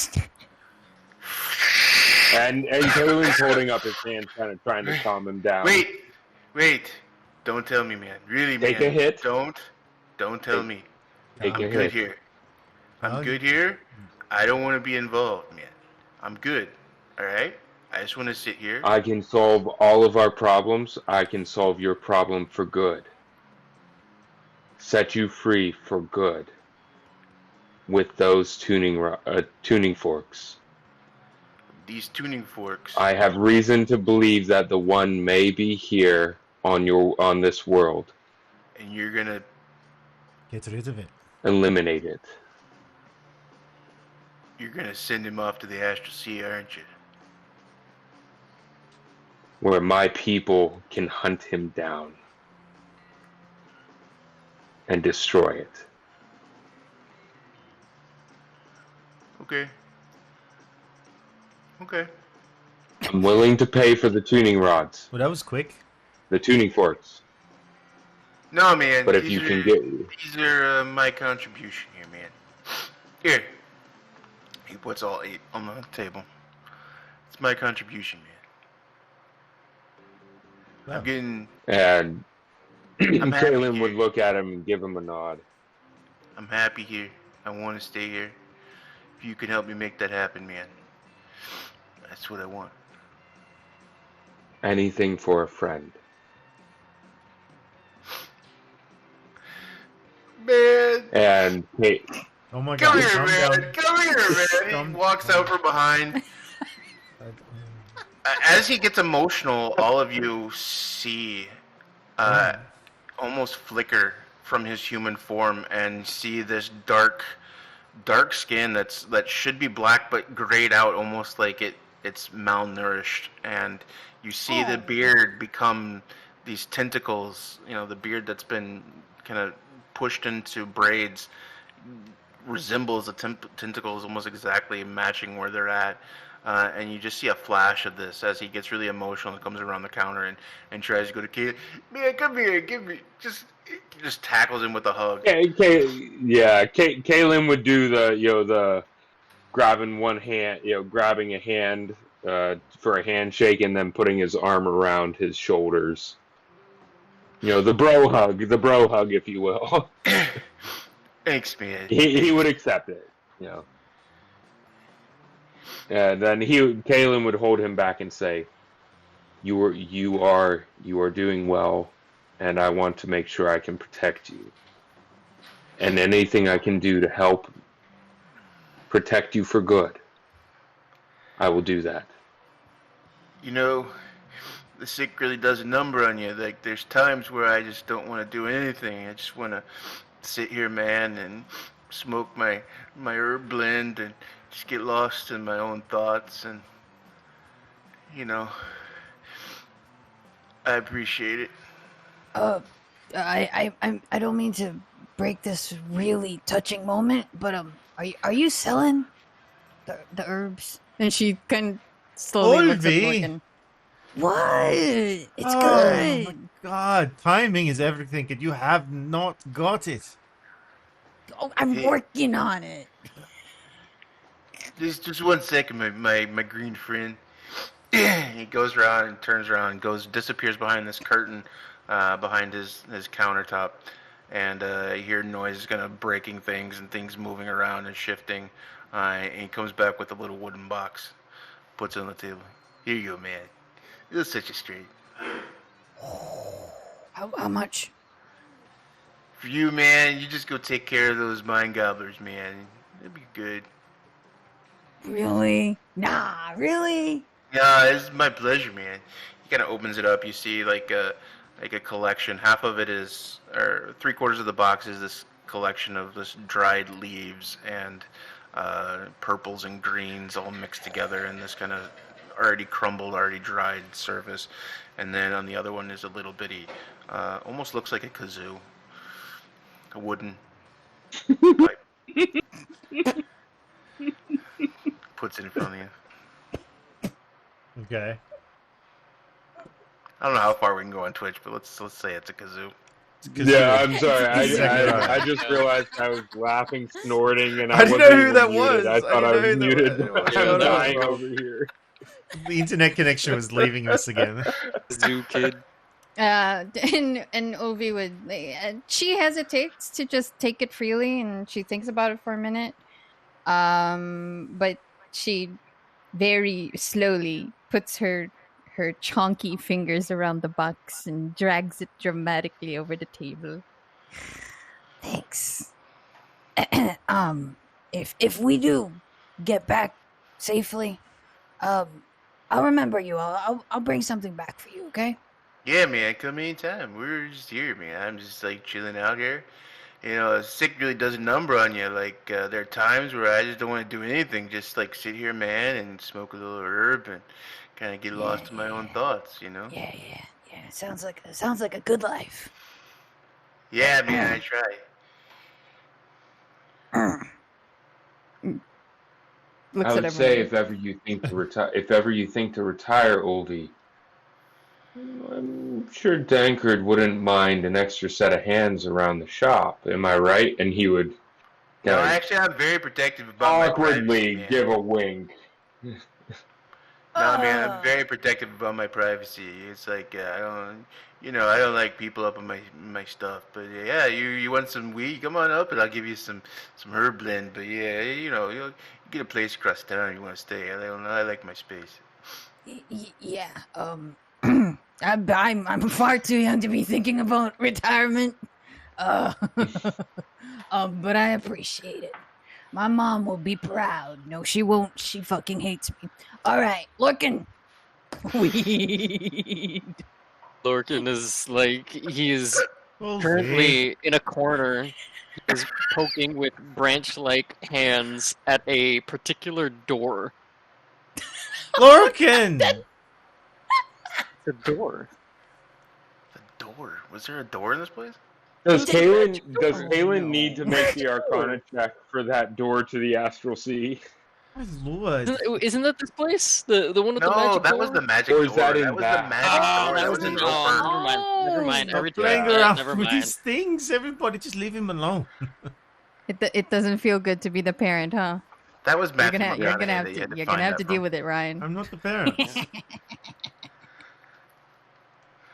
And Kalen's holding up his hand, kind of trying to calm him down. Wait. Don't tell me, man. Really, Take man. a hit. Don't tell me. Take I'm a good hit. here. I'm Well, good here. I don't want to be involved, man. I'm good. All right? I just want to sit here. I can solve all of our problems. I can solve your problem for good. Set you free for good. With those tuning forks. These tuning forks. I have reason to believe that the one may be here on this world. And you're going to... Get rid of it. Eliminate it. You're going to send him off to the Astral Sea, aren't you? Where my people can hunt him down. And destroy it. Okay. I'm willing to pay for the tuning rods. Well, that was quick. The tuning forks. No, man. But if these you are- can get... These are my contribution here, man. Here. He puts all 8 on the table. It's my contribution, man. Wow. I'm getting... And I'm happy Kalen here. would look at him and give him a nod. I'm happy here. I want to stay here. If you can help me make that happen, man. That's what I want. Anything for a friend. Man! And hey, Oh my Come god. here, calm man! down. Come here, man! Calm- He walks out from behind. As he gets emotional, all of you see almost flicker from his human form and see this dark skin that should be black but grayed out, almost like it's malnourished. And you see the beard become these tentacles. You know, the beard that's been kind of pushed into braids resembles the tentacles almost exactly, matching where they're at. And you just see a flash of this as he gets really emotional and comes around the counter and tries to go to Kalen. Man, come here, give me just tackles him with a hug. Kalen would do the grabbing one hand, grabbing a hand for a handshake and then putting his arm around his shoulders. The bro hug, if you will. Thanks, man. He would accept it, And then Kalen would hold him back and say, "You are doing well, and I want to make sure I can protect you. And anything I can do to help protect you for good, I will do that." The sick really does a number on you. Like, there's times where I just don't want to do anything. I just want to sit here, man, and smoke my herb blend and just get lost in my own thoughts. And I appreciate it. I don't mean to break this really touching moment, but are you selling the herbs? And she kind of slowly looks at Olvi. Morgan. What? It's Oh good. my god. Timing is everything, and you have not got it. Oh, I'm working on it. Just 1 second, my green friend. He goes around and turns around and disappears behind this curtain, behind his countertop, and you hear noises kind of breaking things and things moving around and shifting. And he comes back with a little wooden box, puts it on the table. Here you go, man. You'll set you straight. How much? For you, man, you just go take care of those mind gobblers, man. It'll be good. Really? Nah, really? Yeah, it's my pleasure, man. He kind of opens it up. You see like a collection. Half of it is, or 3/4 of the box is this collection of this dried leaves and purples and greens all mixed together in this kind of already crumbled, already dried surface. And then on the other one is a little bitty, almost looks like a kazoo, a wooden Puts it in front of you. Okay. I don't know how far we can go on Twitch, but let's say it's a kazoo. Yeah, I'm sorry. Sekiro. I just realized I was laughing, snorting, and I I didn't wasn't know who even that muted. was. I thought I was didn't know who muted. that was. I'm Shut up, dying bro. over here. The internet connection was leaving us again. Zoo kid. And Ovi would she hesitates to just take it freely, and she thinks about it for a minute. But she very slowly puts her chonky fingers around the box and drags it dramatically over the table. Thanks. If we do get back safely, I'll remember you all. I'll bring something back for you, okay? Yeah, man, come anytime. We're just here, man. I'm just like chilling out here. You know, sick really does a number on you. Like, there are times where I just don't want to do anything. Just like sit here, man, and smoke a little herb and kind of get lost in my own thoughts, you know? Yeah. Sounds like a good life. Yeah, man, I try. Looks I at would say everyone. if ever you think to retire, Oldie, I'm sure Dankard wouldn't mind an extra set of hands around the shop. Am I right? And he would No, kinda actually, I'm very protective about my privacy, awkwardly man. give a wink. No, man, I'm very protective about my privacy. It's like I don't like people up on my stuff. But yeah, you want some weed? Come on up, and I'll give you some herb blend. But yeah, you get a place across town if you want to stay. I like my space. Yeah. I'm far too young to be thinking about retirement. But I appreciate it. My mom will be proud. No, she won't. She fucking hates me. All right, looking. Weed. Lorcan is like he is Well, currently in a corner. He is poking with branch-like hands at a particular door. Lorcan! The door. The door? Was there a door in this place? Does Kaylin need to make the Arcana check for that door to the Astral Sea? My lord. Isn't that this place? The one with the No, magic that door? was the magic Or door. is that in was that? the magic door. That was in Roper. Never mind. Never mind. Stop Everything. playing Yeah, around never with mind. these things. Everybody just leave him alone. It doesn't feel good to be the parent, huh? That was Matthew You're gonna have McConaughey that you had to to you're find gonna have that to from. deal with it, Ryan. I'm not the parent.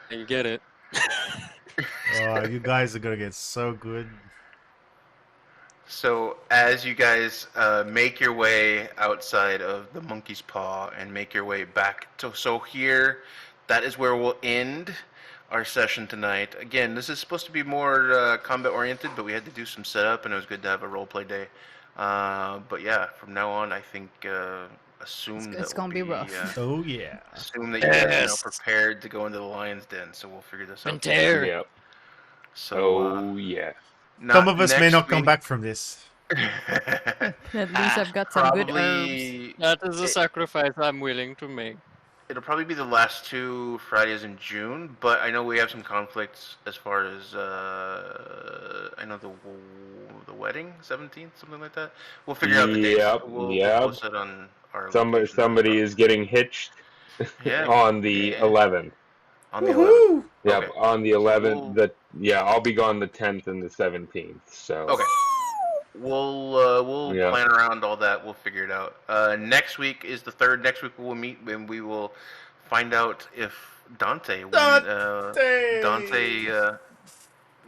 You get it. Oh, you guys are gonna get so good. So as you guys make your way outside of the Monkey's Paw and make your way back to Sohir, that is where we'll end our session tonight. Again, this is supposed to be more combat oriented, but we had to do some setup, and it was good to have a roleplay day. But yeah, from now on, I think assume It's that gonna be rough. Oh yeah. assume that you guys are now Yes. prepared to go into the lion's den. So we'll figure this out. Ventere. Yep. So Oh yeah. Some of us may next not come week. back from this. At least I've got some good herbs. Probably That is a sacrifice I'm willing to make. it'll probably be the last 2 Fridays in June, but I know we have some conflicts as far as I know the wedding 17th, something like that. We'll figure out the dates. Yep, We'll yep. post it on our Somebody is getting hitched Yeah. on the 11th. on the 11th. Yep, Okay. on the 11th. We'll- I'll be gone the 10th and the 17th. So Okay. We'll Yeah. plan around all that. We'll figure it out. Next week is the 3rd. Next week we'll meet and we will find out if Dante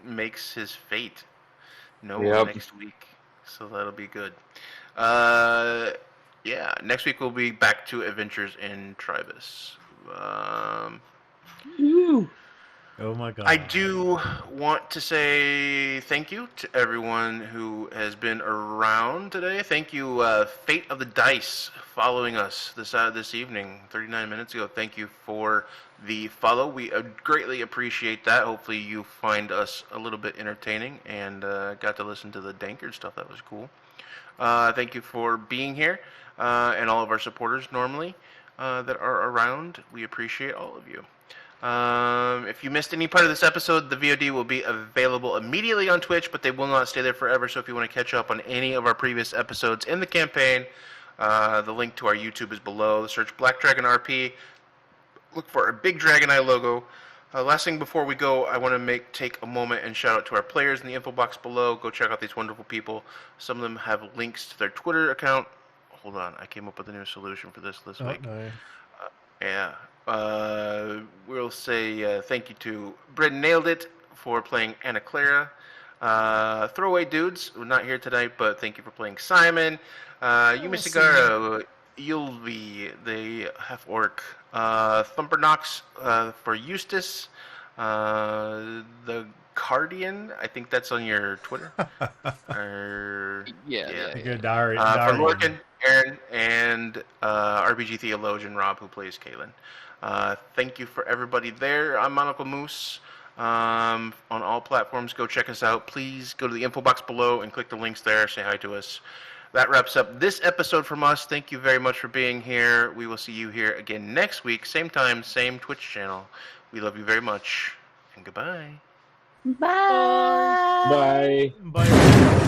makes his fate known Yep. next week. So that'll be good. Yeah, next week we'll be back to Adventures in Tribus. Oh my god. I do want to say thank you to everyone who has been around today. Thank you, Fate of the Dice, following us this evening, 39 minutes ago. Thank you for the follow. We greatly appreciate that. Hopefully you find us a little bit entertaining and got to listen to the Dankard stuff. That was cool. Thank you for being here and all of our supporters normally that are around. We appreciate all of you. If you missed any part of this episode, the VOD will be available immediately on Twitch, but they will not stay there forever. So if you want to catch up on any of our previous episodes in the campaign, the link to our YouTube is below. Search Black Dragon RP. Look for our big Dragon Eye logo. Last thing before we go, I want to take a moment and shout out to our players in the info box below. Go check out these wonderful people. Some of them have links to their Twitter account. Hold on, I came up with a new solution for this week. No. We'll say thank you to Britton Nailed It for playing Anna Clara. Throwaway Dudes, we're not here tonight, but thank you for playing Simon. Yumi Cigaro, Yulvi, the half orc. Thumpernox for Eustace. The Cardian, I think that's on your Twitter. Yeah. Good Dari. For Lorcan, Aaron, and RPG Theologian Rob, who plays Kalen. Thank you for everybody there. I'm Monocle Moose. On all platforms, go check us out. Please go to the info box below and click the links there. Say hi to us. That wraps up this episode from us. Thank you very much for being here. We will see you here again next week. Same time, same Twitch channel. We love you very much. And goodbye. Bye. Bye. Bye.